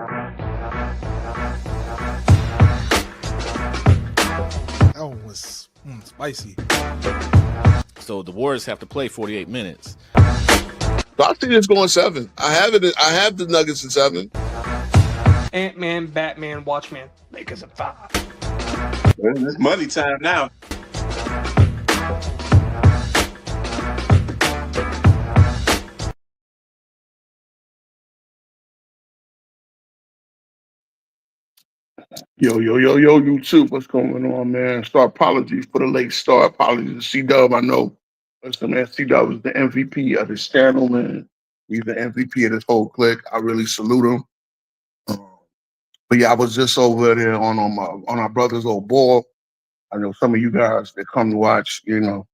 That one was spicy. So the Warriors have to play 48 minutes. So I see this going 7. I have it. I have the Nuggets in 7. Ant-Man, Batman, Watchmen, Lakers at 5. It's money time now. Yo, YouTube, what's going on, man? Apologies for the late start. Apologies to C-Dub, I know. Listen, man, C-Dub is the MVP of this channel, man. He's the MVP of this whole clique. I really salute him. But yeah, I was just over there on our brother's old ball. I know some of you guys that come to watch, y'all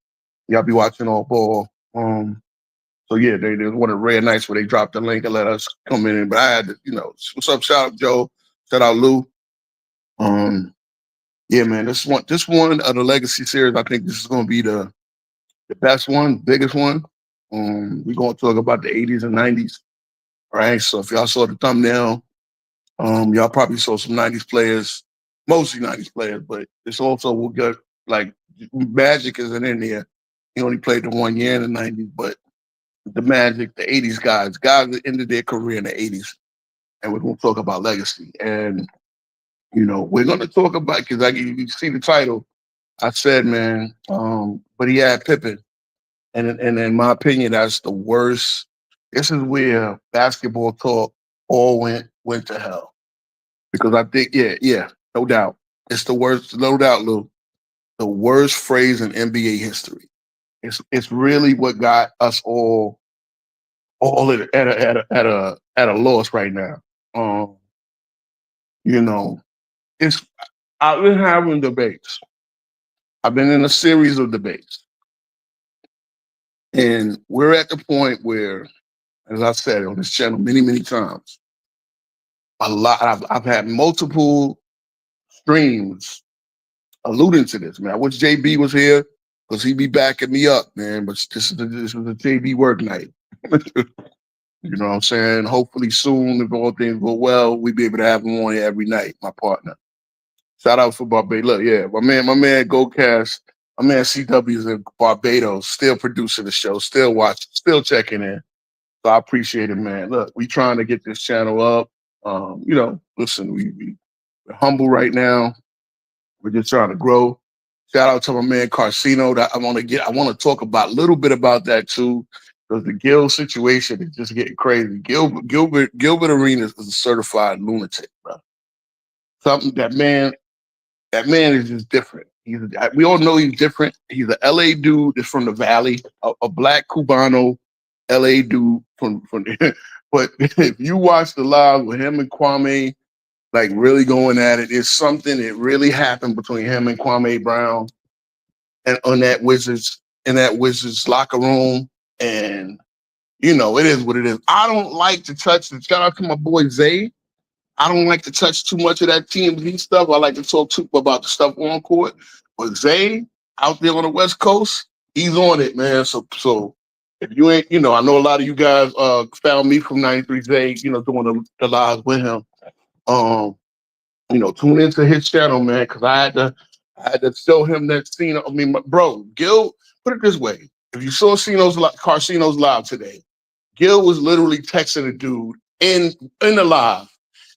be watching all ball. So yeah, they one of the rare nights where they dropped the link and let us come in. But I had to, what's up? Shout out Joe. Shout out Lou. Yeah, man, this one of the Legacy series, I think this is going to be the best one, biggest one. We're going to talk about the 80s and 90s. All right, so if y'all saw the thumbnail, y'all probably saw some 90s players, mostly 90s players, but it's also will get like Magic isn't in there. He only played the 1 year in the 90s, but the Magic, the 80s guys that ended their career in the 80s, and we're going to talk about Legacy. And we're going to talk about, because you see the title, I said, man, but he had Pippen. And in my opinion, that's the worst. This is where basketball talk all went to hell. Because I think, yeah, no doubt. It's the worst, no doubt, Lou, the worst phrase in NBA history. It's really what got us all at a loss right now. I've been having debates. I've been in a series of debates. And we're at the point where, as I said on this channel many, many times, I've had multiple streams alluding to this, man. I wish JB was here because he'd be backing me up, man. But this was a JB work night. You know what I'm saying? Hopefully soon, if all things go well, we'll be able to have him on here every night, my partner. Shout out for Barbados. Look, yeah, my man GoCast, my man CW is in Barbados, still producing the show, still watching, still checking in. So I appreciate it, man. Look, we trying to get this channel up. Listen, we're humble right now. We're just trying to grow. Shout out to my man Carcino. That I want to talk about a little bit about that too, because the Gil situation is just getting crazy. Gilbert Arenas is a certified lunatic, bro. Something that man is just different. We all know he's different. He's an LA dude that's from the Valley, a black Cubano LA dude from but if you watch the live with him and Kwame, like really going at it, it's something that really happened between him and Kwame Brown and in that Wizards locker room. And it is what it is. I don't like to touch the shout out to my boy Zay. I don't like to touch too much of that TMZ stuff. I like to talk about the stuff on court. But Zay out there on the West Coast, he's on it, man. So if you ain't, I know a lot of you guys found me from 93 Zay, doing the lives with him. Tune into his channel, man, because I had to show him that scene. I mean, bro, Gil, put it this way. If you saw Carcino's live today, Gil was literally texting a dude in the live.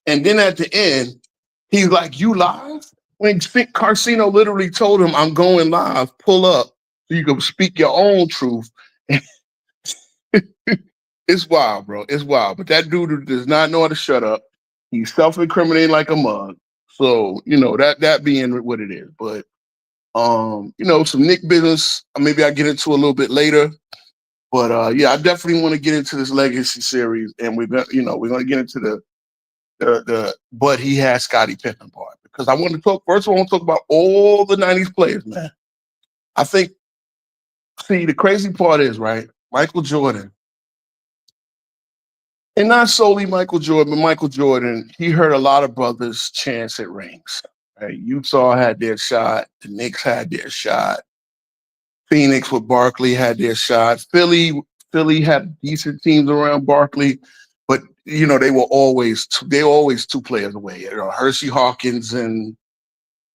And then at the end, he's like, "You live?" When Carcino literally told him, "I'm going live. Pull up so you can speak your own truth." It's wild, bro. It's wild. But that dude does not know how to shut up. He's self-incriminating like a mug. So that being what it is. But some Nick business. Maybe I'll get into a little bit later. But yeah, I definitely want to get into this Legacy series, and we're going to get into the but he has Scottie Pippen part, because I want to talk first. I want to talk about all the 90s players, man. I think, the crazy part is, right, Michael Jordan, and not solely Michael Jordan, but Michael Jordan, he heard a lot of brothers chance at rings. Right? Utah had their shot, the Knicks had their shot, Phoenix with Barkley had their shot, Philly had decent teams around Barkley. But they were always two players away. Hershey Hawkins and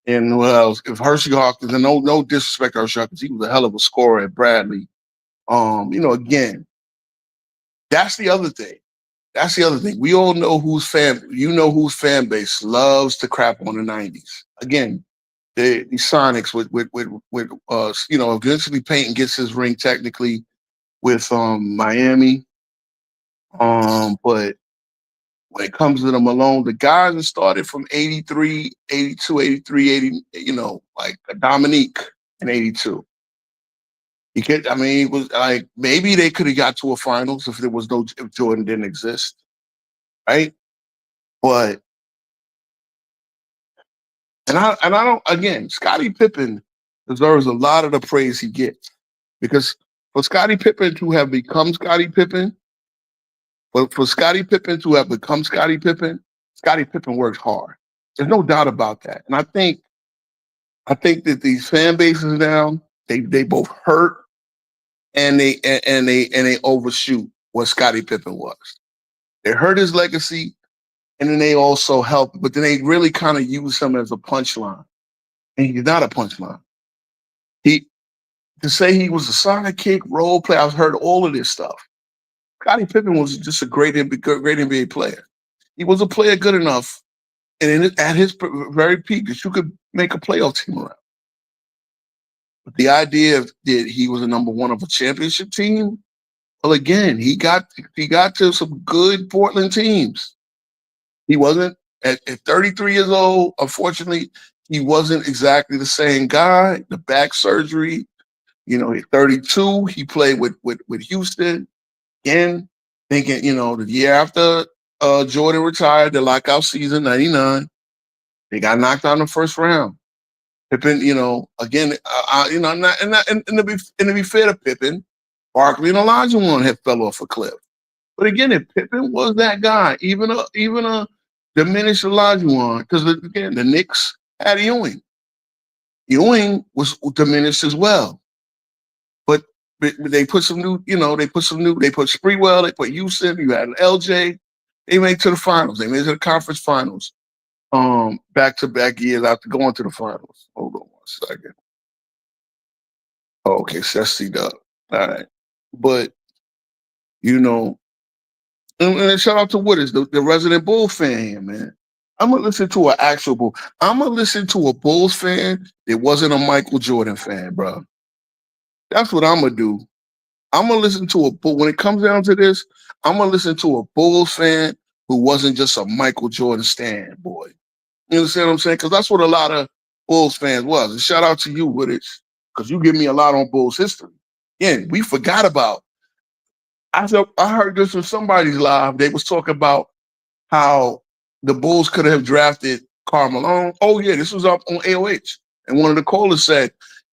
who else? If Hershey Hawkins, and no disrespect to Hershey Hawkins, he was a hell of a scorer at Bradley. Again, that's the other thing. That's the other thing. We all know whose fan base loves to crap on the '90s. Again, the Sonics with eventually Peyton gets his ring technically with Miami. But when it comes to the Malone, the guys that started from 83, 82, 83, 80, like Dominique in 82. It was like maybe they could have got to a finals if Jordan didn't exist, right? But I don't, again, Scottie Pippen deserves a lot of the praise he gets, because for Scottie Pippen to have become Scottie Pippen, Scottie Pippen works hard. There's no doubt about that. And I think that these fan bases now, they both hurt and they overshoot what Scottie Pippen was. They hurt his legacy, and then they also help, but then they really kind of use him as a punchline. And he's not a punchline. To say he was a sidekick, role player, I've heard all of this stuff. Scottie Pippen was just a great NBA player. He was a player good enough, and at his very peak, that you could make a playoff team around. But the idea that he was a number one of a championship team, well, again, he got to some good Portland teams. He wasn't at 33 years old. Unfortunately, he wasn't exactly the same guy. The back surgery, at 32, he played with Houston. Again, thinking, the year after Jordan retired, the lockout season, 99, they got knocked out in the first round. Pippen, again, and to be fair to Pippen, Barkley and Olajuwon had fell off a cliff. But again, if Pippen was that guy, even a diminished Olajuwon, because again, the Knicks had Ewing. Ewing was diminished as well. But they put some new, they put Sprewell, they put Houston, you had LJ. They made it to the finals. They made it to the conference finals. Back-to-back years after going to the finals. Hold on 1 second. Okay, so that's C-Dub. All right. But, and shout out to Wooders, the resident Bull fan here, man. I'm going to listen to I'm going to listen to a Bulls fan that wasn't a Michael Jordan fan, bro. That's what I'm going to do. I'm going to listen to when it comes down to this, I'm going to listen to a Bulls fan who wasn't just a Michael Jordan stan, boy. You understand what I'm saying? Because that's what a lot of Bulls fans was. And shout out to you, Woodage, because you give me a lot on Bulls history. Yeah, we forgot about. I heard this from somebody's live. They was talking about how the Bulls could have drafted Karl Malone. Oh yeah, this was up on AOH, and one of the callers said,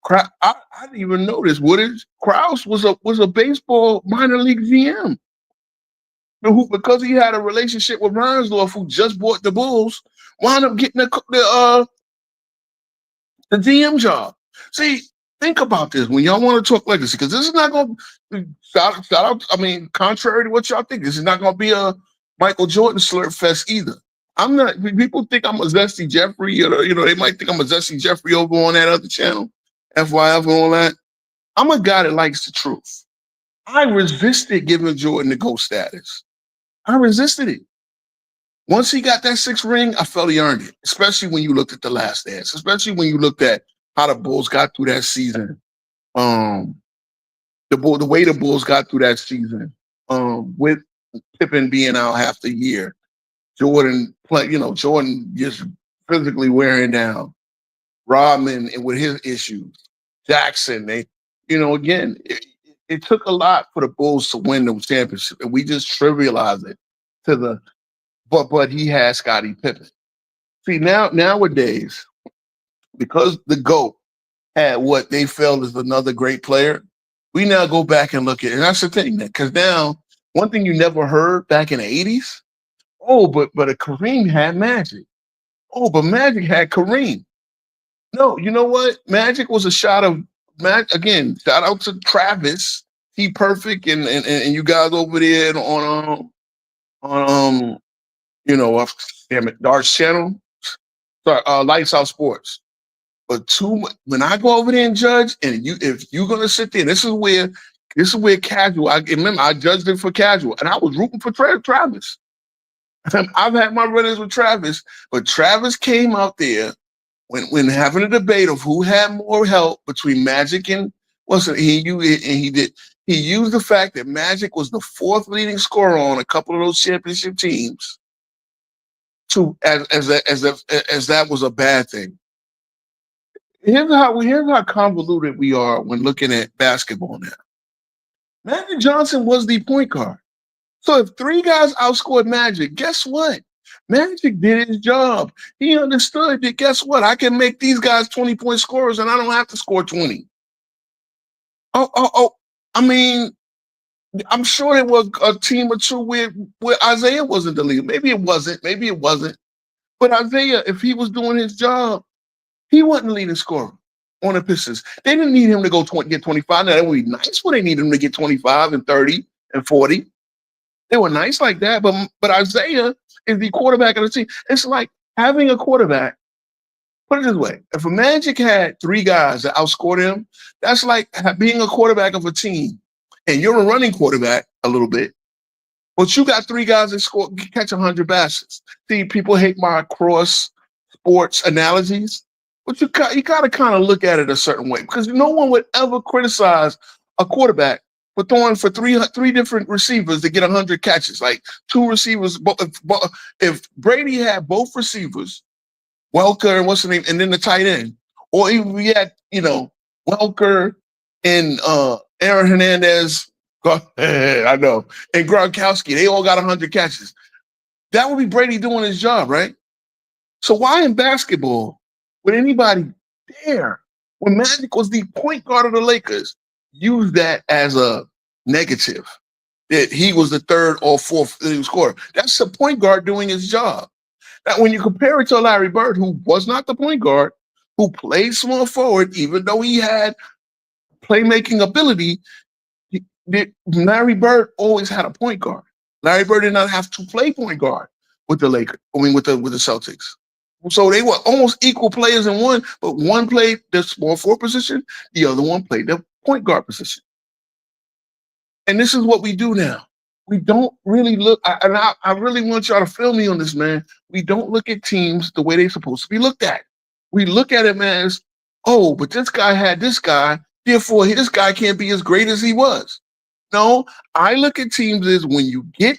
"I didn't even know this. Woodage Krause was a baseball minor league GM." Who, because he had a relationship with Reinsdorf, who just bought the Bulls, wound up getting the GM job. See, think about this when y'all want to talk legacy, because this is not going to shout out. I mean, contrary to what y'all think, this is not going to be a Michael Jordan slurp fest either. I'm not. People think I'm a Zesty Jeffrey. They might think I'm a Zesty Jeffrey over on that other channel, FYF and all that. I'm a guy that likes the truth. I resisted giving Jordan the GOAT status. I resisted it. Once he got that 6th ring, I felt he earned it, especially when you looked at The Last Dance, especially when you looked at how the Bulls got through that season. The way the Bulls got through that season, with Pippen being out half the year, Jordan just physically wearing down, Rodman and with his issues, Jackson, again, it took a lot for the Bulls to win the championship, and we just trivialize it but he had Scottie Pippen. See, nowadays, because the GOAT had what they felt is another great player, we now go back and look at it. And that's the thing, because now, one thing you never heard back in the 80s, but a Kareem had Magic. Oh, but Magic had Kareem. No, you know what? Magic was a shot of again, shout out to Travis, T Perfect, and you guys over there on on damn it, Dart's channel. Sorry, Lights Out Sports. But when I go over there and judge, and if you're gonna sit there, this is where casual. I remember I judged it for casual, and I was rooting for Travis. I've had my run-ins with Travis, but Travis came out there when having a debate of who had more help between Magic and he used the fact that Magic was the fourth leading scorer on a couple of those championship teams as that was a bad thing. Here's how convoluted we are when looking at basketball now. Magic Johnson was the point guard. So if three guys outscored Magic, guess what? Magic did his job. He understood that, guess what? I can make these guys 20-point scorers and I don't have to score 20. I mean, I'm sure there was a team or two where Isaiah wasn't the leader. Maybe it wasn't. But Isaiah, if he was doing his job, he wasn't the leading scorer on the Pistons. They didn't need him to go get 25. Now, that would be nice when they needed him to get 25 and 30 and 40. They were nice like that, but Isaiah is the quarterback of the team. It's like having a quarterback. Put it this way. If a Magic had three guys that outscored him, that's like being a quarterback of a team. And you're a running quarterback a little bit, but you got three guys that catch 100 passes. See, people hate my cross sports analogies, but you got to kind of look at it a certain way because no one would ever criticize a quarterback for throwing for three different receivers to get 100 catches. Like two receivers, if Brady had both receivers, Welker and what's the name, and then the tight end, or even we had Welker and Aaron Hernandez, I know, and Gronkowski, they all got 100 catches. That would be Brady doing his job, right? So why in basketball would anybody dare, when Magic was the point guard of the Lakers, use that as a negative, that he was the third or fourth scorer? That's the point guard doing his job. Now, when you compare it to Larry Bird, who was not the point guard, who played small forward, even though he had playmaking ability, Larry Bird always had a point guard. Larry Bird did not have to play point guard with the Lakers. With the Celtics. So they were almost equal players in one, but one played the small forward position, the other one played the point guard position. And this is what we do now. We don't really look, and I really want y'all to feel me on this, man. We don't look at teams the way they're supposed to be looked at. We look at it as, oh, but this guy had this guy, therefore this guy can't be as great as he was. No, I look at teams as when you get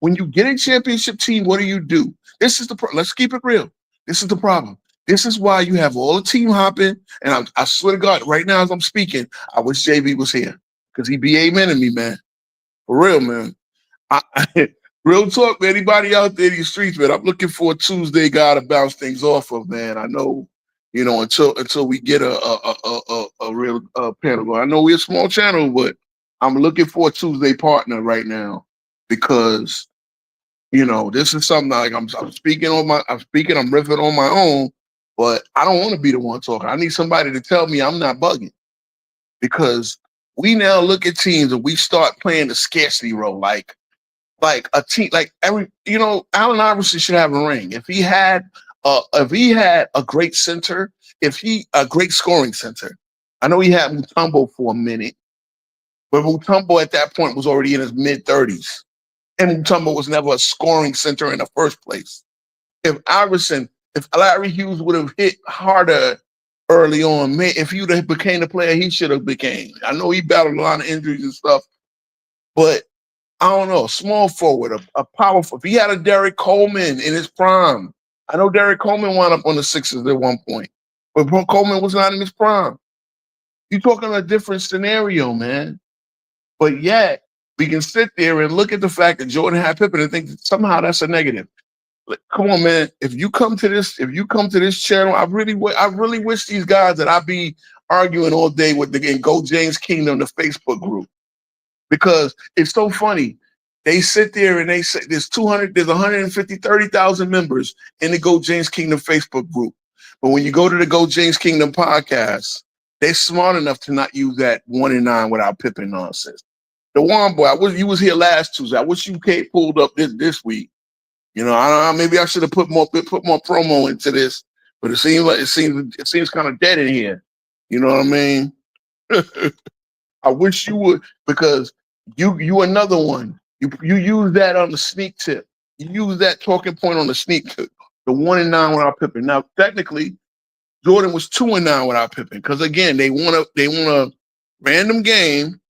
a championship team, what do? This is let's keep it real. This is the problem. This is why you have all the team hopping. And I swear to God, right now as I'm speaking, I wish JB was here because he'd be amening me, man. For real, man. Real talk, man. Anybody out there in these streets, man, I'm looking for a Tuesday guy to bounce things off of, man. I know, until we get a real panel going. I know we're a small channel, but I'm looking for a Tuesday partner right now because, this is something like I'm speaking, I'm riffing on my own, but I don't want to be the one talking. I need somebody to tell me I'm not bugging because we now look at teams and we start playing the scarcity role, like a team, like Allen Iverson should have a ring. If he had a great center, a great scoring center. I know he had Mutombo for a minute, but Mutombo at that point was already in his mid-30s. And Mutombo was never a scoring center in the first place. If Larry Hughes would have hit harder early on, man, if he would have became the player he should have became. I know he battled a lot of injuries and stuff, but I don't know, small forward, a powerful. If he had a Derek Coleman in his prime, I know Derek Coleman wound up on the Sixers at one point, but Coleman was not in his prime. You're talking a different scenario, man. But yet, we can sit there and look at the fact that Jordan had Pippen and think that somehow that's a negative. Like, come on, man. If you come to this channel, I really wish these guys that I be arguing all day with in Go James Kingdom, the Facebook group. Because it's so funny. They sit there and they say there's 30,000 members in the Go James Kingdom Facebook group. But when you go to the Go James Kingdom podcast, they're smart enough to not use that 1 and 9 without Pippen nonsense. The one boy, I wish you was here last Tuesday. I wish you pulled up this week. You know, I don't know, maybe I should have put more promo into this, but it seems kind of dead in here. You know what I mean? I wish you would, because you another one. You use that on the sneak tip. You use that talking point on the sneak tip. The 1-9 without Pippen. Now, technically, Jordan was 2-9 without Pippen, because again, they want a random game.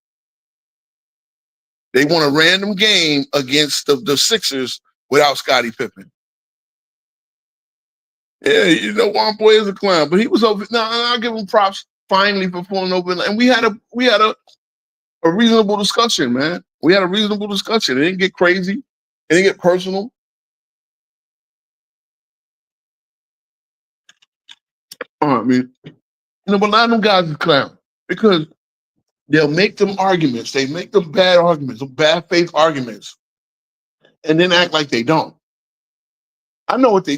They want a random game against the Sixers without Scottie Pippen. Yeah, you know, one boy is a clown, but he was over. Now, I'll give him props finally for pulling over, and we had a reasonable discussion, man. We had a reasonable discussion. It didn't get crazy. It didn't get personal. I mean, you know, but a lot of them guys are clowns because they'll make them arguments. They make them bad arguments, bad faith arguments, and then act like they don't. You know what they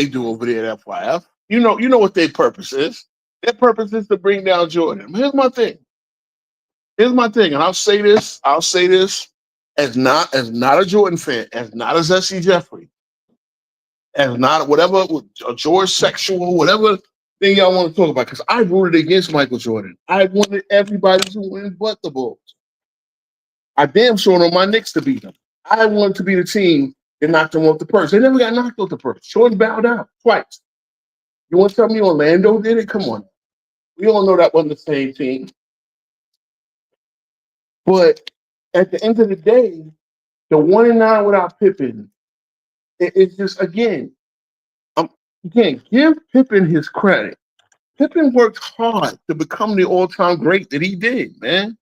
do over there at FYF. You know what their purpose is. Their purpose is to bring down Jordan. Here's my thing, and I'll say this as not a Jordan fan, as not as S.C. Jeffrey, as not whatever a George sexual, whatever thing y'all want to talk about, because I voted against Michael Jordan. I wanted everybody to win but the Bulls. I damn sure on my Knicks to beat them. I wanted to be the team that knocked them off the purse. They never got knocked off the purse. Jordan bowed out twice. You want to tell me Orlando did it? Come on. We all know that wasn't the same team. But at the end of the day, the 1-9 without Pippen, it's just, again, you can't give Pippen his credit. Pippen worked hard to become the all-time great that he did, man.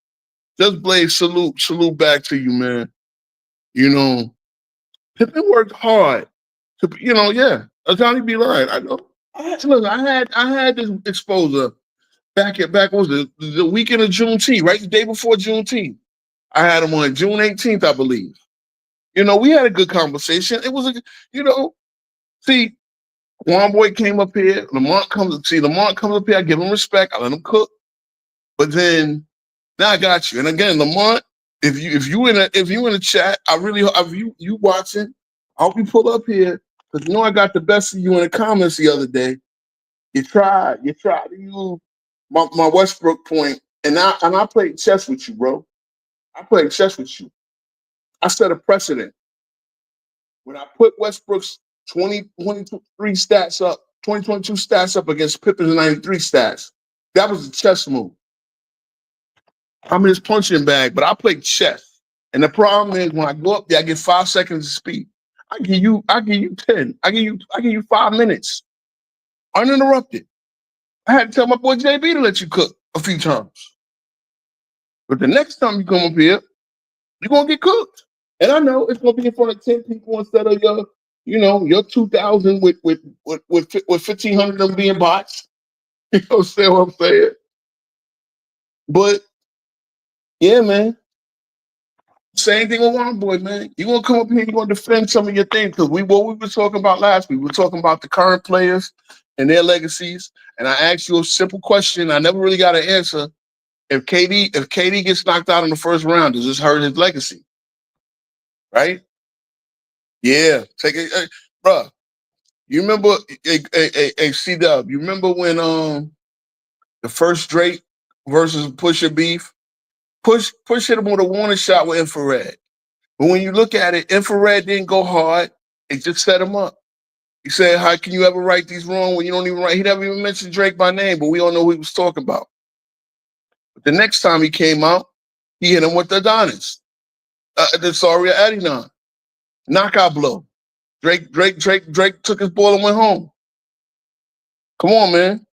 Just Blaze, salute back to you, man. You know, Pippen worked hard to, you know, yeah. Johnny be lying. I know. Look, I had this exposure back what was the weekend of Juneteenth, right? The day before Juneteenth. I had him on June 18th, I believe. You know, we had a good conversation. It was see, one boy came up here. Lamont comes up here. I give him respect. I let him cook. But then now I got you. And again, Lamont, if you in the chat, you watching. I hope you pull up here, because you know I got the best of you in the comments the other day. You tried to use my Westbrook point, and I played chess with you, bro. I played chess with you. I set a precedent. When I put Westbrook's 2022 stats up against Pippen's 93 stats, that was a chess move. I'm in his punching bag, but I play chess. And the problem is when I go up there, I get 5 seconds of speed. I give you 10. I give you 5 minutes. Uninterrupted. I had to tell my boy JB to let you cook a few times. But the next time you come up here, you're gonna get cooked. And I know it's gonna be in front of 10 people instead of your 2,000 with 1,500 of them being bots. You know what I'm saying? But yeah, man. Same thing with one boy, man. You're gonna come up here, you're gonna defend some of your things. Because what we were talking about last week, we were talking about the current players and their legacies. And I asked you a simple question. I never really got an answer. If KD gets knocked out in the first round, does this hurt his legacy? Right? Yeah. Take it, bro. You remember C-Dub, you remember when the first Drake versus Pusha beef? Push hit him with a warning shot with infrared. But when you look at it, infrared didn't go hard. It just set him up. He said, how can you ever right these wrong when you don't even write? He never even mentioned Drake by name, but we all know who he was talking about. But the next time he came out, he hit him with the Adonis. The Saria Adinon. Knockout blow. Drake took his ball and went home. Come on, man.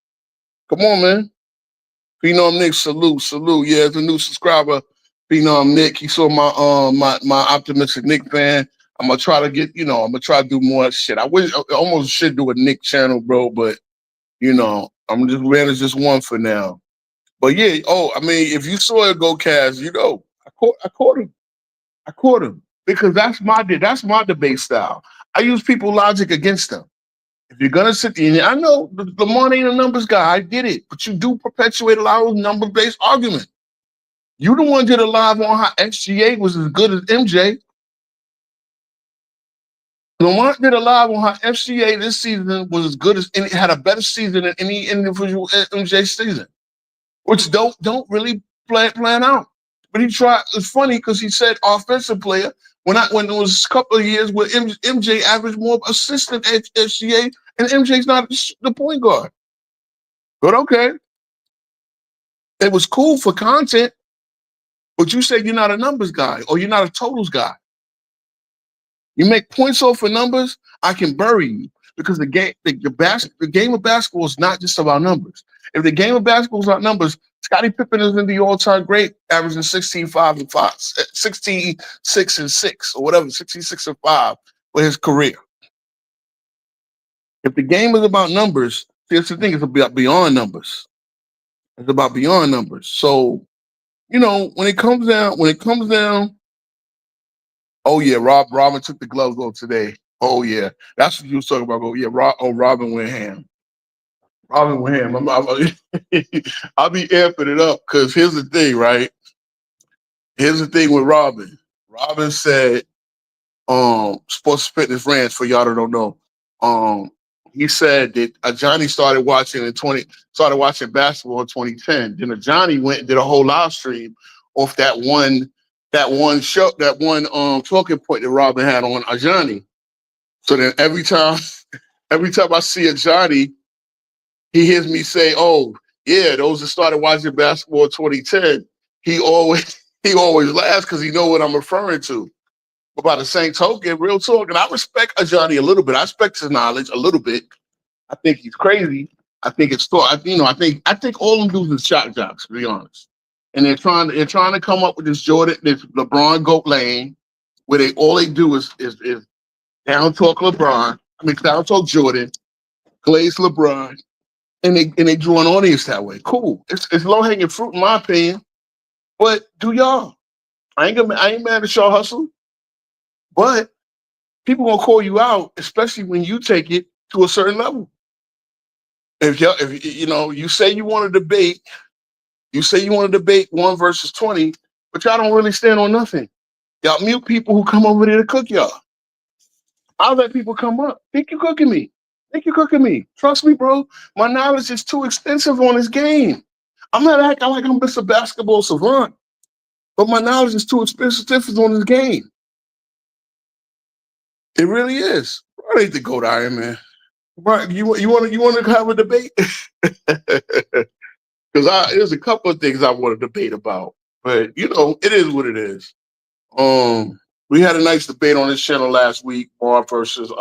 Phenom Nick, salute. Yeah, as a new subscriber, Phenom Nick. He saw my optimistic Nick fan. I'm gonna try to do more shit. I almost should do a Nick channel, bro, but I'm just manage this one for now. But yeah, if you saw it go cast, I caught him because that's my debate style. I use people logic against them. If you're gonna sit there, and I know Lamont ain't a numbers guy, I get it, but you do perpetuate a lot of number-based argument. You the one did a live on how XGA was as good as MJ. Lamont did a live on how FCA this season was as good as any, had a better season than any individual MJ season, which don't really plan out. But he tried. It's funny because he said offensive player when there was a couple of years where MJ averaged more assists than FCA, and MJ's not the point guard. But okay, it was cool for content. But you say you're not a numbers guy or you're not a totals guy. You make points off of numbers, I can bury you because the game of basketball is not just about numbers. If the game of basketball is about numbers, Scottie Pippen is in the all-time great, averaging 16-5 and 5, 16-6 and 6, or whatever, 16-6 and 5 for his career. If the game is about numbers, see, that's the thing, it's about beyond numbers. It's about beyond numbers. So, when it comes down. Oh yeah, Robin took the gloves off today. Oh yeah, that's what you was talking about. Oh yeah, Robin went ham. Robin went ham. I'll be amping it up because here's the thing, right? Here's the thing with Robin. Robin said, Sports Fitness Ranch for y'all that don't know. He said that Johnny started watching basketball in 2010. Then Johnny went and did a whole live stream off that one show, that one talking point that Robin had on Ajani. So then every time I see Ajani, he hears me say, "Oh, yeah, those that started watching basketball in 2010." He always laughs because he know what I'm referring to. But by the same token, real talk, and I respect Ajani a little bit. I respect his knowledge a little bit. I think he's crazy. I think it's I think all them dudes is shot jocks, to be honest. And they're trying to come up with this LeBron GOAT lane where all they do is down talk LeBron. Down talk Jordan, glaze LeBron, and they draw an audience that way. Cool. It's low hanging fruit in my opinion. But do y'all? I ain't mad at y'all hustle. But people gonna call you out, especially when you take it to a certain level. If you say you want to debate. You say you want to debate 1 versus 20, but y'all don't really stand on nothing. Y'all mute people who come over there to cook y'all. I'll let people come up. Think you cooking me. Trust me, bro. My knowledge is too extensive on this game. I'm not acting like I'm just a basketball savant, but my knowledge is too expensive on this game. It really is. I need to go to Iron Man. Right? You want to have a debate? Because there's a couple of things I want to debate about, but it is what it is. We had a nice debate on this channel last week, Hawk versus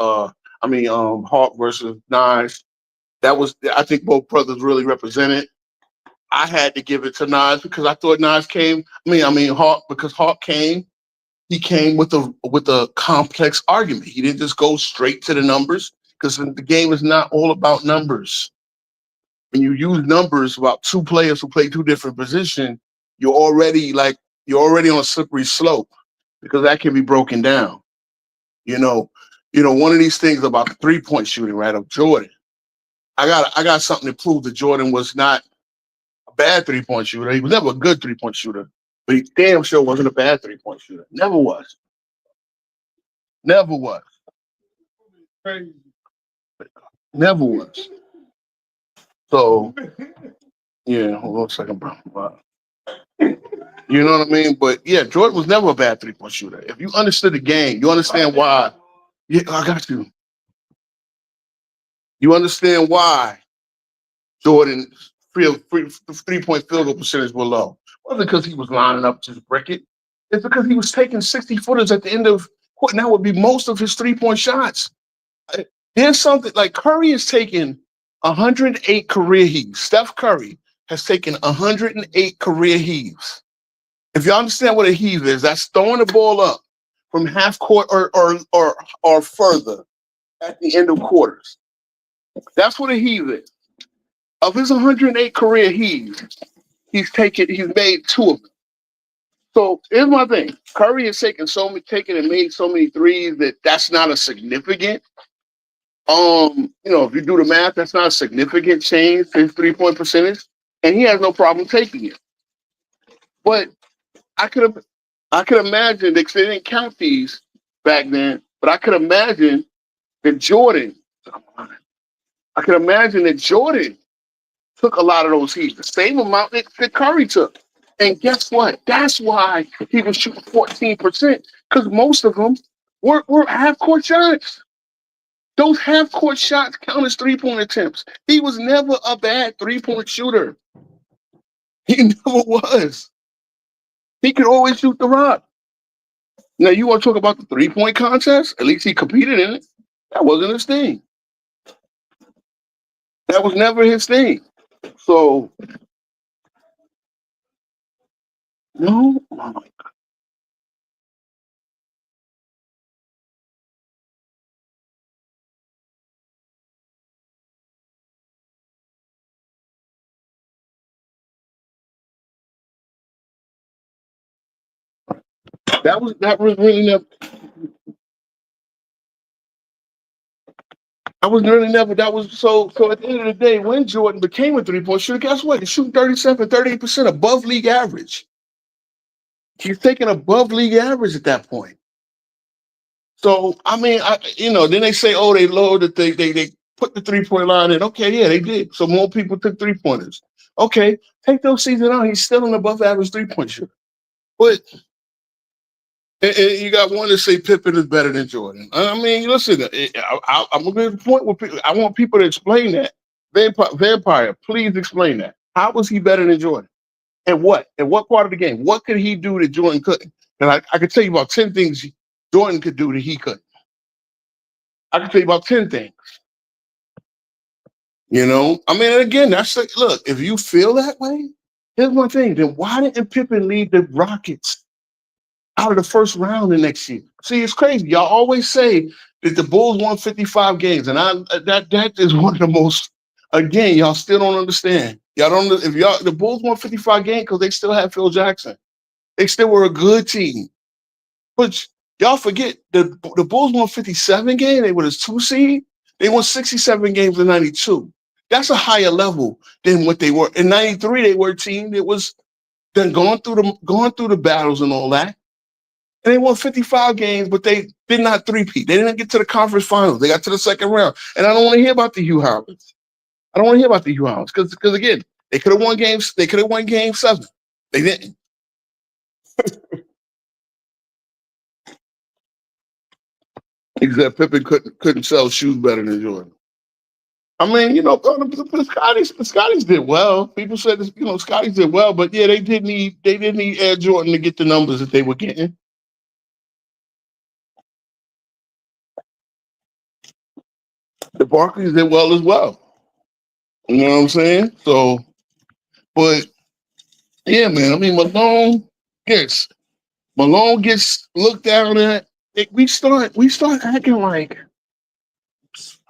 Nas. I think both brothers really represented. I had to give it to Nas because I thought Nas came. Hawk, because Hawk came. He came with a complex argument. He didn't just go straight to the numbers because the game is not all about numbers. When you use numbers about two players who play two different positions, you're already on a slippery slope because that can be broken down. One of these things about the 3-point shooting, right, of Jordan. I got something to prove that Jordan was not a bad 3-point shooter. He was never a good 3-point shooter, but he damn sure wasn't a bad 3-point shooter. Never was. Never was. Never was. So, yeah, hold on a second, bro. You know what I mean? But yeah, Jordan was never a bad 3-point shooter. If you understood the game, you understand why. Yeah, I got you. You understand why Jordan's 3-point field goal percentage were low. It wasn't because he was lining up to brick it. It's because he was taking 60-footers at the end of what now would be most of his 3-point shots. There's something like Curry has taken 108 career heaves. Steph Curry has taken 108 career heaves. If you understand what a heave is, that's throwing the ball up from half court or further at the end of quarters. That's what a heave is. Of his 108 career heaves, he's made 2 of them. So here's my thing: Curry has taken and made so many threes that's not a significant. If you do the math, that's not a significant change to his 3-point percentage, and he has no problem taking it. But I could imagine they didn't count these back then, but I could imagine that Jordan. I could imagine that Jordan took a lot of those heat, the same amount that Curry took. And guess what? That's why he was shooting 14%, because most of them were half court shots. Those half court shots count as 3-point attempts. He was never a bad 3-point shooter. He never was. He could always shoot the rock. Now, you want to talk about the 3-point contest? At least he competed in it. That wasn't his thing. That was never his thing. So, no. That was really never. I was really never. That was so. So at the end of the day, when Jordan became a 3-point shooter, guess what? He's shooting 38% above league average. He's taking above league average at that point. So I mean, then they say, oh, they lowered it. They put the 3-point line in. Okay, yeah, they did. So more people took 3-pointers. Okay, take those seasons out. He's still an above average 3-point shooter. But and you got one to say Pippen is better than Jordan. I mean, listen, I'm gonna get to the point where I want people to explain that. Vampire, please explain that. How was he better than Jordan? And what? And what part of the game? What could he do that Jordan couldn't? And I could tell you about 10 things Jordan could do that he couldn't. I could tell you about 10 things. I mean, again, that's like, look, if you feel that way, here's one thing. Then why didn't Pippen lead the Rockets out of the first round the next year? See, it's crazy. Y'all always say that the Bulls won 55 games, and that is one of the most. Again, y'all still don't understand. Y'all don't. If the Bulls won 55 games because they still had Phil Jackson, they still were a good team. But y'all forget the Bulls won 57 games. They were the 2 seed. They won 67 games in '92. That's a higher level than what they were in '93. They were a team that was then going through the battles and all that. And they won 55 games, but they did not three-peat. They didn't get to the conference finals. They got to the second round. And I don't want to hear about the Hugh Howards. I don't want to hear about the Hugh Howards because again, they could have won games. They could have won game 7. They didn't. Except Pippen couldn't sell shoes better than Jordan. I mean, the Scotties did well. People said Scotties did well, but yeah, they did need Air Jordan to get the numbers that they were getting. The Barclays did well as well. You know what I'm saying? So, but yeah, man. I mean, Malone gets looked down at. We start acting like.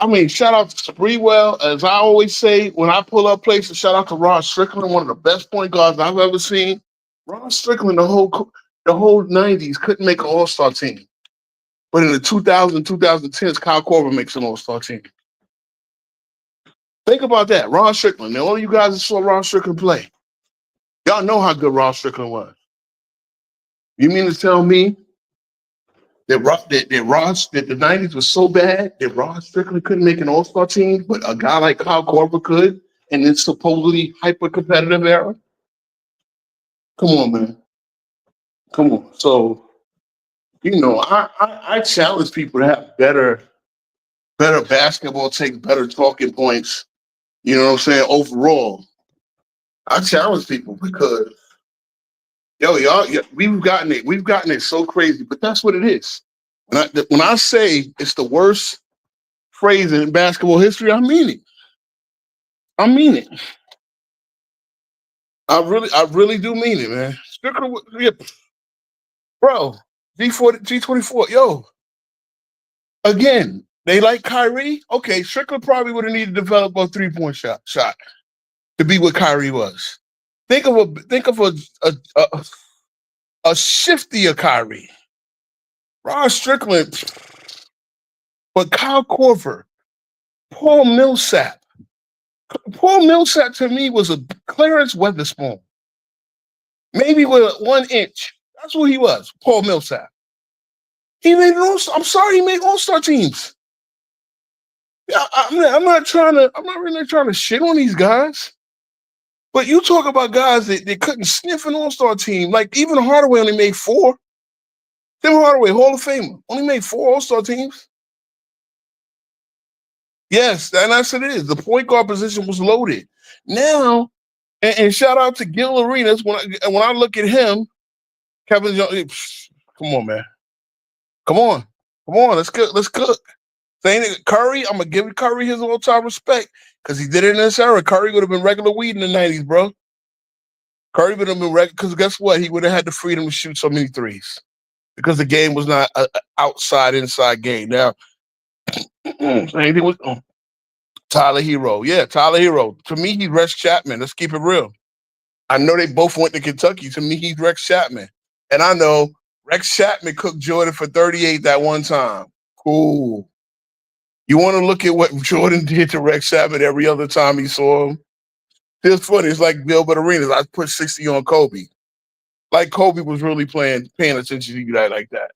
I mean, shout out to Spreewell. As I always say, when I pull up places, shout out to Ron Strickland, one of the best point guards I've ever seen. Ron Strickland, the whole 90s couldn't make an All-Star team. But in the 2010s, Kyle Korver makes an All-Star team. Think about that. Ron Strickland. Now, all you guys that saw Ron Strickland play, y'all know how good Ron Strickland was. You mean to tell me that the 90s was so bad that Ron Strickland couldn't make an All-Star team, but a guy like Kyle Korver could in this supposedly hyper-competitive era? Come on, man. Come on. So, I challenge people to have better basketball takes, better talking points. You know what I'm saying? Overall, I challenge people because, y'all, we've gotten it so crazy, but that's what it is. When I say it's the worst phrase in basketball history, I mean it. I mean it. I really do mean it, man. Bro, G24, yo. Again, they like Kyrie. Okay, Strickland probably would have needed to develop a 3-point shot to be what Kyrie was. Think of a shiftier Kyrie. Ron Strickland, but Kyle Korver, Paul Millsap. Paul Millsap to me was a Clarence Weatherspoon. maybe with 1 inch. That's what he was, Paul Millsap. He made I'm sorry, he made all-star teams. I'm not really trying to shit on these guys. But you talk about guys that couldn't sniff an all-star team. Like even Hardaway only made 4. Tim Hardaway, Hall of Famer, only made 4 all-star teams. Yes, and that's what it is. The point guard position was loaded. Now, and shout out to Gil Arenas. When I look at him, Kevin Jones, come on, man. Come on. Let's cook. Saying Curry, I'm gonna give Curry his all-time respect because he did it in this era. Curry would have been regular weed in the 90s, bro. Curry would have been regular because guess what? He would have had the freedom to shoot so many threes because the game was not an outside-inside game. Now, anything with Tyler Hero. Yeah, Tyler Hero. To me, he's Rex Chapman. Let's keep it real. I know they both went to Kentucky. To me, he's Rex Chapman. And I know Rex Chapman cooked Jordan for 38 that one time. Cool. You want to look at what Jordan did to Rex Chapman every other time he saw him? It's funny. It's like Gilbert Arenas. I put 60 on Kobe. Like Kobe was really paying attention to you like that.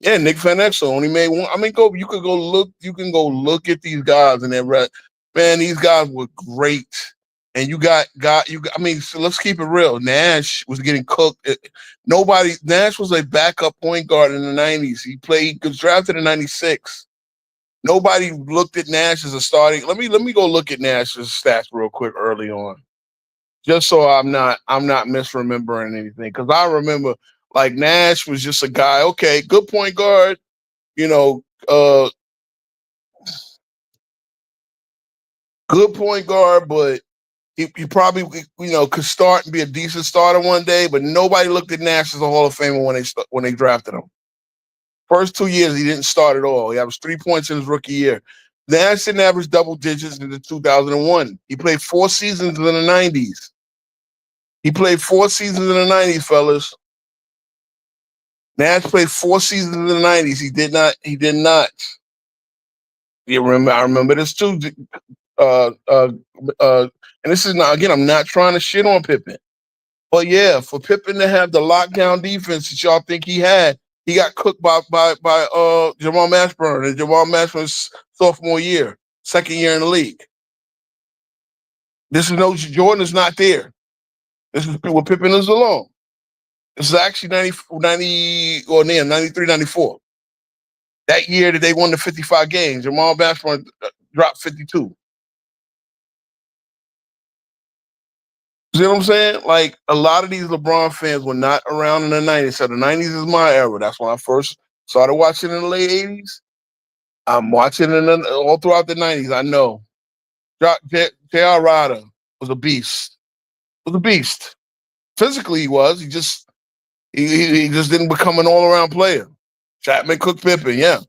Yeah, Nick Van Exel only made 1. I mean, Kobe, you can go look at these guys and man, these guys were great. And I mean, so let's keep it real. Nash was getting cooked. Nash was a backup point guard in the 90s. He was drafted in 96. Nobody looked at Nash as a starting. Let me go look at Nash's stats real quick early on. Just so I'm not misremembering anything. Because I remember like Nash was just a guy, okay, good point guard, good point guard, but he probably could start and be a decent starter one day, but nobody looked at Nash as a Hall of Famer when they drafted him. First 2 years, he didn't start at all. He averaged 3 points in his rookie year. Nash didn't average double digits in 2001. He played 4 seasons in the 90s. He played 4 seasons in the 90s, fellas. Nash played 4 seasons in the 90s. He did not. I remember this too. And this is not, again, I'm not trying to shit on Pippen. But yeah, for Pippen to have the lockdown defense that y'all think he had, he got cooked by Jamal Mashburn in Jamal Mashburn's sophomore year, second year in the league. This is Jordan is not there. This is where Pippen is alone. This is actually 93, 94. That year that they won the 55 games, Jamal Mashburn dropped 52. You know what I'm saying? Like, a lot of these LeBron fans were not around in the 90s. So the 90s is my era. That's when I first started watching in the late 80s. I'm watching all throughout the 90s. I know. J.R. Ryder was a beast. Physically, he was. He just didn't become an all-around player. Chapman cooked Pippen, yeah.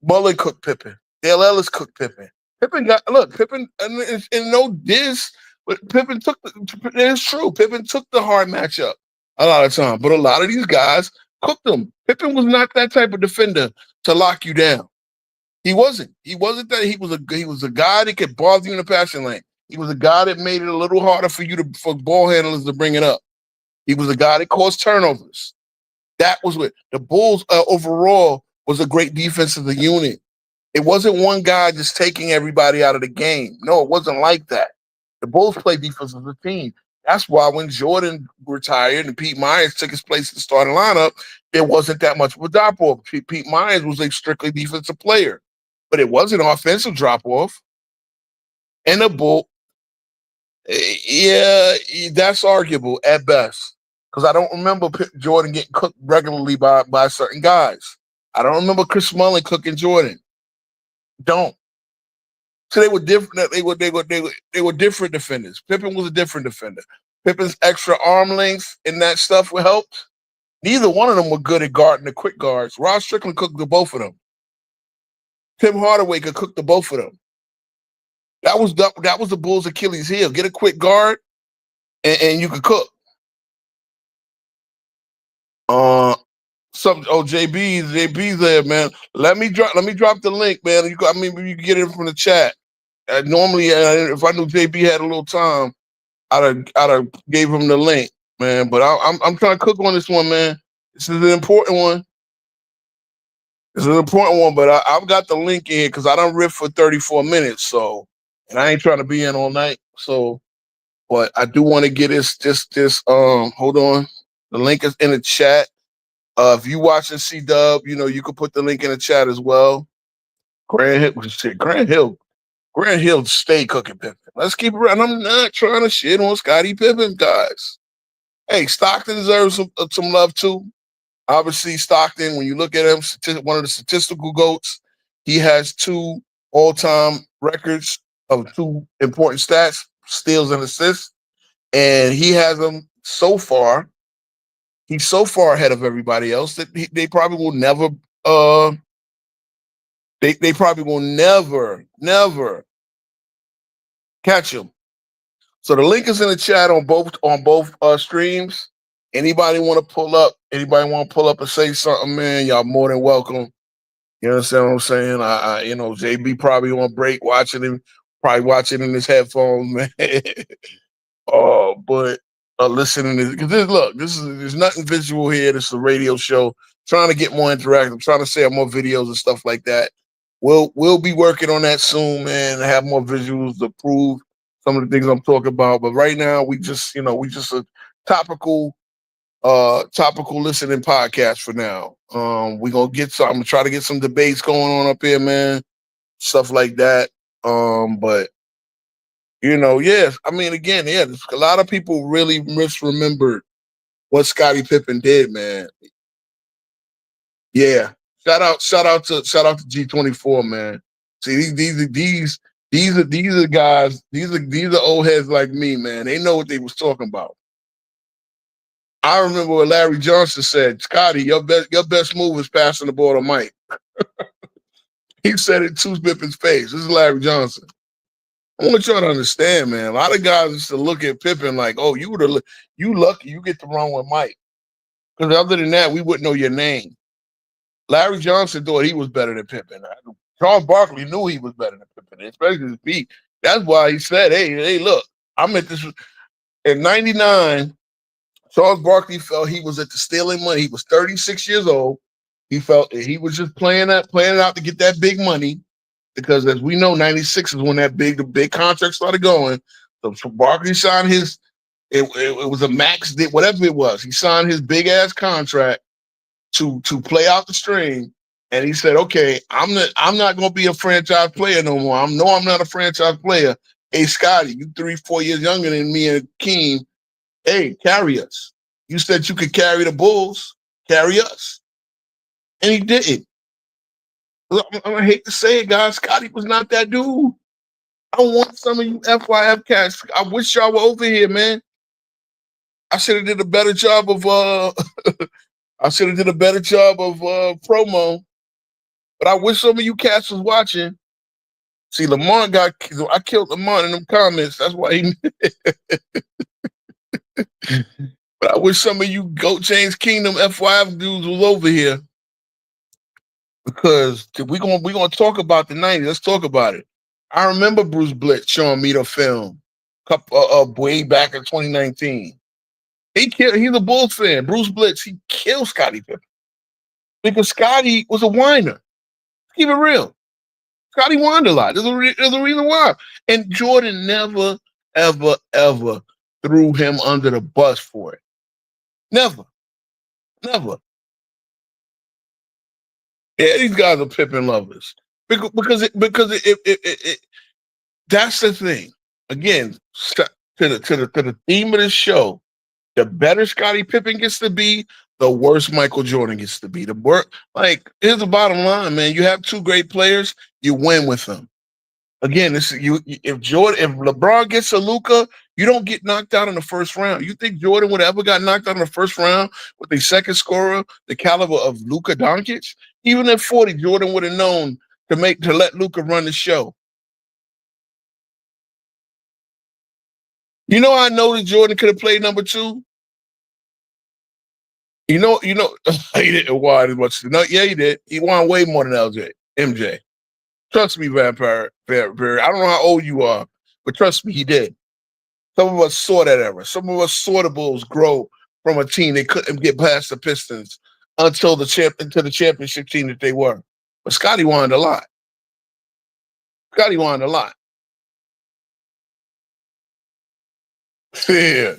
Bullock cooked Pippen. Dale Ellis cooked Pippen. Pippen, and no diss, but Pippen it's true. Pippen took the hard matchup a lot of time, but a lot of these guys cooked them. Pippen was not that type of defender to lock you down. He wasn't. He wasn't that. He was a guy that could bother you in the passing lane. He was a guy that made it a little harder for ball handlers to bring it up. He was a guy that caused turnovers. That was what the Bulls overall was a great defensive unit. It wasn't one guy just taking everybody out of the game. No, it wasn't like that. The Bulls played defense as a team. That's why when Jordan retired and Pete Myers took his place in the starting lineup, there wasn't that much of a drop-off. Pete Myers was a strictly defensive player, but it wasn't an offensive drop-off. And the Bull, yeah, that's arguable at best because I don't remember Jordan getting cooked regularly by certain guys. I don't remember Chris Mullin cooking Jordan. Don't. So they were different. They were different defenders. Pippen was a different defender. Pippen's extra arm length and that stuff helped. Neither one of them were good at guarding the quick guards. Ross Strickland cooked the both of them. Tim Hardaway could cook the both of them. That was the Bulls' Achilles heel. Get a quick guard, and you could cook. JB's there, man. Let me drop the link, man. You can get it from the chat. Normally, if I knew JB had a little time, I'd have gave him the link, man. But I'm trying to cook on this one, man. This is an important one. It's an important one, but I've got the link in because I done ripped for 34 minutes, so and I ain't trying to be in all night. So, but I do want to get this. Hold on, the link is in the chat. If you watching C Dub, you could put the link in the chat as well. Grant Hill, stay cooking Pippen. Let's keep it around. I'm not trying to shit on Scottie Pippen, guys. Hey, Stockton deserves some love too. Obviously, Stockton, when you look at him, one of the statistical GOATs, he has 2 all-time records of 2 important stats, steals and assists. And he has them so far. He's so far ahead of everybody else that they probably will never they probably will never catch him. So the link is in the chat on both streams. Anybody want to pull up? Anybody want to pull up and say something, man? Y'all more than welcome. You understand what I'm saying? JB probably on break watching him, probably watching in his headphones, man. But listening to because there's nothing visual here. This is a radio show. Trying to get more interactive. Trying to say more videos and stuff like that. We'll be working on that soon, man. And have more visuals to prove some of the things I'm talking about. But right now, we just a topical listening podcast for now. We're gonna I'm gonna try to get some debates going on up here, man. Stuff like that. But yes, I mean, again, a lot of people really misremembered what Scottie Pippen did, man. Yeah. Shout out to G24, man. See, these are guys, these are old heads like me, man. They know what they was talking about. I remember what Larry Johnson said, Scottie, your best move is passing the ball to Mike. He said it to Pippen's face. This is Larry Johnson. I want y'all to understand, man. A lot of guys used to look at Pippen like, oh, you lucky you get to run with Mike. Because other than that, we wouldn't know your name. Larry Johnson thought he was better than Pippen. Charles Barkley knew he was better than Pippen, especially his feet. That's why he said, hey, look, I'm at this. In 99, Charles Barkley felt he was at the stealing money. He was 36 years old. He felt that he was just playing it out to get that big money. Because as we know, 96 is when the big contract started going. So Barkley signed it was a max, whatever it was. He signed his big ass contract to play out the string. And he said, okay, I'm not gonna be a franchise player no more. I'm not a franchise player. Hey, Scottie, you 3-4 years younger than me and Keem. Hey, carry us. You said you could carry the Bulls, carry us. And he didn't. I hate to say it, guys. Scottie was not that dude. I want some of you FYF cats. I wish y'all were over here, man. I should have did a better job of promo. But I wish some of you cats was watching. See, I killed Lamont in them comments. That's why he But I wish some of you Goat James Kingdom FYF dudes was over here. Because we're gonna talk about the 90s. Let's talk about it. I remember Bruce Blitz showing me the film way back in 2019. He's a Bulls fan. Bruce Blitz, he killed Scottie Pippen. Because Scottie was a whiner. Keep it real. Scottie whined a lot. There's a reason why. And Jordan never, ever, ever threw him under the bus for it. Never. Yeah, these guys are Pippen lovers. Because that's the thing. Again, to the theme of the show, the better Scottie Pippen gets to be, the worse Michael Jordan gets to be. Here's the bottom line, man. You have 2 great players, you win with them. Again, if LeBron gets a Luka, you don't get knocked out in the first round. You think Jordan would have ever got knocked out in the first round with a second scorer, the caliber of Luka Doncic? Even at 40, Jordan would have known to let Luka run the show. You know, I know that Jordan could have played number 2. He didn't win as much. No, yeah, he did. He won way more than MJ. Trust me, Vampire. I don't know how old you are, but trust me, he did. Some of us saw that era. Some of us saw the Bulls grow from a team they couldn't get past the Pistons until the championship team that they were. But Scottie wanted a lot. Scottie wanted a lot. Yeah,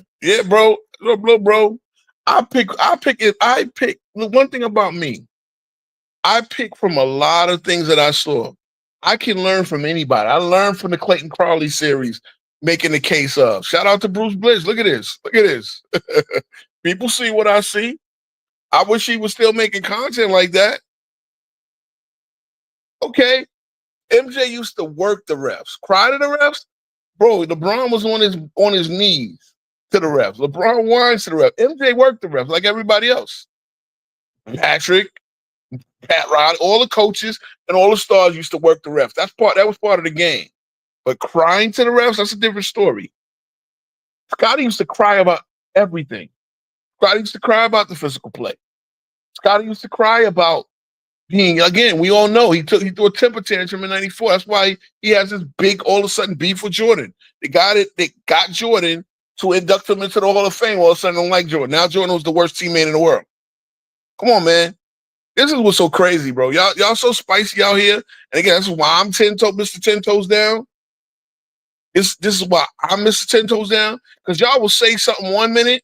bro. Look, bro. I pick it. The one thing about me, I pick from a lot of things that I saw. I can learn from anybody. I learned from the Clayton Crowley series, making the case of. Shout out to Bruce Blitz. Look at this. Look at this. People see what I see. I wish he was still making content like that. Okay. MJ used to work the refs, cry to the refs. Bro, LeBron was on his knees to the refs. LeBron whines to the refs. MJ worked the refs like everybody else. Patrick, Pat Rod, all the coaches and all the stars used to work the refs. That was part of the game. But crying to the refs, that's a different story. Scottie used to cry about everything. Scottie used to cry about the physical play. Scottie used to cry about being, again, we all know he threw a temper tantrum in '94. That's why he has this big, all of a sudden, beef with Jordan. They got Jordan to induct him into the Hall of Fame. All of a sudden, don't like Jordan. Now Jordan was the worst teammate in the world. Come on, man. This is what's so crazy, bro. Y'all so spicy out here. And again, this is why I'm Mr. 10 Toes Down. This is why I'm Mr. 10 Toes Down. Because y'all will say something 1 minute,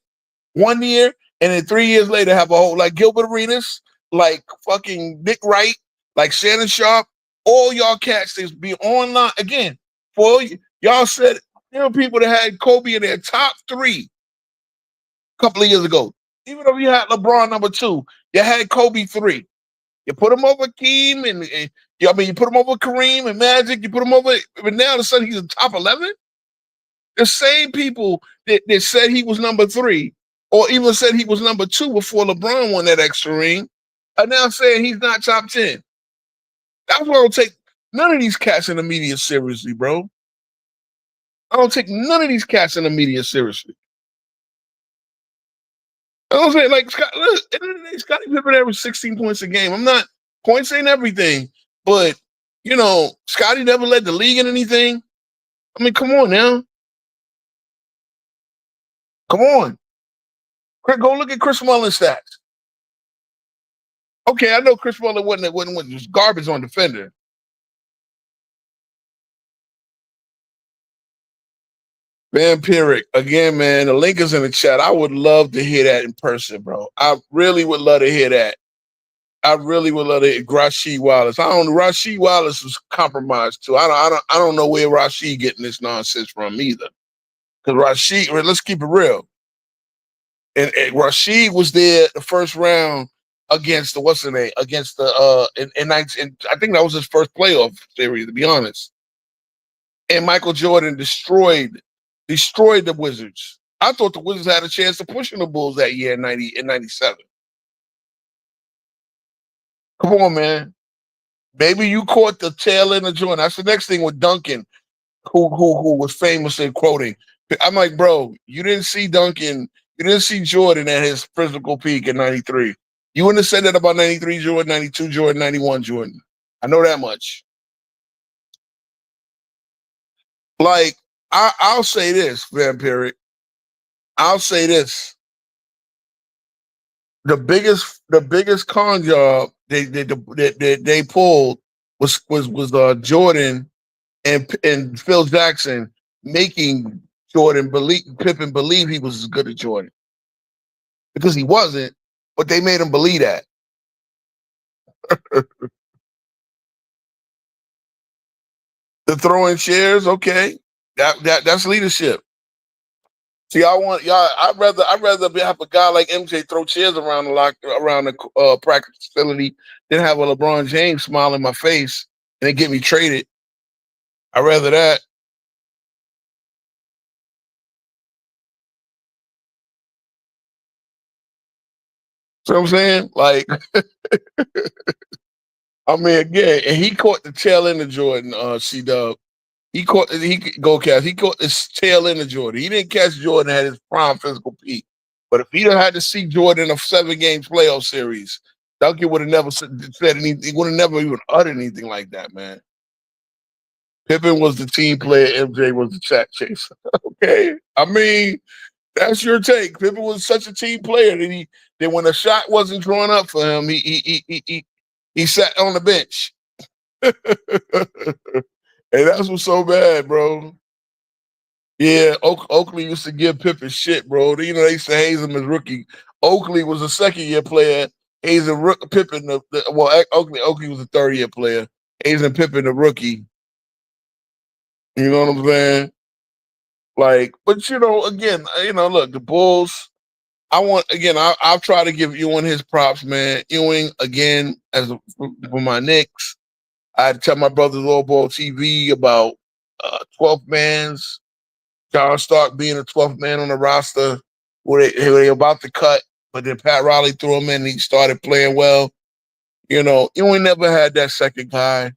1 year, and then 3 years later have a whole, like Gilbert Arenas, like fucking Nick Wright, like Shannon Sharp, all y'all cats that be online. Again, for y'all said there were people that had Kobe in their top 3 a couple of years ago. Even though you had LeBron number 2, you had Kobe 3. You put him over Keem you put him over Kareem and Magic. You put him over, but now all of a sudden he's in top 11. The same people that said he was number 3, or even said he was number 2 before LeBron won that extra ring, are now saying he's not top 10. That's why I don't take none of these cats in the media seriously, bro. I don't take none of these cats in the media seriously. I don't say like look, at the end of the day, Scottie Pippen averaged 16 points a game. Points ain't everything, but Scottie never led the league in anything. I mean, come on now. Come on. Go look at Chris Mullin's stats. Okay, I know Chris Mullin wasn't just garbage on defender. Vampiric, again, man, the link is in the chat. I would love to hear that in person, bro. I really would love to hear that. I really would love to hear Rasheed Wallace. Rasheed Wallace was compromised too. I don't know where Rasheed getting this nonsense from either. Because Rasheed, let's keep it real. And Rasheed was there the first round against against the I think that was his first playoff series, to be honest. And Michael Jordan destroyed the Wizards. I thought the Wizards had a chance of pushing the Bulls that year in '97. Come on, man. Maybe you caught the tail end of Jordan. That's the next thing with Duncan, who was famously quoting. I'm like, bro, you didn't see Duncan. You didn't see Jordan at his physical peak in '93. You wouldn't have said that about '93 Jordan, '92 Jordan, '91 Jordan. I know that much. Like, I'll say this, Vampiric. I'll say this. The biggest con job they pulled was Jordan and Phil Jackson making Pippen believe he was as good as Jordan. Because he wasn't, but they made him believe that. The throwing chairs, okay. That's leadership. See, I'd rather have a guy like MJ throw chairs around the practice facility than have a LeBron James smile in my face and then get me traded. I'd rather that. See what I'm saying? Like, I mean, again, and he caught the tail end of Jordan, C-Dub. He caught the tail end of Jordan. He didn't catch Jordan at his prime physical peak. But if he'd have had to see Jordan in a 7-game playoff series, Duncan would have never said anything. He would have never even uttered anything like that, man. Pippen was the team player. MJ was the chat chaser. Okay, I mean that's your take. Pippen was such a team player that when a shot wasn't drawn up for him, he sat on the bench. And that's what's so bad, bro. Yeah, Oakley used to give Pippen shit, bro. You know, they used to haze him as rookie. Oakley was a second-year player. Hazing Pippen, Oakley was a third-year player. Hazing Pippen, the rookie. You know what I'm saying? Like, but again, look, the Bulls. I've tried to give Ewing his props, man. Ewing again, for my Knicks. I had to tell my brother Low Ball TV about 12th man's. John Stark being a 12th man on the roster, who they about to cut, but then Pat Riley threw him in and he started playing well. Ewing never had that second guy.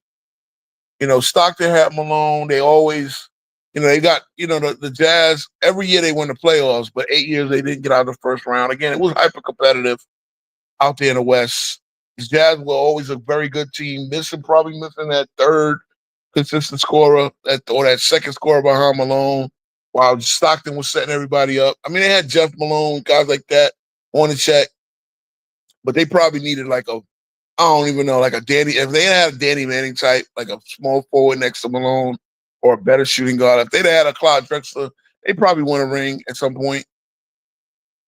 Stockton had Malone. They always, they got, the Jazz, every year they win the playoffs, but 8 years they didn't get out of the first round. Again, it was hyper competitive out there in the West. The Jazz were always a very good team, probably missing that third consistent scorer, that second scorer behind Malone, while Stockton was setting everybody up. I mean, they had Jeff Malone, guys like that on the check, but they probably needed I don't even know, like a Danny. If they had a Danny Manning type, like a small forward next to Malone, or a better shooting guard, if they'd had a Clyde Drexler, they probably won a ring at some point.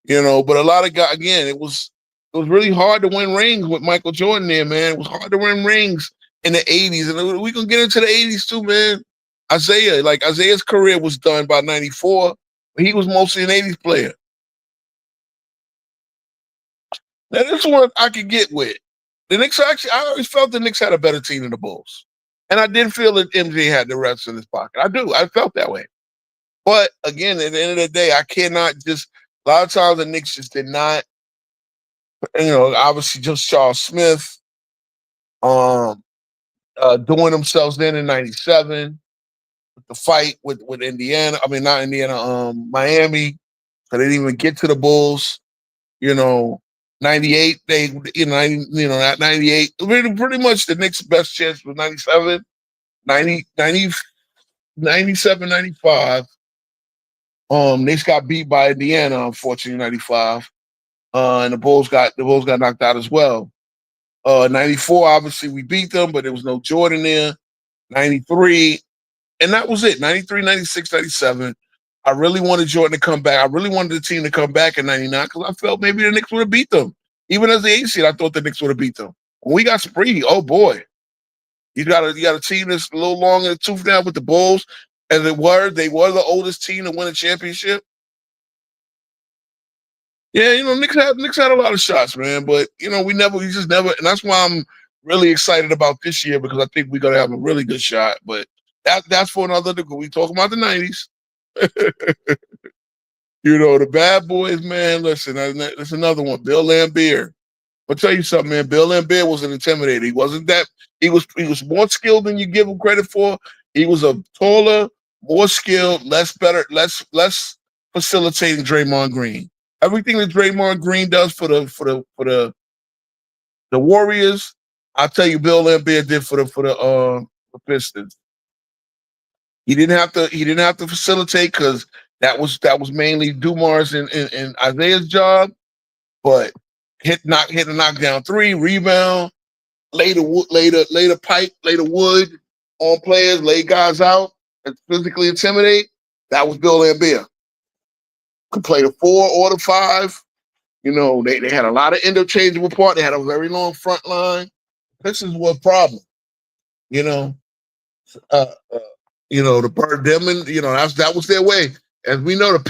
But a lot of guys, again, it was really hard to win rings with Michael Jordan there, man. It was hard to win rings in the 80s. And we can get into the 80s too, man. Isaiah's career was done by 94, but he was mostly an 80s player. Now, this one I could get with. The Knicks I always felt the Knicks had a better team than the Bulls. And I did feel that MJ had the refs in his pocket. I do. I felt that way. But again, at the end of the day, I cannot just, a lot of times the Knicks just did not, obviously just Charles Smith, doing themselves in 97, the fight with Indiana. I mean, not Indiana, Miami. So they didn't even get to the Bulls. 98, not 98. Pretty much the Knicks' best chance was 97, 97, 95. Knicks got beat by Indiana, unfortunately, 95. And the Bulls got knocked out as well. 94, obviously, we beat them, but there was no Jordan there. 93, and that was it. 93, 96, 97. I really wanted Jordan to come back. I really wanted the team to come back in 99 because I felt maybe the Knicks would have beat them. Even as the 8th seed, I thought the Knicks would have beat them. When we got Spree, oh boy. You got a team that's a little long in the tooth now with the Bulls. As they were the oldest team to win a championship. Yeah, Knicks had a lot of shots, man. But we just never, and that's why I'm really excited about this year because I think we're gonna have a really good shot. But that's for another. We talking about the 90s. The bad boys, man. Listen, that's another one. Bill Laimbeer. I'll tell you something, man. Bill Laimbeer was an intimidator. He wasn't that. He was more skilled than you give him credit for. He was a taller, more skilled, less facilitating Draymond Green. Everything that Draymond Green does for the Warriors, I'll tell you, Bill Laimbeer did for the Pistons. He didn't have to facilitate because that was mainly Dumars and Isaiah's job, but hit a knockdown three, rebound, lay the pipe, lay the wood on players, lay guys out, and physically intimidate. That was Bill Laimbeer. Could play the 4 or the 5. They had a lot of interchangeable part. They had a very long front line. Pistons were a problem. The bird them and that was their way. As we know, the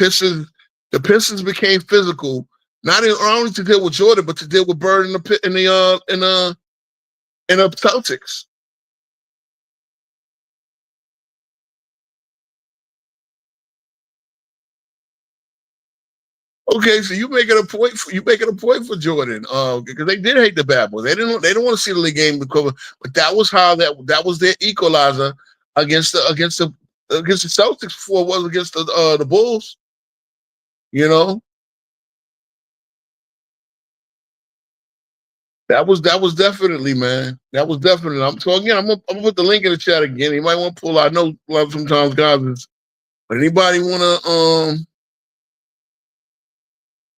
Pistons became physical, not only to deal with Jordan, but to deal with Bird in the Celtics. Okay, so you making a point for Jordan, because they did hate the bad boys. They don't want to see the league game recover, but that was how that was their equalizer against the Celtics before it was against the Bulls. That was definitely, man. That was definitely. I'm gonna put the link in the chat again. You might want to pull out. I know sometimes guys is, but anybody wanna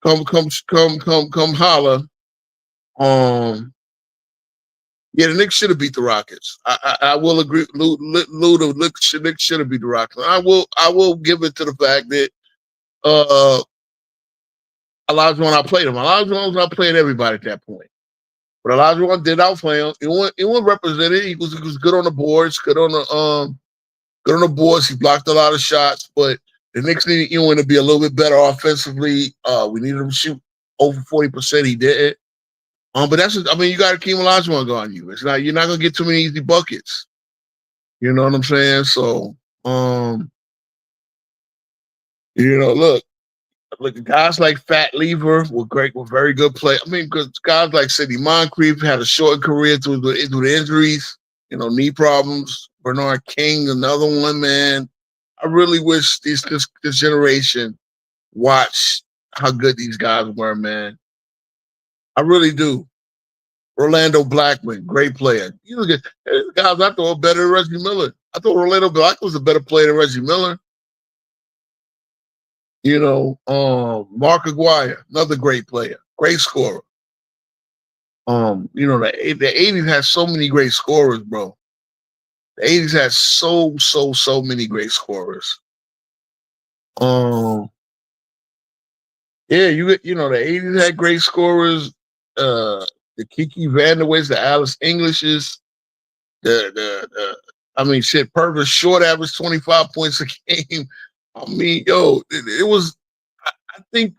come holler. Yeah, the Knicks should have beat the Rockets. I will agree. The Knicks should have beat the Rockets. I will give it to the fact that Olajuwon outplayed him. Olajuwon was outplaying everybody at that point. But Olajuwon did outplay him. He wasn't represented. He was good on the boards, good on the boards. He blocked a lot of shots, but the Knicks needed Ewing to be a little bit better offensively. We needed him to shoot over 40%. He didn't. But that's just, I mean, you got to keep Olajuwon on you. It's not, you're not gonna get too many easy buckets. You know what I'm saying? So, look, guys like Fat Lever were great, were very good play. I mean, because guys like Sidney Moncrief had a short career through the injuries, knee problems. Bernard King, another one, man. I really wish this generation watched how good these guys were, man. I really do. Orlando Blackman, great player. You look at guys I thought were better than Reggie Miller. I thought Orlando Blackman was a better player than Reggie Miller. Mark Aguirre, another great player, great scorer. The 80s had so many great scorers, bro. The 80s had so many great scorers. Yeah, the 80s had great scorers. The Kiki Vanderway's, the Alice Englishes, Purvis short average 25 points a game. I mean, it was. I think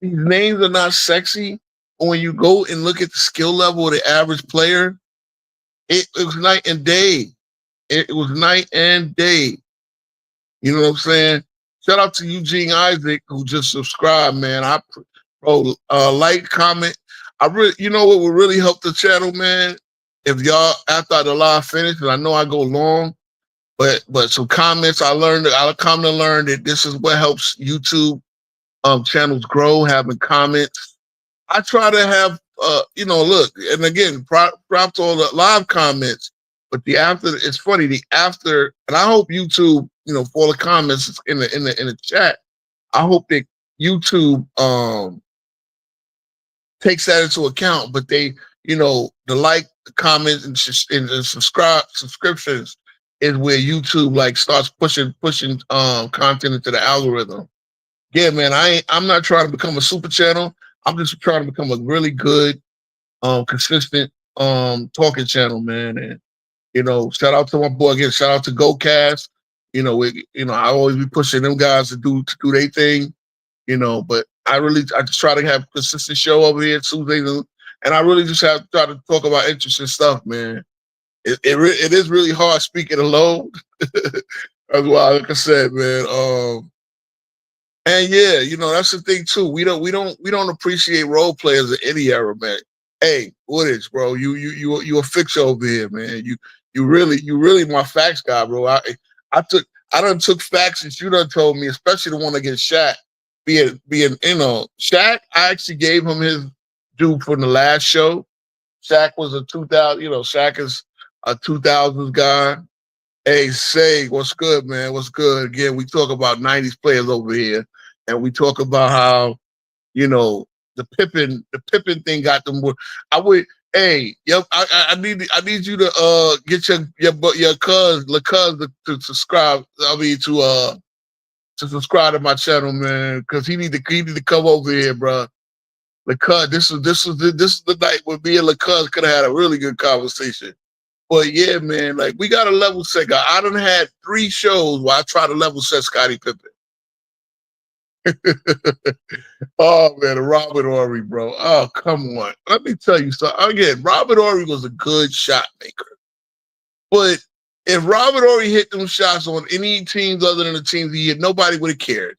these names are not sexy. But when you go and look at the skill level of the average player, it was night and day. It was night and day. You know what I'm saying? Shout out to Eugene Isaac who just subscribed, man. Like, comment. I really, what would really help the channel, man? If y'all, after the live finish, and I know I go long, but some comments I come to learn that this is what helps YouTube channels grow, having comments. I try to have, look, and again, props all the live comments, but it's funny, and I hope YouTube, for all the comments in the chat, I hope that YouTube takes that into account, but they, the like, the comments, and subscriptions is where YouTube starts pushing content into the algorithm. Yeah, man, I'm not trying to become a super channel. I'm just trying to become a really good, consistent talking channel, man. And shout out to my boy again. Shout out to GoCast. I always be pushing them guys to do their thing. But I just try to have a consistent show over here Tuesdays, and I really just have to try to talk about interesting stuff, man. It is really hard speaking alone. That's why, like I said, man. And yeah, that's the thing too. We don't appreciate role players in any era, man. Hey, what is, bro? You a fixer over here, man. You really my facts guy, bro. I done took facts that you done told me, especially the one against Shaq. Being Shaq, I actually gave him his due from the last show. Shaq was a 2000, Shaq is a 2000s guy. Hey, Say, what's good, man? What's good? Again, we talk about 90s players over here, and we talk about how, the Pippen thing got them. Hey, yep, I need you to get your cuz to subscribe. I mean to subscribe to my channel, man, because he need to come over here, bro. LaCuz, this is the night where me and LaCuz could have had a really good conversation. But yeah, man, we got a level set guy. I done had 3 shows where I try to level set Scottie Pippen. Oh man, Robert Horry, bro. Oh, come on. Let me tell you something. Again, Robert Horry was a good shot maker. But if Robert Horry hit them shots on any teams other than the teams he hit, nobody would have cared.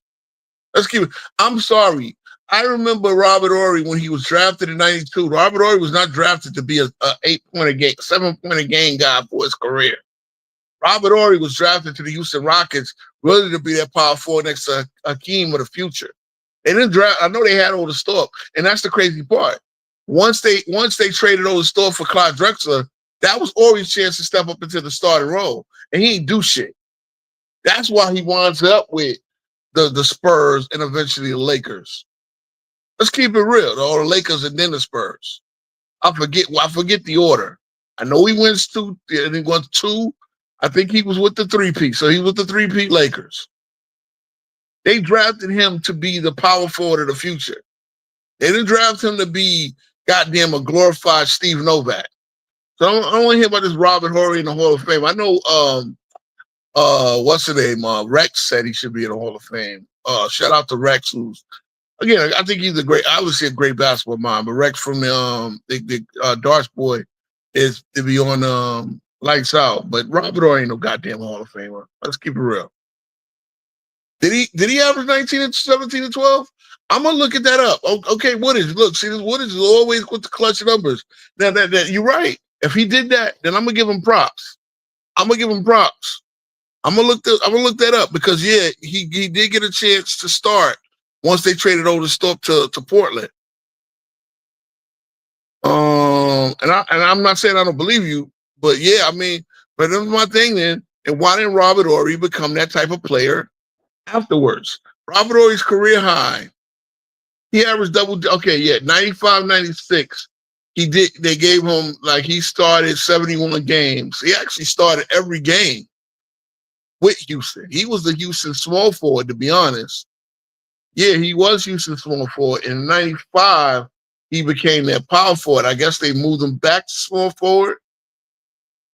Let's keep it. I'm sorry. I remember Robert Horry when he was drafted in 92. Robert Horry was not drafted to be a 8-point a game, 7-point a game guy for his career. Robert Horry was drafted to the Houston Rockets really to be their power forward next to Hakeem of the future. They didn't draft. I know they had all the stuff, and that's the crazy part. Once they traded over Store for Clyde Drexler, that was Horry's chance to step up into the starting role, and he ain't do shit. That's why he winds up with the Spurs and eventually the Lakers. Let's keep it real. Or the Lakers and then the Spurs. I forget the order. I know he wins two, and he won two. I think he was with the three-peat. So he was with the three-peat Lakers. They drafted him to be the power forward of the future. They didn't draft him to be goddamn a glorified Steve Novak. So I don't want to hear about this Robert Horry in the Hall of Fame. I know what's the name? Rex said he should be in the Hall of Fame. Shout out to Rex, who's again, I think he's obviously a great basketball mind, but Rex from the Darts boy is to be on Lights Out. But Robert Horry ain't no goddamn Hall of Famer. Let's keep it real. Did he average 19 and 17 and 12? I'm gonna look at that up. Okay, Woodage. Look, see, this Woodage is always with the clutch numbers. Now that you're right. If he did that, then I'm gonna give him props. I'm gonna look that up because yeah, he did get a chance to start once they traded over to Portland. And I'm not saying I don't believe you, but yeah, I mean, but that's my thing then. And why didn't Robert Horry become that type of player afterwards? Robert Horry's career high. He averaged 95, 96. They gave him, like, he started 71 games. He actually started every game with Houston. He was the Houston small forward, to be honest. Yeah, he was Houston small forward. In 95, he became their power forward. I guess they moved him back to small forward.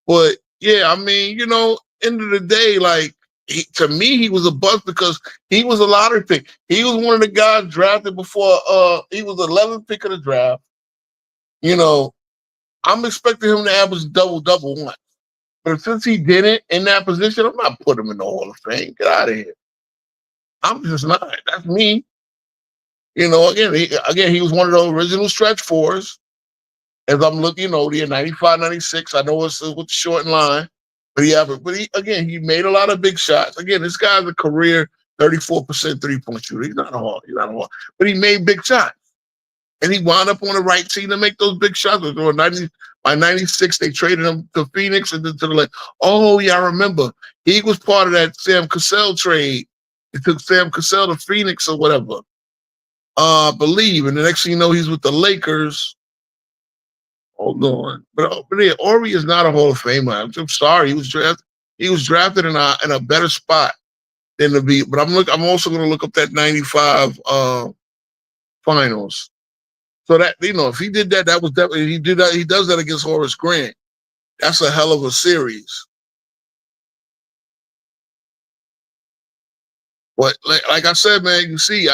But, yeah, I mean, end of the day, like, to me, he was a bust because he was a lottery pick. He was one of the guys drafted before he was the 11th pick of the draft. I'm expecting him to average double once. But since he didn't in that position, I'm not putting him in the Hall of Fame. Get out of here. I'm just not. That's me. Again, he was one of those original stretch fours. As I'm looking, the 95, 96, I know it's with the short line. But he made a lot of big shots. Again, this guy's a career 34% three-point shooter. He's not a hard. But he made big shots. And he wound up on the right team to make those big shots. By 96, they traded him to Phoenix and then to the Lakers. Oh, yeah, I remember. He was part of that Sam Cassell trade. It took Sam Cassell to Phoenix or whatever. I believe. And the next thing you know, he's with the Lakers. Hold on. But yeah, Horry is not a Hall of Famer. I'm sorry. He was drafted in a better spot than to be. But I'm also going to look up that 95 finals. So that, if he did that, that was definitely, he did that. He does that against Horace Grant. That's a hell of a series. But like I said, man, you see,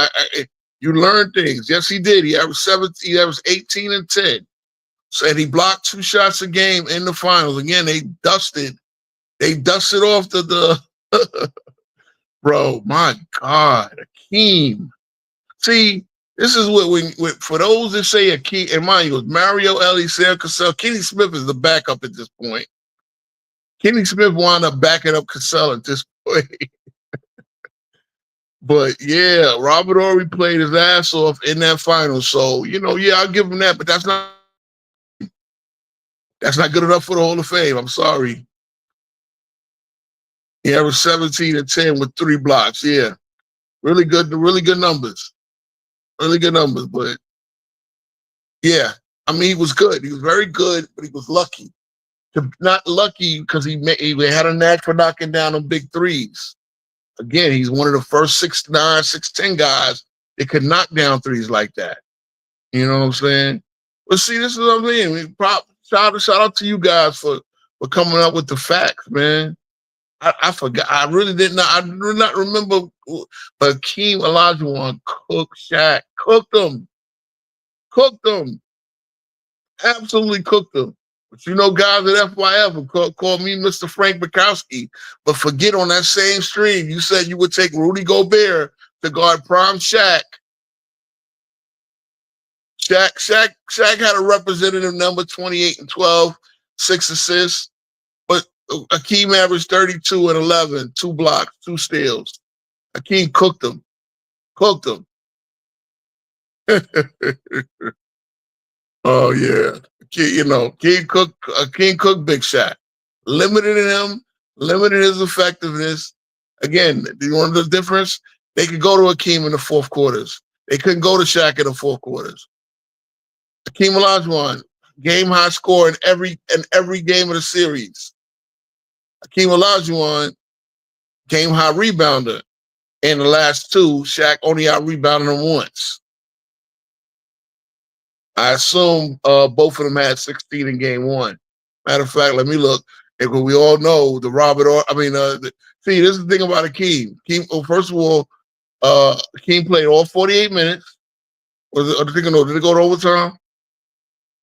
you learn things. Yes, he did. He averaged 18 and 10. Said he blocked 2 shots a game in the finals. Again, they dusted off the bro. My God, Akeem. See, this is what for those that say Akeem, and mind you, Mario Ellie, Sam Cassell, Kenny Smith is the backup at this point. Kenny Smith wound up backing up Cassell at this point. But yeah, Robert Horry played his ass off in that final. So, yeah, I'll give him that, but that's not good enough for the Hall of Fame. I'm sorry. He averaged 17 and 10 with 3 blocks. Yeah. Really good numbers. Really good numbers, but yeah. I mean, he was good. He was very good, but he was lucky. Not lucky because he had a knack for knocking down them big threes. Again, he's one of the first 6'9", 6'10" guys that could knock down threes like that. You know what I'm saying? But see, this is what I'm saying. Shout out to you guys for coming up with the facts, man. I forgot. I really did not. I do not remember. But Hakeem Olajuwon cooked Shaq. Cooked them. Absolutely cooked them. But guys at FYF would call me Mr. Frank Bukowski. But forget on that same stream, you said you would take Rudy Gobert to guard prime Shaq. Shaq had a representative number 28 and 12, 6 assists. But Hakeem averaged 32 and 11, 2 blocks, 2 steals. Hakeem cooked them. Oh yeah, King Cook, Big Shot, limited him, limited his effectiveness. Again, you want the difference? They could go to Akeem in the fourth quarters. They couldn't go to Shaq in the fourth quarters. Akeem Olajuwon, game high score in every game of the series. Akeem Olajuwon, game high rebounder. In the last two, Shaq only out rebounded him once. I assume both of them had 16 in game one. Matter of fact, let me look. Because we all know the see, this is the thing about Akeem. First of all, Akeem played all 48 minutes. Did it go to overtime?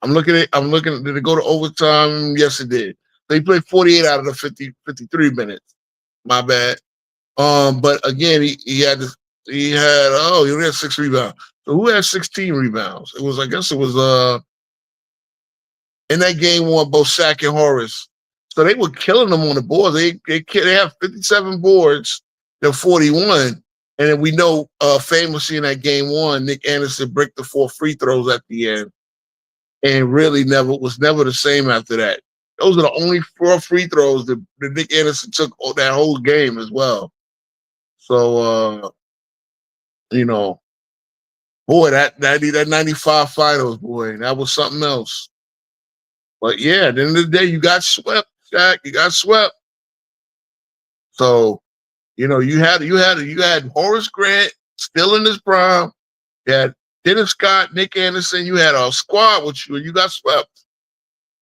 I'm looking, did it go to overtime? Yes, it did. So he played 48 out of the 53 minutes. My bad. But again, he only had 6 rebounds. So who had 16 rebounds? It was in that game one, both Shaq and Horace. So they were killing them on the boards. They have 57 boards, they're 41. And then we know famously in that game one, Nick Anderson bricked the 4 free throws at the end. And really was never the same after that. Those are the only 4 free throws that Nick Anderson took that whole game as well. So boy, that 95 finals, boy, that was something else. But yeah, at the end of the day, you got swept, Shaq. You got swept. So, you had Horace Grant still in his prime. You had Dennis Scott, Nick Anderson. You had a squad with you, and you got swept.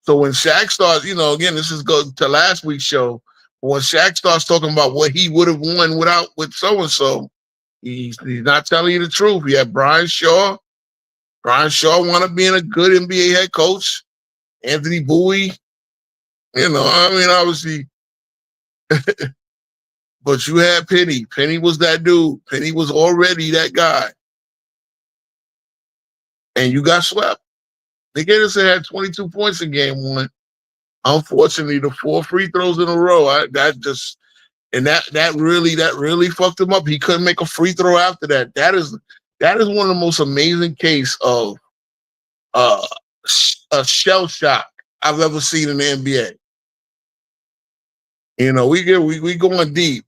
So when Shaq starts, again, this is go to last week's show. When Shaq starts talking about what he would have won with so and so, he's not telling you the truth. You had Brian Shaw. Brian Shaw wound up being a good NBA head coach. Anthony Bowie. Obviously. But you had Penny. Penny was that dude. Penny was already that guy. And you got swept. Nick Anderson had 22 points in game one. Unfortunately, the 4 free throws in a row, that really fucked him up. He couldn't make a free throw after that. That is one of the most amazing case of a shell shock I've ever seen in the NBA. We going deep.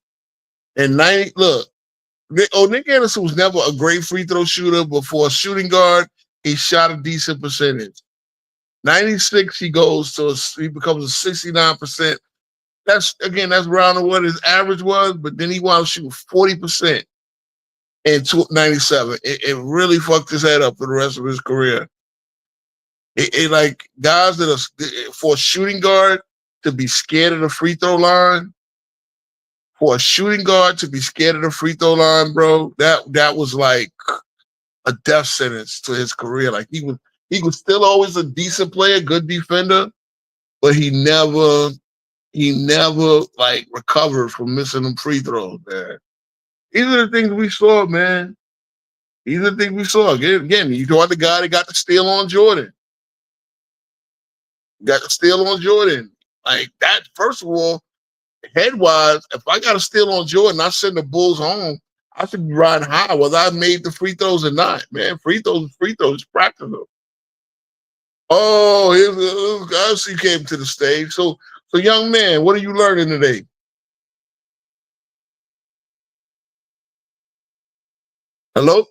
And Nick Anderson was never a great free throw shooter, but for a shooting guard, he shot a decent percentage. 96, he becomes a 69%. That's around what his average was, but then he wound up shooting 40% in 97. It really fucked his head up for the rest of his career. Like guys that are for a shooting guard to be scared of the free throw line, for a shooting guard to be scared of the free throw line, bro, that was like a death sentence to his career. Like he was still always a decent player, good defender, but he never like recovered from missing them free throws, man. These are the things we saw, man. These are the things we saw. Again, you know the guy that got the steal on Jordan. Got the steal on Jordan. Like that, first of all, head-wise, if I got a steal on Jordan, I send the Bulls home, I should be riding high whether I made the free throws or not, man. Free throws, practice them. Oh, I see you came to the stage. So young man, what are you learning today? Hello?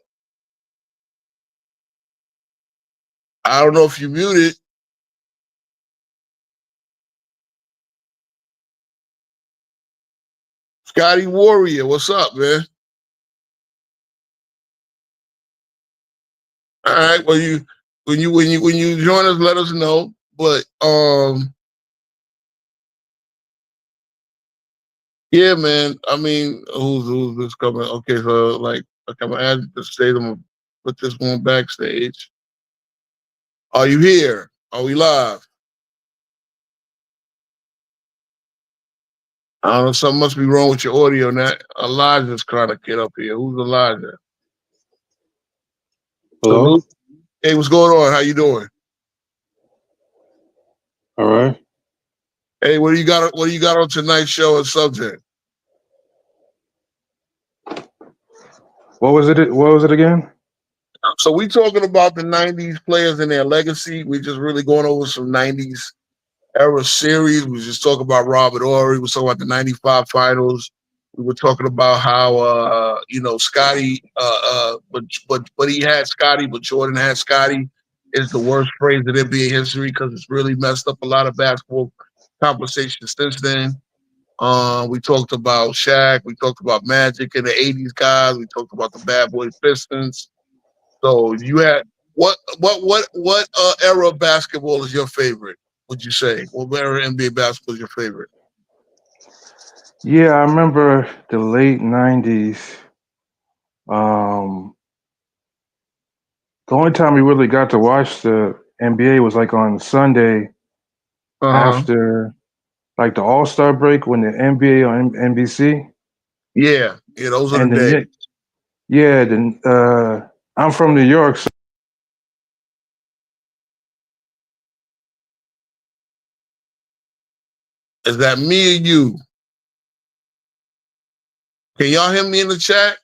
I don't know if you muted. Scottie Warrior, what's up, man? All right. Well, when you join us, let us know. But yeah, man. I mean, who's this coming? Okay, so like I'm gonna add the state. I'm gonna put this one backstage. Are you here? Are we live? I don't know. Something must be wrong with your audio. Now Elijah's trying to get up here. Who's Elijah? Hello. Salute. Hey, what's going on? How you doing? All right. Hey, what do you got? What do you got on tonight's show and subject? What was it again? So we talking about the '90s players and their legacy. We just really going over some '90s era series. We just talking about Robert Ory. We talking about the '95 finals. We were talking about how Scottie, but he had Scottie, but Jordan had Scottie is the worst phrase in NBA history because it's really messed up a lot of basketball conversations since then. We talked about Shaq. We talked about Magic and the '80s guys. We talked about the Bad Boy Pistons. So you had what era of basketball is your favorite? Would you say what era of NBA basketball is your favorite? Yeah, I remember the late '90s. Um, the only time we really got to watch the NBA was like on Sunday Uh huh. after like the All Star break when the NBA on NBC Yeah, yeah. Those are the and the days. Knicks. Yeah, I'm from New York, so Is that me or you? Can y'all hear me in the chat?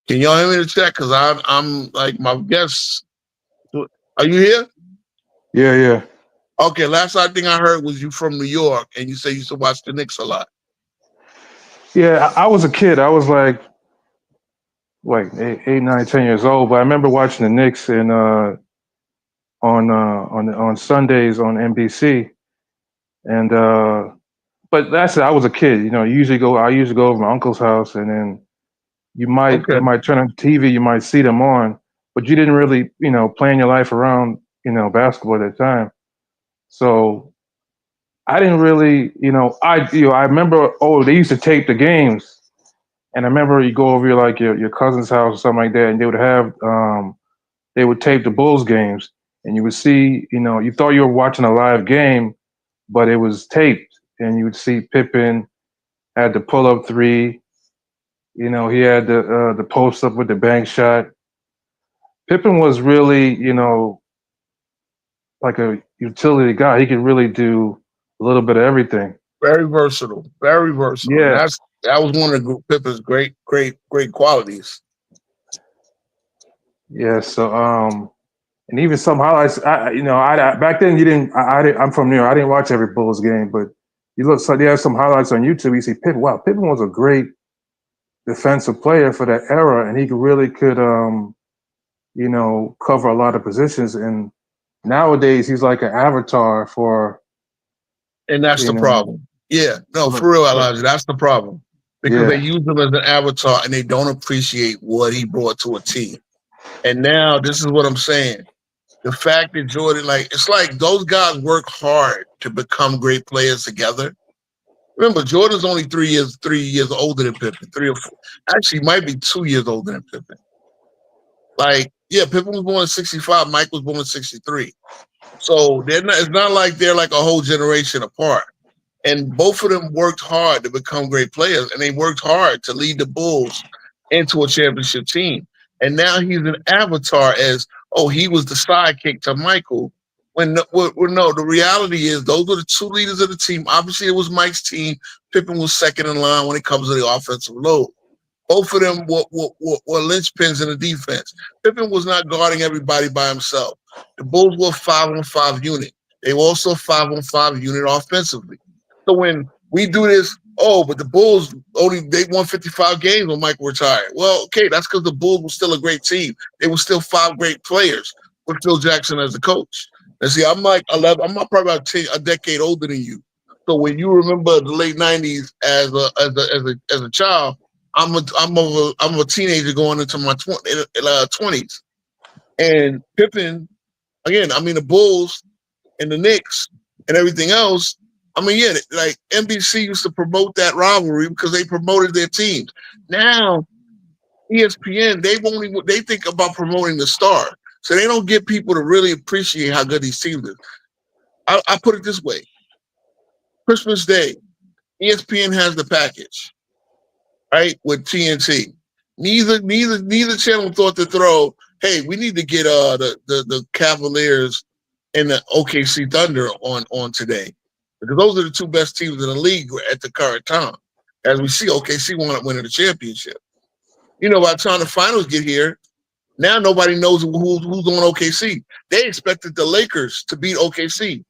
Can y'all hear me in the chat? Because I'm like my guests. Are you here? yeah, yeah, Okay. Last I think I heard was you from New York, and you say you used to watch the Knicks a lot. yeah. I was a kid. I was like 8, 9, 10 years old. But I remember watching the Knicks and on Sundays on NBC. And but that's it. I was a kid. You know, I usually go over to my uncle's house, and then Okay. you might turn on the TV, you might see them on, but you didn't really plan your life around basketball at that time. So I didn't really I remember they used to tape the games, and I remember you go over your cousin's house or something like that, and they would tape the Bulls games, and you would see you thought you were watching a live game, but it was taped, and you would see Pippen had the pull up three. He had the post up with the bank shot. Pippen was really, like a utility guy. He could really do a little bit of everything. Very versatile. Very versatile. And Yeah, that was one of Pippen's great qualities. yeah. So, and even some highlights. Back then you didn't. I'm from New York. I didn't watch every Bulls game, but you look. So they have some highlights on YouTube. You see Pippen. Wow, Pippen was a great defensive player for that era, and he really could, cover a lot of positions. And nowadays he's like an avatar for, And that's you the know, problem. Yeah, no, for, for real, for Elijah, that's the problem. Because they yeah. use him as an avatar and they don't appreciate what he brought to a team. And now this is what I'm saying. The fact that Jordan, like, it's like those guys work hard to become great players together. Remember, Jordan's only 3 years older than Pippen, 3 or 4. Actually, might be 2 years older than Pippen. Like, yeah, Pippen was born in '65, Mike was born in '63. So it's not like they're like a whole generation apart. And both of them worked hard to become great players, and they worked hard to lead the Bulls into a championship team. And now he's an avatar as, oh, he was the sidekick to Michael. No, the reality is those were the two leaders of the team. Obviously, it was Mike's team. Pippen was second in line when it comes to the offensive load. Both of them were linchpins in the defense. Pippen was not guarding everybody by himself. The Bulls were 5-on-5 unit. They were also 5-on-5 unit offensively. So when we do this, oh, but the Bulls they won 55 games when Michael retired. Well, okay, that's because the Bulls were still a great team. They were still 5 great players with Phil Jackson as the coach. And see, I'm like 11. I'm probably about a decade older than you. So when you remember the late '90s as a child, I'm a teenager going into my 20s. And Pippen, again, I mean the Bulls and the Knicks and everything else. I mean, yeah, like NBC used to promote that rivalry because they promoted their teams. Now ESPN, they think about promoting the star, so they don't get people to really appreciate how good these teams are. I put it this way: Christmas Day, ESPN has the package, right, with TNT. Neither channel thought to throw, hey, we need to get the Cavaliers and the OKC Thunder on today. Because those are the two best teams in the league at the current time. As we see, OKC wound up winning the championship. You know, by the time the finals get here, now nobody knows who's on OKC. They expected the Lakers to beat OKC.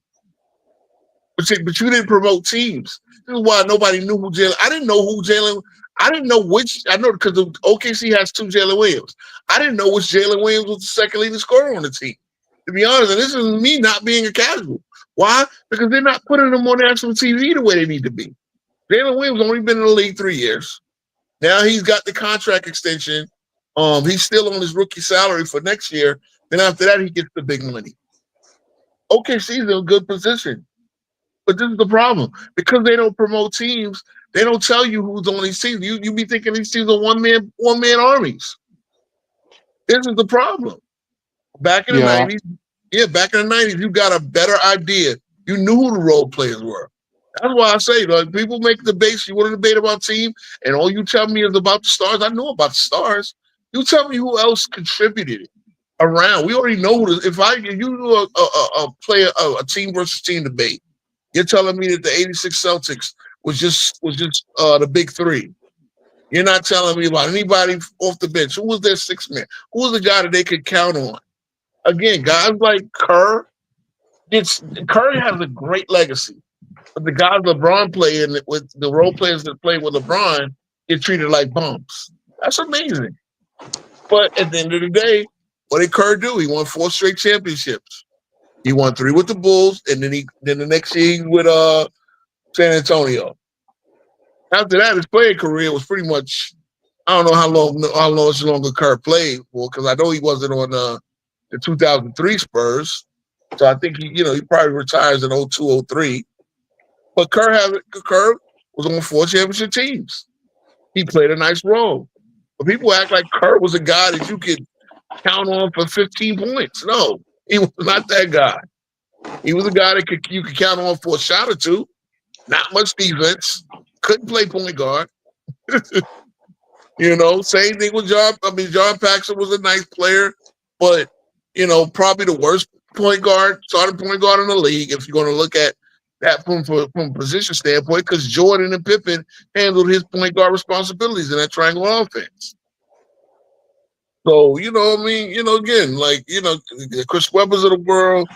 But you didn't promote teams. This is why nobody knew who Jalen. I didn't know who Jalen. I didn't know which. I know because OKC has 2 Jalen Williams. I didn't know which Jalen Williams was the second leading scorer on the team. To be honest, and this is me not being a casual. Why? Because they're not putting them on national TV the way they need to be. Jalen Williams only been in the league 3 years. Now he's got the contract extension. He's still on his rookie salary for next year. Then after that, he gets the big money. OKC's in a good position. But this is the problem. Because they don't promote teams, they don't tell you who's on these teams. You be thinking these teams are one-man armies. This is the problem. Back in the 90s, back in the 90s, you got a better idea. You knew who the role players were. That's why I say, like, people make debates. You want to debate about team, and all you tell me is about the stars. I know about the stars. You tell me who else contributed around. We already know who. If you do a team versus team debate, you're telling me that the '86 Celtics was just the big 3. You're not telling me about anybody off the bench. Who was their 6th man? Who was the guy that they could count on? Again, guys like Kerr. Curry has a great legacy. But the guys LeBron playing with the role players that play with LeBron get treated like bums. That's amazing. But at the end of the day, what did Kerr do? He won 4 straight championships. He won 3 with the Bulls, and then the next year with San Antonio. After that, his playing career was pretty much, I don't know how long Kerr played for, because I know he wasn't on the 2003 Spurs. So I think he probably retires in 02, 03. But Kerr was on 4 championship teams. He played a nice role. But people act like Kerr was a guy that you could count on for 15 points. No, he was not that guy. He was a guy that you could count on for a shot or 2. Not much defense. Couldn't play point guard. Same thing with John. I mean, John Paxson was a nice player, but probably the worst starting point guard in the league if you're going to look at that from a position standpoint, because Jordan and Pippen handled his point guard responsibilities in that triangle offense. So, again, like, the Chris Webbers of the world,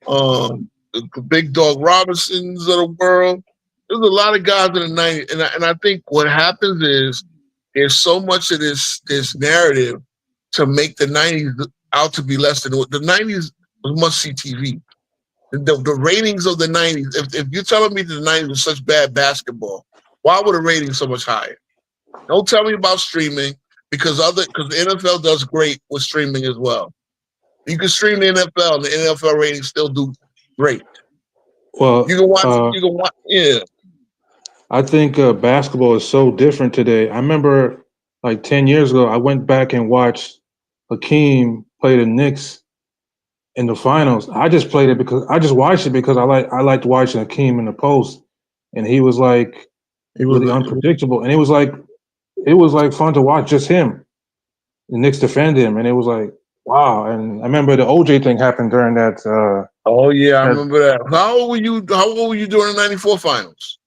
the big dog Robinsons of the world. There's a lot of guys in the 90s. And I think what happens is there's so much of this narrative to make the 90s out to be less than what the 90s was must-see TV. The ratings of the 90s, if you're telling me that the 90s was such bad basketball, why were the ratings so much higher? Don't tell me about streaming, because the NFL does great with streaming as well. You can stream the NFL, and the NFL ratings still do great. Well, you can watch. Yeah. I think basketball is so different today. I remember like 10 years ago, I went back and watched Hakeem play the Knicks in the finals. I just watched it because I liked watching Hakeem in the post, and he was really unpredictable, and it was like fun to watch just him. The Knicks defend him, and it was like, wow. And I remember the OJ thing happened during that. I remember that. How old were you during the '94 finals?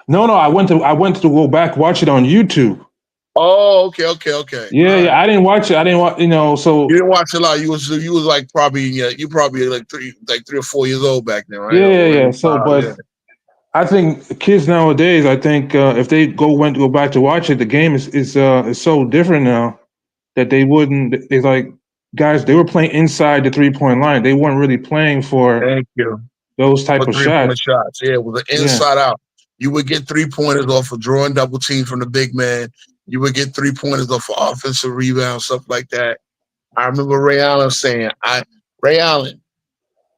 No, I went to go back watch it on YouTube. Oh, okay. Yeah, I didn't watch it. So you didn't watch it a lot. You was like probably 3 or 4 years old back then, right? Yeah. So, I think kids nowadays, if they go back to watch it, the game is so different now that they wouldn't. It's like guys, they were playing inside the 3-point line. They weren't really playing for those type of shots. Yeah, it was an inside out. You would get 3-pointers off of drawing double teams from the big man. You would get 3-pointers off of offensive rebounds, stuff like that. I remember Ray Allen saying, Ray Allen.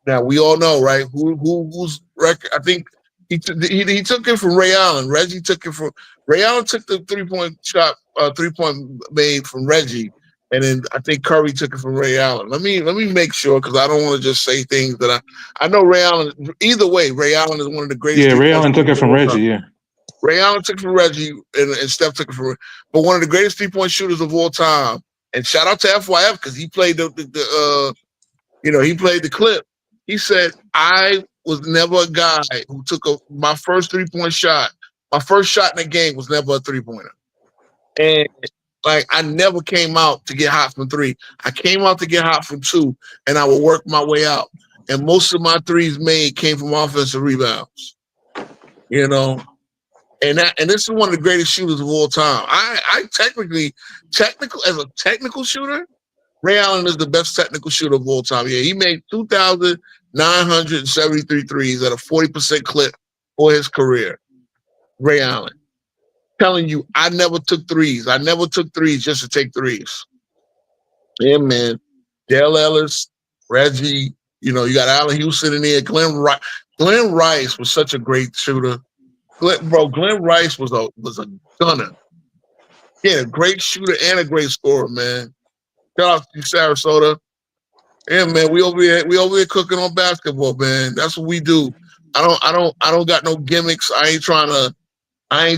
Now we all know, right? Whose record? I think he took it from Ray Allen. Reggie took it from Ray Allen. Took the 3-point shot, 3-point made from Reggie, and then I think Curry took it from Ray Allen. Let me make sure, because I don't want to just say things that I know. Ray Allen. Either way, Ray Allen is one of the greatest. Yeah, Ray Allen took it from Reggie. Yeah. Ray Allen took it from Reggie, and Steph took it from. But one of the greatest 3-point shooters of all time. And shout out to FYF, because he played he played the clip. He said, "I was never a guy who took my first 3-point shot My first shot in the game was never a 3-pointer. And like I never came out to get hot from 3. I came out to get hot from 2, and I would work my way out. And most of my threes made came from offensive rebounds. You know, and this is one of the greatest shooters of all time. I technical as a technical shooter, Ray Allen is the best technical shooter of all time. Yeah, he made 2,973 threes at a 40% clip for his career. Ray Allen. Telling you, I never took threes. I never took threes just to take threes. Yeah, man. Dale Ellis, Reggie, you got Allen Houston in there. Glenn Rice was such a great shooter. Glenn Rice was a gunner. Yeah, a great shooter and a great scorer, man. Shout out to Sarasota. Yeah, man, we over here cooking on basketball, man. That's what we do. I don't got no gimmicks. I ain't trying to, I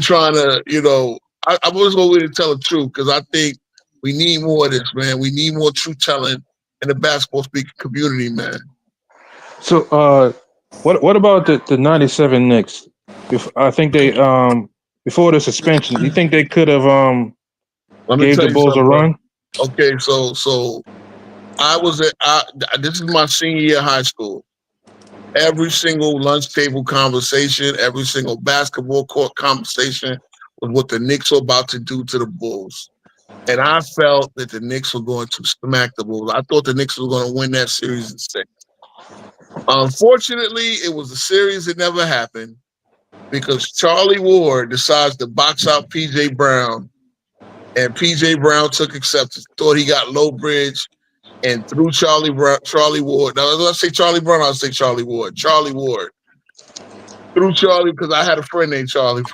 was over here to tell the truth because I think we need more of this, man. We need more truth telling in the basketball speaking community, man. So, what about the '97 Knicks? I think they before the suspension, you think they could have Let me gave tell the you Bulls a something, bro. run? Okay, so this is my senior year of high school. Every single lunch table conversation, every single basketball court conversation was what the Knicks were about to do to the Bulls. And I felt that the Knicks were going to smack the Bulls. I thought the Knicks were going to win that series in 6. Unfortunately, it was a series that never happened because Charlie Ward decides to box out P.J. Brown. And P.J. Brown took acceptance, thought he got low bridge, and threw Charlie Ward. Now, let's say Charlie Brown, I'll say Charlie Ward. Charlie Ward. Through Charlie, because I had a friend named Charlie. If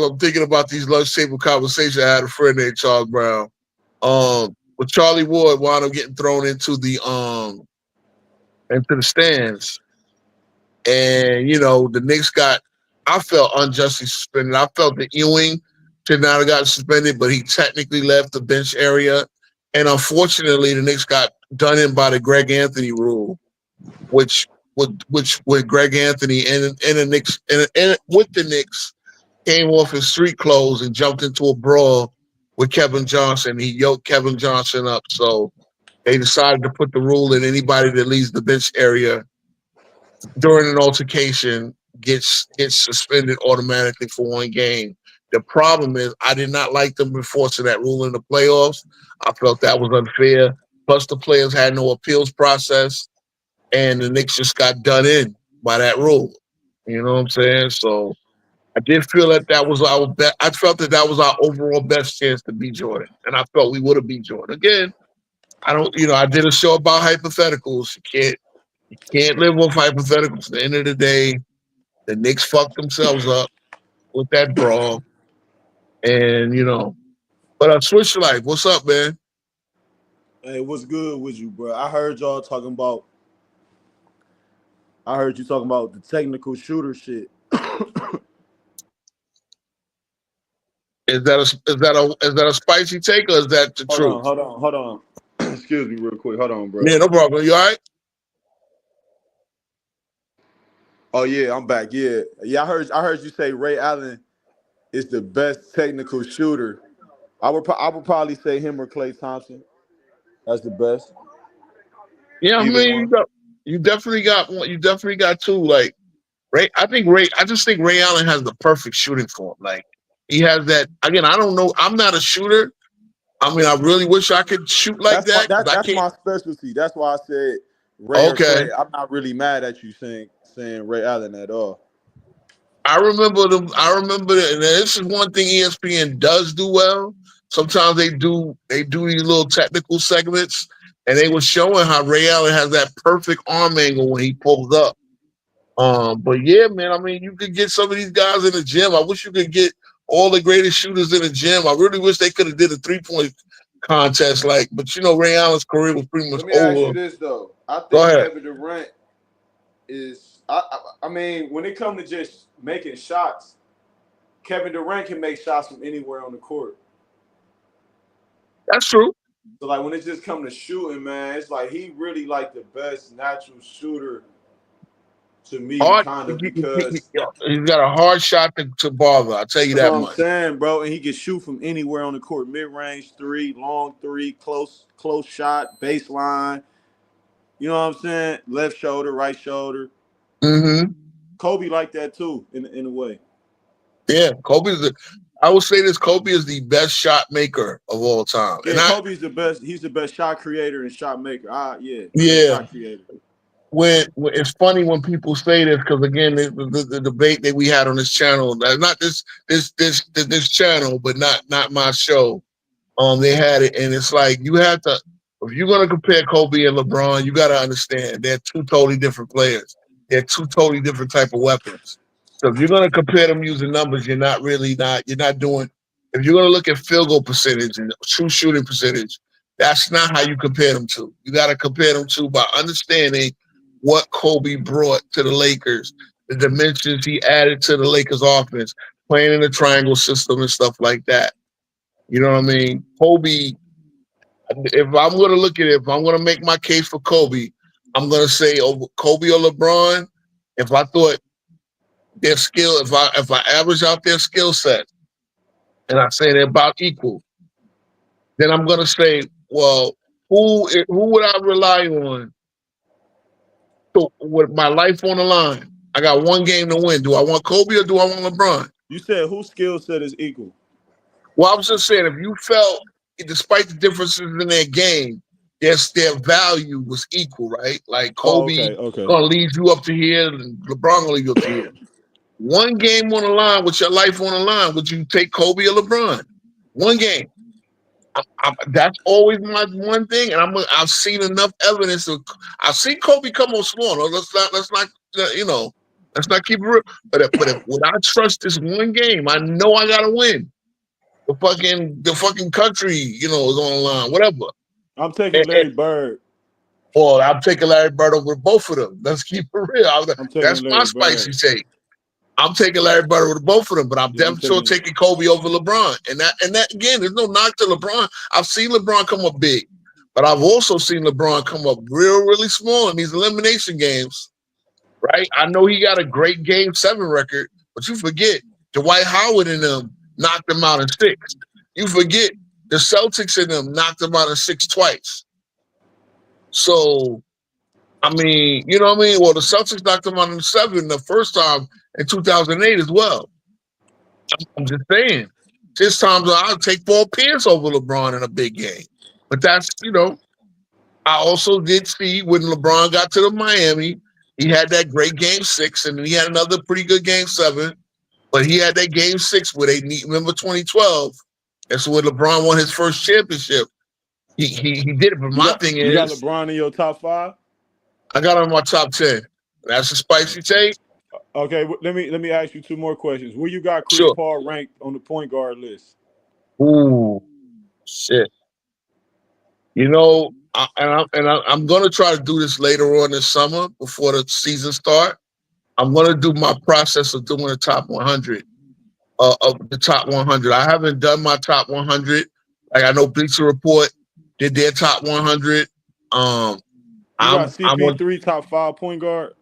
I'm thinking about these lunch table conversations, I had a friend named Charles Brown. But Charlie Ward wound up getting thrown into the stands. And, the Knicks I felt unjustly suspended. I felt that Ewing should not have gotten suspended, but he technically left the bench area. And unfortunately, the Knicks got done in by the Greg Anthony rule, which with Greg Anthony and the Knicks and with the Knicks came off his street clothes and jumped into a brawl with Kevin Johnson. He yoked Kevin Johnson up. So they decided to put the rule in anybody that leaves the bench area during an altercation gets suspended automatically for one game. The problem is I did not like them enforcing that rule in the playoffs. I felt that was unfair. Plus the players had no appeals process and the Knicks just got done in by that rule. You know what I'm saying? So I did feel that was our best. I felt that was our overall best chance to beat Jordan. And I felt we would have beat Jordan. Again, I did a show about hypotheticals. You can't live with hypotheticals. At the end of the day, the Knicks fucked themselves up with that brawl. And, but Switch Life, what's up, man? Hey, what's good with you, bro? I heard you talking about the technical shooter shit. Is that a spicy take or is that the truth? Hold on. Excuse me real quick. Hold on, bro. Yeah, no problem. You all right? Oh yeah, I'm back. Yeah. I heard you say Ray Allen is the best technical shooter. I would probably say him or Klay Thompson. That's the best. Yeah, I Either mean, one. you definitely got one. You definitely got two. Like Ray, I just think Ray Allen has the perfect shooting form. Like he has that. Again, I don't know. I'm not a shooter. I mean, I really wish I could shoot like that. I That's can't. my specialty. That's why I said Ray or Okay. Klay. I'm not really mad at you saying Ray Allen at all. I remember that, and this is one thing ESPN does do well. Sometimes they do these little technical segments, and they were showing how Ray Allen has that perfect arm angle when he pulls up. But yeah, man, I mean, you could get some of these guys in the gym. I wish you could get all the greatest shooters in the gym. I really wish they could have did a 3-point contest, but Ray Allen's career was pretty much Let me ask you over. this though. I Go think ahead. Kevin Durant is. I mean, when it comes to just making shots, Kevin Durant can make shots from anywhere on the court. That's true. So like when it just comes to shooting, man, it's like he really like the best natural shooter to me, Hard. kind of, because He's got a hard shot to bother. I'll tell you that's that what I'm much. saying, bro. And he can shoot from anywhere on the court, mid-range three, long three, close shot, baseline. You know what I'm saying? Left shoulder, right shoulder. Mm-hmm. Kobe like that too, in a way. Yeah, I would say this. Kobe is the best shot maker of all time, and Yeah, Kobe's the best. He's the best shot creator and shot maker. Yeah, best yeah. shot creator. When it's funny when people say this, because again, the debate that we had on this channel, not this channel, but not my show. They had it, and it's like you have to. If you're gonna compare Kobe and LeBron, you got to understand they're two totally different players. They're two totally different type of weapons. So if you're gonna compare them using numbers, you're not doing. If you're gonna look at field goal percentage and true shooting percentage, that's not how you compare them to. You got to compare them to by understanding what Kobe brought to the Lakers, the dimensions he added to the Lakers offense, playing in the triangle system and stuff like that. You know what I mean? Kobe, if I'm going to look at it, if I'm going to make my case for Kobe, I'm going to say over Kobe or LeBron. If I thought their skill, if I average out their skill set and I say they're about equal, then I'm going to say, well, who would I rely on with my life on the line? I got one game to win. Do I want Kobe or do I want LeBron? You said whose skill set is equal? Well, I was just saying, if you felt, despite the differences in their game, their value was equal, right? Like Oh, Kobe okay. gonna lead you up to here, and LeBron gonna lead you up to here. One game on the line with your life on the line, would you take Kobe or LeBron? One game. That's always my one thing, and I've seen enough evidence. I've seen Kobe come on slow. No, let's not let's not keep it real. But if when I trust this one game, I know I gotta win. The fucking country, is on the line, whatever. I'm taking Larry Bird. Or I'm taking Larry Bird over both of them. Let's keep it real. I'm taking That's my Larry spicy Bird. take. I'm taking Larry Bird over both of them, but I'm Yeah, I'm definitely taking Kobe over LeBron. And that again, there's no knock to LeBron. I've seen LeBron come up big, but I've also seen LeBron come up really small in these elimination games. Right? I know he got a great Game 7 record, but you forget Dwight Howard and them knocked him out in 6. You forget the Celtics and them knocked him out in 6 twice. So, I mean, you know what I mean? Well, the Celtics knocked him out in 7 the first time in 2008 as well. I'm just saying. This time I'll take Paul Pierce over LeBron in a big game. But that's, I also did see when LeBron got to the Miami, he had that great Game 6, and then he had another pretty good Game 7. But he had that Game 6 where remember 2012. That's where LeBron won his first championship. He did it. But my thing is, you got LeBron in your top 5? I got him in my top 10. That's a spicy take. Okay, let me ask you 2 more questions. Where you got Chris Sure. Paul ranked on the point guard list? Ooh, shit. I'm going to try to do this later on this summer before the season start. I'm going to do my process of doing the top 100 of the top 100. I haven't done my top 100. Like I know Bleacher Report did their top 100. You got CP3 top 5 point guard?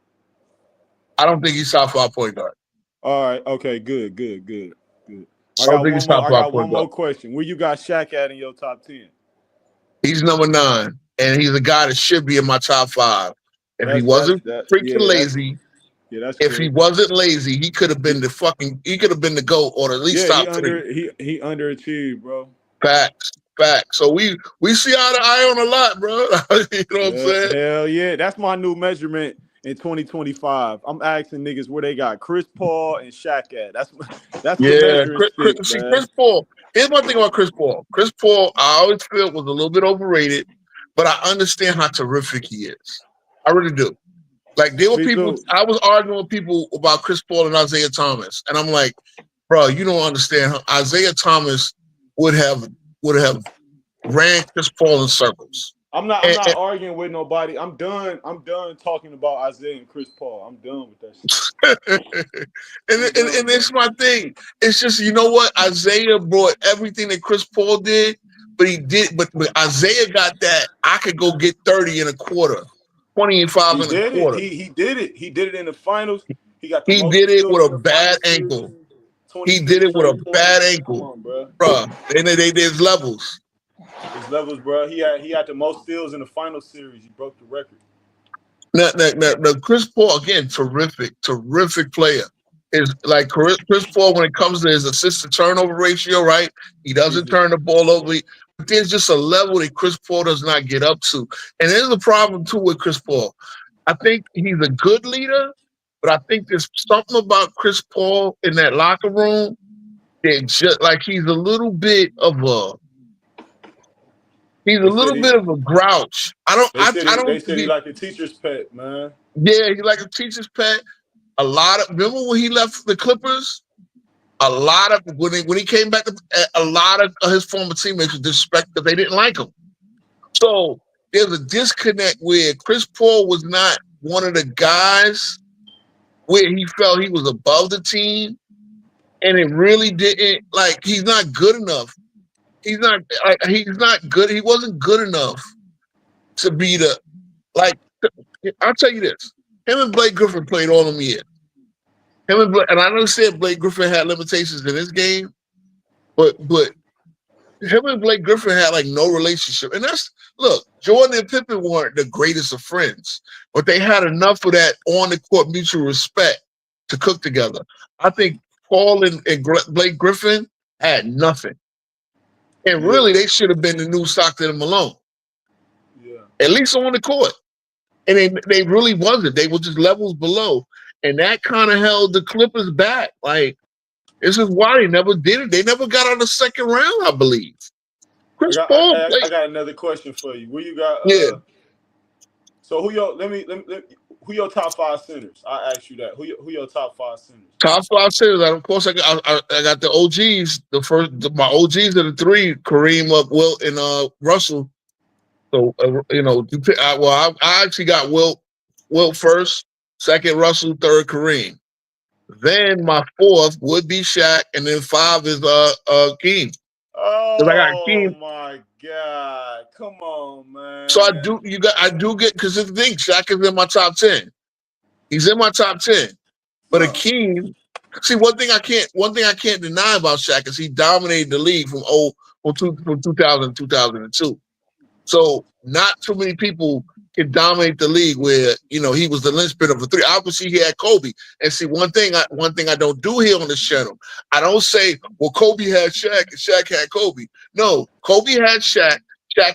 I don't think he's top 5 point guard. All right. Okay. Good. I got one more question. Where you got Shaq at in your top 10? He's number 9, and he's a guy that should be in my top 5. If he wasn't freaking lazy, if he wasn't lazy, he could have been the GOAT or at least top 3. He underachieved, bro. Facts. So we see eye to eye on a lot, bro. You know what I'm saying? Hell yeah. That's my new measurement in 2025. I'm asking niggas where they got Chris Paul and Shaq at. That's the measuring stick, Chris Paul. Here's my thing about Chris Paul. Chris Paul, I always feel was a little bit overrated, but I understand how terrific he is. I really do. Like there were people. I was arguing with people about Chris Paul and Isaiah Thomas, and I'm like, bro, you don't understand. Isaiah Thomas would have ran Chris Paul in circles. I'm not arguing with nobody. I'm done talking about Isaiah and Chris Paul. I'm done with that shit. and it's my thing. It's just, you know what? Isaiah brought everything that Chris Paul did, but Isaiah got that I could go get 30 in a quarter 25 He and a did it. quarter. He did it. He did it in the finals. He got the He most did it steals with in a the bad finals ankle. series. He 26 did it with a straight bad points. Come ankle, on, bro. bruh. And there's levels. His levels, bro. He had the most steals in the final series. He broke the record. Now, Chris Paul, again, terrific player. Is like Chris Paul when it comes to his assist to turnover ratio, right? He doesn't turn the ball over. But there's just a level that Chris Paul does not get up to. And there's a problem, too, with Chris Paul. I think he's a good leader, but I think there's something about Chris Paul in that locker room that just like he's a little bit of a grouch. They said he like a teacher's pet, man. Yeah, he's like a teacher's pet. Remember when he left the Clippers? When he came back, a lot of his former teammates were disrespect because they didn't like him. So there's a disconnect where Chris Paul was not one of the guys where he felt he was above the team, and it really didn't like he's not good enough. He's not good. He wasn't good enough to be I'll tell you this. Him and Blake Griffin played all them years. And I understand Blake Griffin had limitations in his game, but him and Blake Griffin had like no relationship. And look, Jordan and Pippen weren't the greatest of friends, but they had enough of that on the court mutual respect to cook together. I think Paul and Blake Griffin had nothing. And really, they should have been the new Stockton and Malone. Yeah. At least on the court. And they really wasn't. They were just levels below. And that kind of held the Clippers back. Like, this is why they never did it. They never got out of the second round, I believe. Chris Paul played. I got another question for you. Where you got? Yeah. So who your top 5 centers? I asked you that. Who your top 5 centers? Top 5 centers. Of course, I got the OGs. My OGs are the 3: Kareem, Wilt, and Russell. So I actually got Wilt first, second Russell, third Kareem. Then my 4th would be Shaq, and then 5 is Keem. Oh I got Keem. My God! Come on, man. So I do get because the thing, Shaq is in my top 10. He's in my top 10. But Akeem, see one thing I can't deny about Shaq is he dominated the league from 2000 to 2002. So not too many people can dominate the league where he was the linchpin of the 3. Obviously, he had Kobe. And see, one thing I don't do here on this channel, I don't say, well, Kobe had Shaq and Shaq had Kobe. No, Kobe had Shaq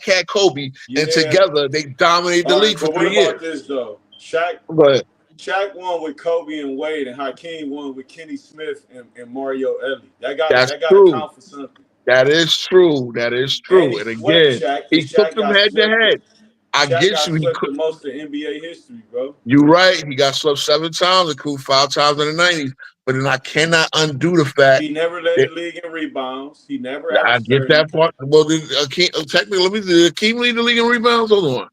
had Kobe, and together they dominated the league for 3 years. What about this though? Shaq won with Kobe and Wade, and Hakeem won with Kenny Smith and Mario Elie. That got to count for something. That is true. And again, he took them head to head. I get you. He swept the most in NBA history, bro. You're right. He got swept 7 times, including 5 times in the 90s. But then I cannot undo the fact he never led the league in rebounds. He never. I get that part. Well, technically, let me see. Hakeem lead the league in rebounds. Hold on.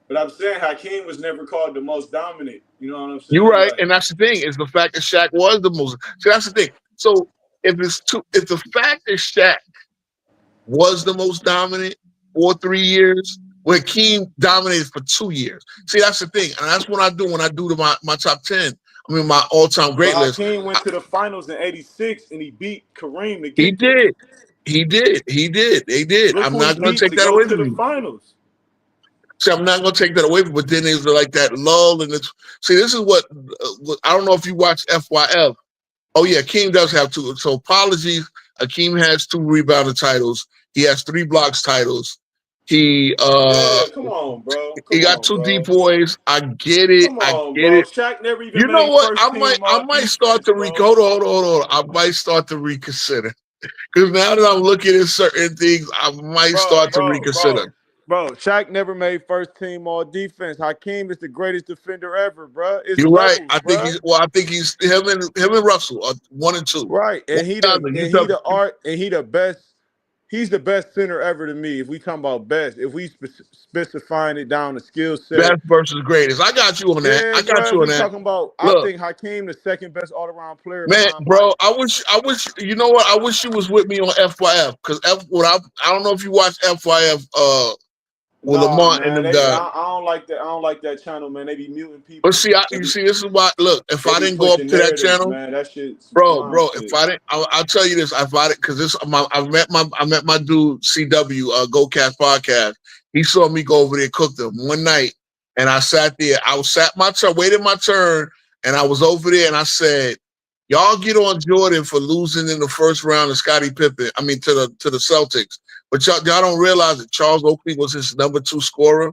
But I'm saying Hakeem was never called the most dominant. You know what I'm saying? You're right, and that's the thing is the fact that Shaq was the most. See, that's the thing. So if the fact that Shaq was the most dominant for 3 years, where Hakeem dominated for 2 years. See, that's the thing, and that's what I do when I do my top 10. I mean, my all-time great list. Hakeem went to the finals in '86 and he beat Kareem to get He did. They did. I'm not going to take that away from you. Finals. See, I'm not going to take that away from you, but then there's like that lull. And see, this is what I don't know if you watch FYF. Oh, yeah, Hakeem does have 2. So apologies. Hakeem has 2 rebounding titles. He has 3 blocks titles. He come on, bro. He got 2 deep boys. I get it. I get it. Shaq never even know what? I might start to hold on. I might start to reconsider. Because now that I'm looking at certain things, I might start to reconsider. Bro, Shaq never made first team all defense. Hakeem is the greatest defender ever, bro. You're right. I think he's him and Russell are 1 and 2. Right, and he the best. He's the best center ever to me. If we talking about best, if we specifying it down to skill set, best versus greatest. I got you on that. I got you on that. Talking about, I think Hakeem the second best all around player. Man, bro, I wish. You know what? I wish you was with me on FYF because I don't know if you watch FYF. with Nah, Lamont and man. them I guys. don't like that. I don't like that channel, man. They be muting But people. see, you see, this is why. Look, if They I be didn't go up pushing to that narratives, channel, man. That shit's some bro, clown if shit. I didn't, I'll tell you this. If I didn't, because I met my dude CW, GoCast podcast. He saw me go over there cook them one night, and I sat there. I was sat my turn, waited my turn, and I was over there, and I said, "Y'all get on Jordan for losing in the first round of Scottie Pippen. I mean, to the Celtics, but y'all don't realize that Charles Oakley was his number 2 scorer.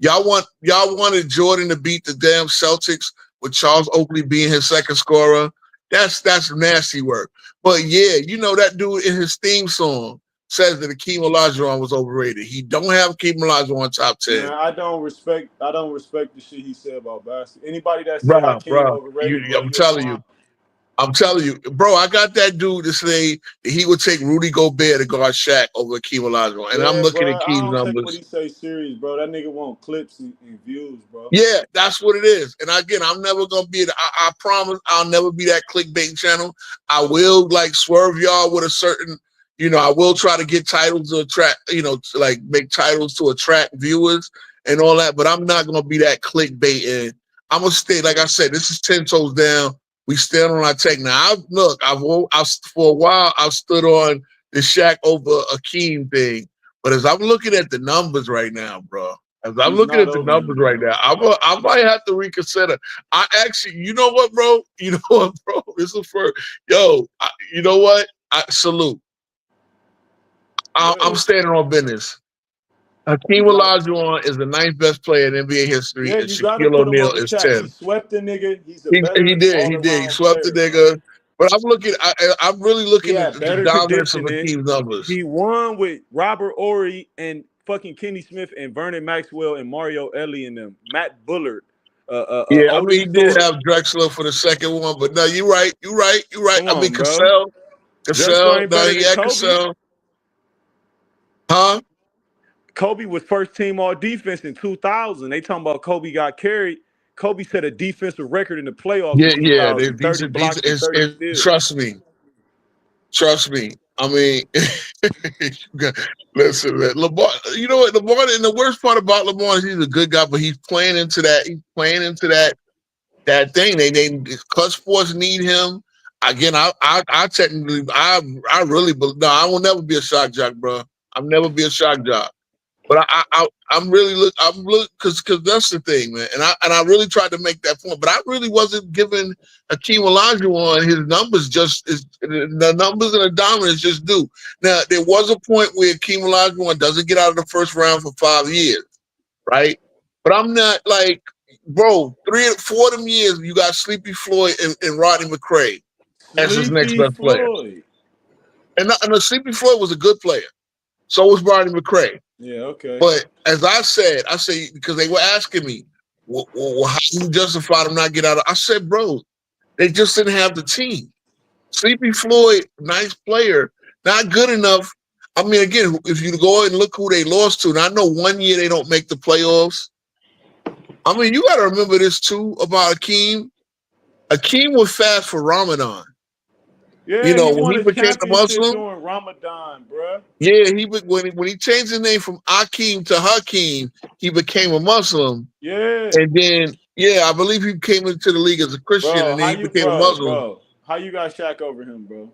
Y'all wanted Jordan to beat the damn Celtics with Charles Oakley being his second scorer. That's nasty work. But yeah, you know that dude in his theme song says that Akeem Olajuwon was overrated. He don't have Akeem Olajuwon top 10. Man, I don't respect the shit he said about basketball. Anybody that say Bro, Hakeem overrated, bro, I'm you're telling you, bro, I got that dude to say that he would take Rudy Gobert to guard Shaq over Akeem Olajuwon. And I'm yeah, looking bro. at I Akeem's don't take what numbers. he say serious, bro. That nigga want clips and views, bro. Yeah, that's what it is. And again, I'm never gonna be. I promise, I'll never be that clickbait channel. I will like swerve y'all with a certain, I will try to get titles to attract, to, like make titles to attract viewers and all that. But I'm not gonna be that clickbait. And I'm gonna stay. Like I said, this is 10 toes down. We stand on our tech now. I've for a while I've stood on the Shaq over Akeem thing. But as I'm looking at the numbers right now, bro. As I'm He's looking not at the over him, numbers right bro. now, I might have to reconsider. I actually, you know what, bro? You know what, bro? This is for you know what? I salute. I'm Yeah. standing on business. Hakeem You got Olajuwon is the 9th best player in NBA history, yeah, and you gotta Shaquille put him O'Neal over is Shaq. He 10. swept the nigga. He's a He better did, all he around swept the player, bro. nigga. But I'm really He looking at had the better dominance of conditioning. Hakeem's numbers. He won with Robert Ory and fucking Kenny Smith and Vernon Maxwell and Mario Elie and them. Matt Bullard, Yeah, I mean, Odin he did Thorpe. have Drexler for the second one, but no, you're right. Come I mean, on, bro. Drexler ain't No, better he than had Kobe. Cassell. Huh? Kobe was first team all defense in 2000. They talking about Kobe got carried. Kobe set a defensive record in the playoffs in Yeah. 2000, 30 blocks and 30 steals. Trust me. I mean, listen, man, Lamar. You know what, Lamar? And the worst part about Lamar is he's a good guy, but he's playing into that. He's playing into that thing. They clutch sports need him. Again, I technically, I really, no, I will never be a shock jock, bro. I'll never be a shock jock. But I'm really because that's the thing, man. And I really tried to make that point, but I really wasn't giving Hakeem Olajuwon his numbers the numbers and the dominance just do. Now there was a point where Hakeem Olajuwon doesn't get out of the first round for 5 years, right? But I'm not like, bro, 3 or 4 of them years you got Sleepy Floyd and Rodney McCray as his next Sleepy best player, Floyd. and the Sleepy Floyd was a good player. So was Rodney McCray. Yeah, okay. But as I say because they were asking me, well, how do you justify them not get out of? I said, bro, they just didn't have the team. Sleepy Floyd, nice player, not good enough. I mean, again, if you go and look who they lost to, and I know one year they don't make the playoffs. I mean, you got to remember this too about Akeem. Akeem was fast for Ramadan. Yeah, he When won he a became a championship Muslim. during Ramadan, bruh. Yeah, when he changed his name from Akeem to Hakeem, he became a Muslim. Yeah. And then, I believe he came into the league as a Christian, and then he became a Muslim. How you got Shaq over him, bro?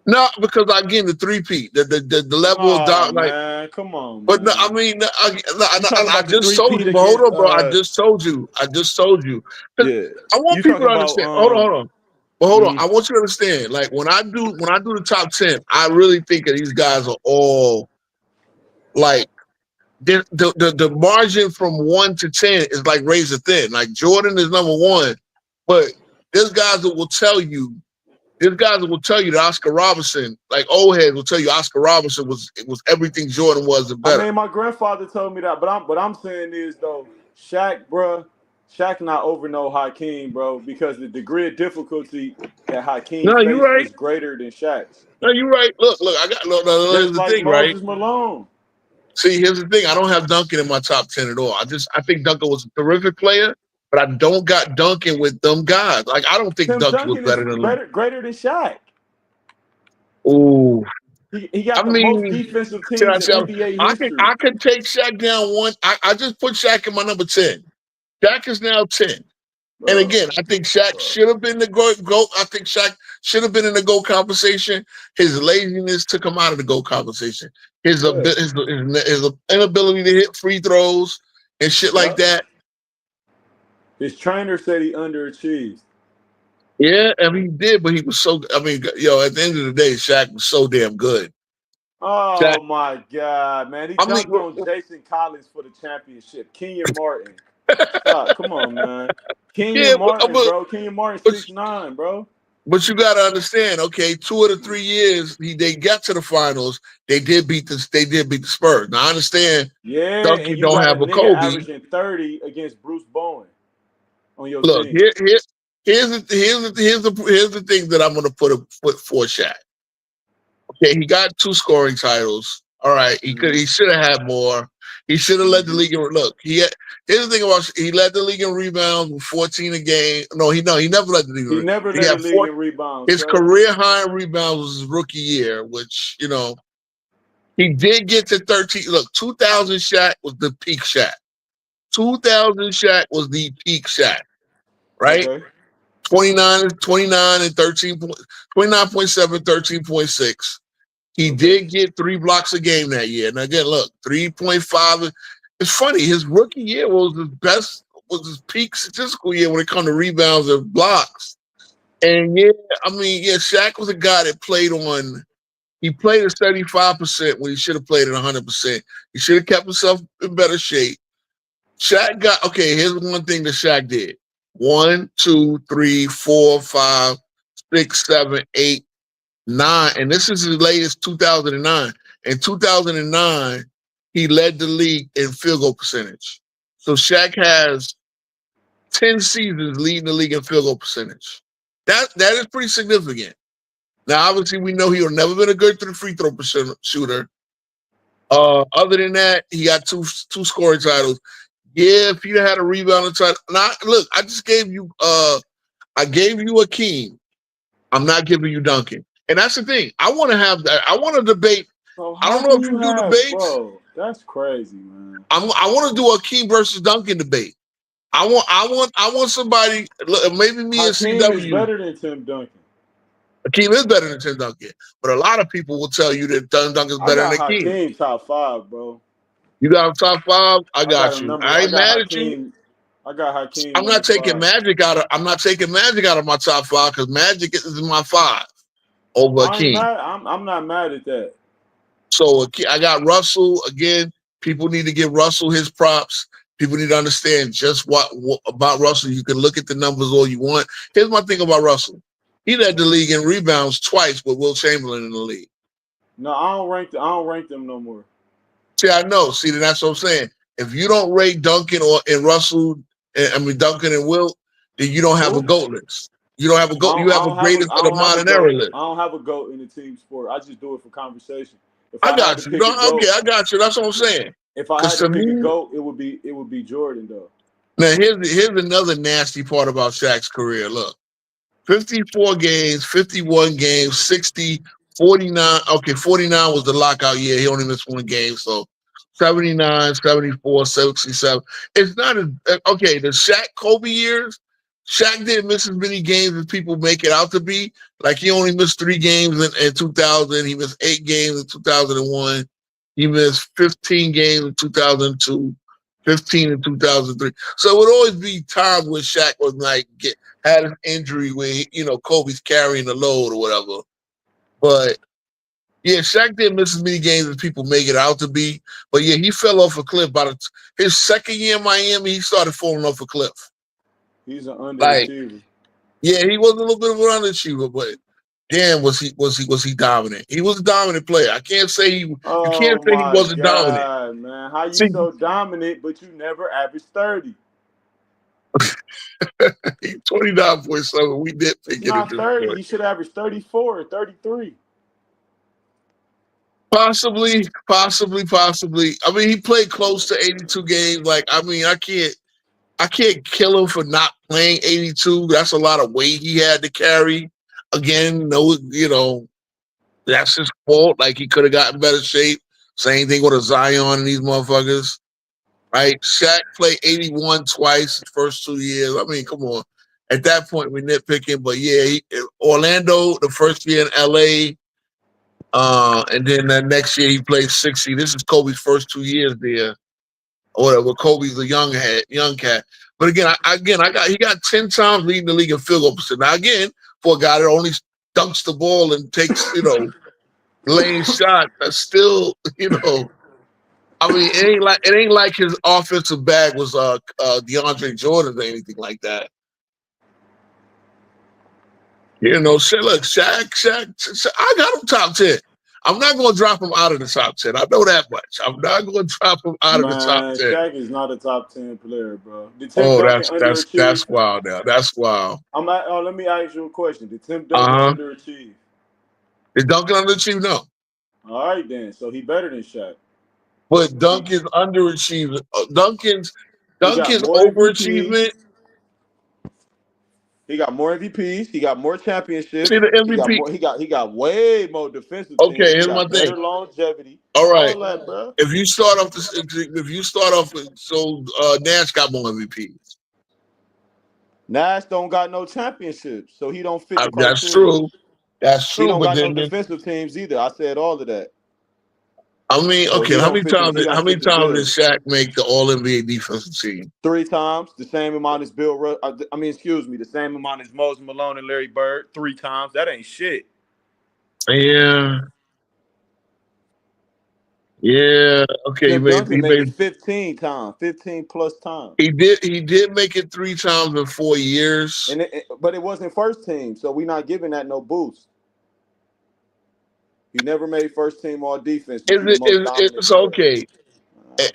No, because again, the three-peat, the level of Oh dog, like. man, come on, But man. no, I mean, You talking I about the just told three-peat you. But hold against on, bro. I just told you. 'Cause yeah. I want You people talking to about understand. Hold on. But hold on. I want you to understand. Like when I do the top 10, I really think that these guys are all like. The margin from 1 to 10 is like razor thin. Like Jordan is number 1, but there's guys that will tell you. There's guys that will tell you that Oscar Robertson, like old heads, will tell you Oscar Robertson was everything Jordan was and I better. mean, my grandfather told me that, but I'm saying is though, Shaq, bro, Shaq not over no Hakeem, bro, because the degree of difficulty that Hakeem No, you're faced right. was greater than Shaq's. No, you're right. Look. I got. Look, here's Just the like thing, right? Moses Malone. See, here's the thing. I don't have Duncan in my top 10 at all. I think Duncan was a terrific player, but I don't got Duncan with them guys. Like I don't think Tim Duncan was Duncan is better than. greater than Shaq. Ooh, He got I the most mean, defensive can I teams in say NBA history. I can take Shaq down one. I just put Shaq in my number 10. Shaq is now 10. And Bro, again, I think Shaq should have been the GOAT. I think Shaq should have been in the GOAT conversation. His laziness took him out of the GOAT conversation. His yeah. his inability to hit free throws and shit like Yep. that. His trainer said he underachieved. Yeah, I mean, he did, but he was so. I mean, yo, at the end of the day, Shaq was so damn good. Shaq, Oh my God, man! He I mean, dunked on Jason Collins for the championship. Kenyon Martin, stop! Come on, man. yeah, Kenyon Martin, bro. Kenyon Martin but 6'9", bro. But you got to understand, okay, 2 of the 3 years they got to the finals, they did beat the Spurs. Now I understand Yeah, and Duncan you don't got a have a nigga Kobe. averaging 30 against Bruce Bowen on your Look, team. here's the thing that I'm gonna put for Shaq. Okay, he got 2 scoring titles. All right, he should have had more. He should have led the league. Look, here's the thing about he led the league in rebounds with 14 a game. No, he never led the He league. never He led the had league 4. in rebounds. His Trey. career high in rebounds was his rookie year, which he did get to 13. Look, 2000 Shaq was the peak Shaq. 2000 Shaq was the peak Shaq, right? Okay. 29 and 13 29.7, 13.6. He did get 3 blocks a game that year. And again, look, 3.5. It's funny. His rookie year was his peak statistical year when it comes to rebounds and blocks. And Shaq was a guy that he played at 75% when he should have played at 100%. He should have kept himself in better shape. Here's one thing that Shaq did. 1, 2, 3, 4, 5, 6, 7, 8, 9. And this is his latest 2009. In 2009, he led the league in field goal percentage. So Shaq has 10 seasons leading the league in field goal percentage. That is pretty significant. Now, obviously, we know he'll never been a good free throw shooter. Other than that, he got two scoring titles. Yeah, if he'd had a rebounding title. Now, look, I just gave you I gave you Akeem. I'm not giving you Duncan. And that's the thing. I want to have that. I want to debate. So I how don't know can if you do have, debates. bro? That's crazy, man. I want to do a Akeem versus Duncan debate. I want somebody. Look, maybe me and Hakeem is CW. better than Tim Duncan. Akeem is better than Tim Duncan, but a lot of people will tell you that Tim Duncan is I better got than Akeem. Hakeem top 5, bro. You got him top 5. I I got got him you. number. I I ain't got mad at you. Hakeem. I got Hakeem I'm not number taking 5. Magic out of. I'm not taking Magic out of my top 5 because Magic is in my 5 over I ain't Akeem. mad. I'm not mad at that. So I got Russell again. People need to give Russell his props. People need to understand just what about Russell. You can look at the numbers all you want. Here's my thing about Russell. He led the league in rebounds twice with Will Chamberlain in the league. No, I don't rank them no more. See, I know. See, that's what I'm saying. If you don't rate Duncan and Russell, Duncan and Will, then you don't have a GOAT list. You don't have a GOAT. You have a greatest of the modern era list. I don't have a GOAT in the team sport. I just do it for conversation. If I I had got to you. pick a GOAT, I got you. That's what I'm saying. if I had Because to to pick a me, GOAT, it would be Jordan though. now here's another nasty part about Shaq's career. Look, 54 games, 51 games, 60, 49. Okay, 49 was the lockout year. He only missed 1 game. So 79, 74, 67. It's not as okay. The Shaq Kobe years, Shaq didn't miss as many games as people make it out to be. Like he only missed 3 games in 2000. He missed 8 games in 2001. He missed 15 games in 2002, 15 in 2003. So it would always be times when Shaq was like had an injury where Kobe's carrying the load or whatever. But yeah, Shaq didn't miss as many games as people make it out to be. But yeah, he fell off a cliff. His second year in Miami, he started falling off a cliff. He's an Like, underachiever. yeah, he was a little bit of an underachiever, but damn, was he dominant? He was a dominant player. I can't say he. You can't say he wasn't dominant. God, man, how you See, so dominant, but you never averaged 30? 29.7. We did pick It's it at not this 30. point. You should average 34 or 33. Possibly. I mean, he played close to 82 games. Like, I mean, I can't kill him for not playing 82. That's a lot of weight he had to carry. Again, no, That's his fault. Like he could have gotten better shape. Same thing with a Zion and these motherfuckers. Right? Shaq played 81 twice his first 2 years. I mean, come on. At that point, we're nitpicking, but yeah, Orlando the first year in LA, and then the next year he played 60. This is Kobe's first 2 years there, or whatever. Kobe's a young cat. But again, he got 10 times leading the league in field goal percentage. Now again, for a guy that only dunks the ball and takes lane shot, that's still I mean, it ain't like his offensive bag was DeAndre Jordan or anything like that. Shaq, I got him top 10. I'm not going to drop him out of the top 10. I know that much. I'm not going to drop him out of the top 10. Shaq is not a top 10 player, bro. Did Tim Oh, Duncan that's wild now. That's wild. Let me ask you a question. Did Tim Duncan underachieve? Did Duncan underachieve? No. All right, then. So he better than Shaq. But Duncan's underachieving. Duncan's overachievement. He got more MVPs. He got more championships. See the MVP. He got way more defensive. Okay, here's my thing. Better longevity. All right. All that, bro. If you start off Nash got more MVPs. Nash don't got no championships, so he don't fit the criteria. That's true. That's true. He don't got no defensive teams either. I said all of that. I mean, okay, how many times did Shaq make the All-NBA defensive team? 3 times, the same amount as the same amount as Moses Malone and Larry Bird. 3 times. That ain't shit. Yeah. Yeah. Okay, Tim Duncan made it 15 times, 15 plus times. He did make it 3 times in 4 years. But it wasn't first team, so we're not giving that no boost. He never made first team all defense. It's okay.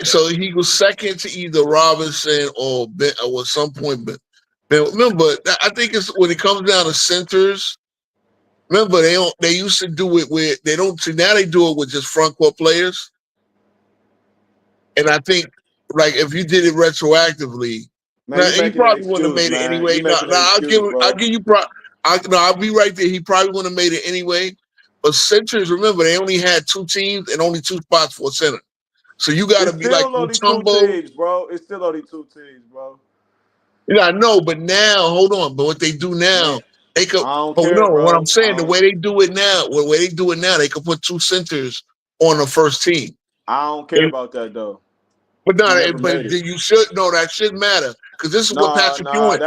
So he was second to either Robinson or at some point. But remember, I think it's when it comes down to centers. Remember, they used to do it with now they do it with just front court players. And I think like if you did it retroactively, he probably wouldn't have made it anyway. I'll be right there. He probably wouldn't have made it anyway. But centers, remember, they only had 2 teams and only 2 spots for a center. So you got to be like Mutombo. Bro. It's still only 2 teams, bro. Yeah, I know, but now, hold on. But what they do now, they could. What I'm saying, the way they do it now, they could put 2 centers on the first team. I don't care about that though. But you should know that shouldn't matter because this is what Patrick Ewing.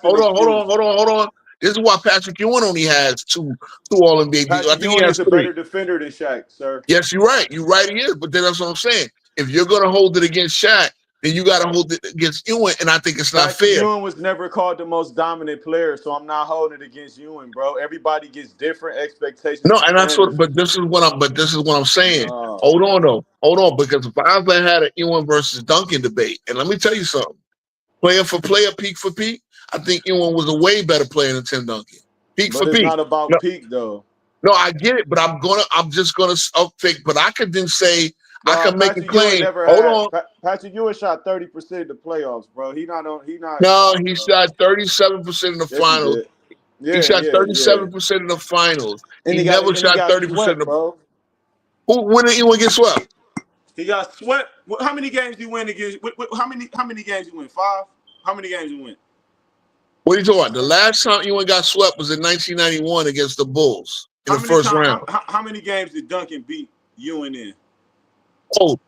Hold on. This is why Patrick Ewing only has 2 All-NBA. I think he has a 3. better defender than Shaq, sir. Yes, you're right. You're right, he is. But then that's what I'm saying. If you're going to hold it against Shaq, then you got to hold it against Ewing, and I think it's not fair. Ewing was never called the most dominant player, so I'm not holding it against Ewing, bro. Everybody gets different expectations. No, and that's what. But this is what I'm saying. No. Hold on, because if I ever had an Ewing versus Duncan debate, and let me tell you something, player for player, peak for peak, I think Ewing was a way better player than Tim Duncan. Peak for peak. It's not about peak though. No, I get it, but I'm just gonna pick. But I could then say. I can make a claim. Hold on. Patrick Ewing shot 30% in the playoffs, bro. He shot 37% in the finals. He shot 37% in the finals. And he never shot 30% in the bro. When did Ewing get swept? He got swept. How many games he win against? How many games he win? 5? How many games he win? What are you talking about? The last time Ewing got swept was in 1991 against the Bulls in the first round. How many games did Duncan beat Ewing in? Shout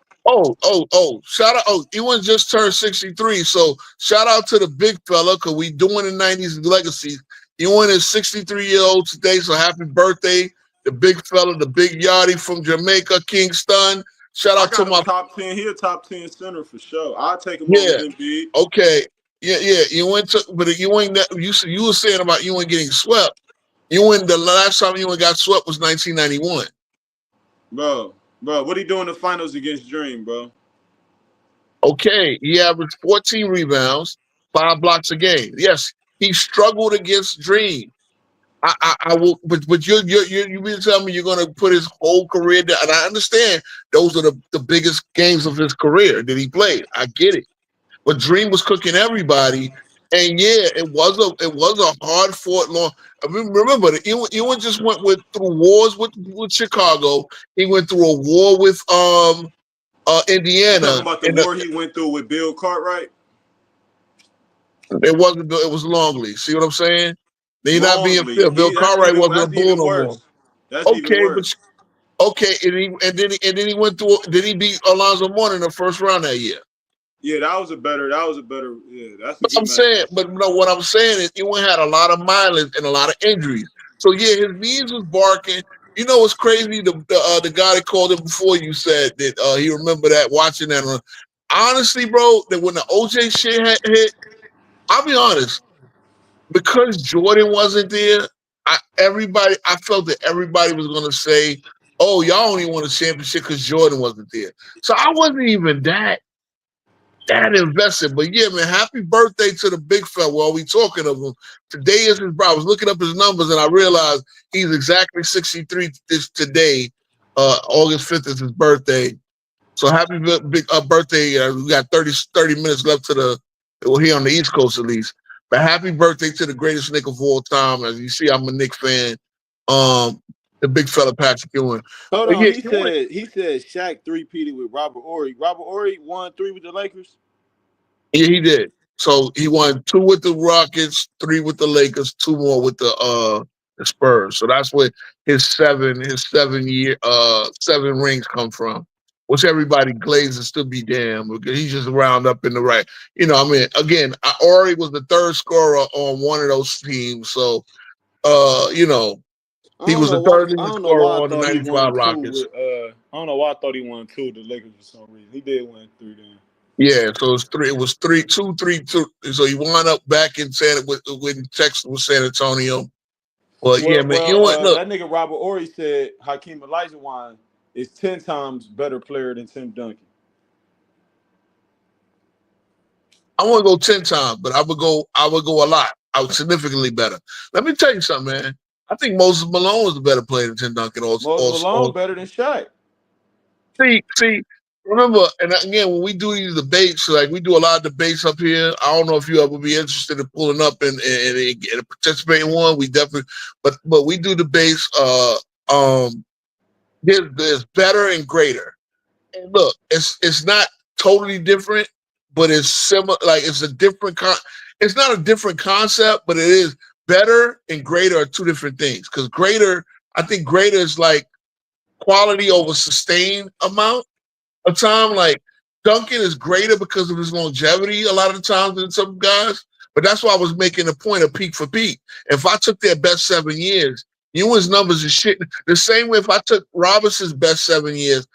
out. Ewing just turned 63. So shout out to the big fella because we doing the 90s legacy. Ewing is 63-year-old today. So happy birthday. The big fella, the big yachty from Jamaica, Kingston. Shout out to my top 10. He a top 10 center for sure. I'll take him over Embiid. Okay. Yeah. Ewing you were saying about Ewing getting swept. Ewing, the last time Ewing got swept was 1991. Bro, what he do in the finals against Dream, bro? Okay, he averaged 14 rebounds, 5 blocks a game. Yes, he struggled against Dream. I will, but you mean to tell me you're going to put his whole career down? And I understand those are the biggest games of his career that he played. I get it, but Dream was cooking everybody, And yeah, it was a hard fought long. I mean, remember, Ewan just went through wars with Chicago. He went through a war with You Indiana. talking about the war he went through with Bill Cartwright? It wasn't Bill, it was Longley. See what I'm saying? Then you're not being Longley. fair. Bill Cartwright wasn't a That's bull even no more. worse. That's even Okay, worse. and then he went through. Did he beat Alonzo Mourning in the first round that year? Yeah, that was a better. Yeah, that's a But good I'm match. saying, but no, what I'm saying is, Ewan had a lot of mileage and a lot of injuries. So yeah, his knees was barking. You know what's crazy? The guy that called him before you said that he remember that watching that. Honestly, bro, that when the OJ shit had hit, I'll be honest, because Jordan wasn't there, I felt that everybody was gonna say, "Oh, y'all only won a championship because Jordan wasn't there." So I wasn't even that invested. But yeah, man, happy birthday to the big fella. While we talking of him, today is his. I was looking up his numbers and I realized he's exactly 63 today. August 5th is his birthday. So happy big birthday. We got 30 minutes left here on the East Coast at least. But happy birthday to the greatest Knick of all time. As you see, I'm a Knick fan. The big fella Patrick Ewing. Hold But on, yeah, he said Shaq three-peated with Robert Horry. Robert Horry won 3 with the Lakers. Yeah, he did. So he won 2 with the Rockets, 3 with the Lakers, 2 more with the Spurs. So that's where his 7 rings come from. Which everybody glazes to be damn because he's just round up in the right. You know, I mean, again, Ori was the third scorer on one of those teams. So you know, he was the third leading I don't know scorer why I on the thought he won 95 2 Rockets. with I don't know why I thought he won 2 with the Lakers for some reason. He did win 3 then. Yeah, so it was 3. It was 3-2, 3-2. So he wound up back in when Texas was San Antonio. Well, yeah, man. You know what? Look, That nigga Robert Horry said Hakeem Olajuwon is 10 times better player than Tim Duncan. I want to go 10 times, but I would go a lot. I was significantly better. Let me tell you something, man. I think Moses Malone was a better player than Tim Duncan. Moses Malone better than Shaq. See, remember, and again, when we do these debates, like we do a lot of debates up here. I don't know if you ever be interested in pulling up and participating in one. We definitely, but we do debates. There's better and greater. And look, it's not totally different, but it's similar. Like it's a different it's not a different concept, but it is better and greater are 2 different things. Because I think greater is like quality over sustained amount of time. Like Duncan is greater because of his longevity a lot of the times than some guys. But that's why I was making a point of peak for peak. If I took their best 7 years, Ewing's numbers are shit. The same way if I took Robinson's best 7 years,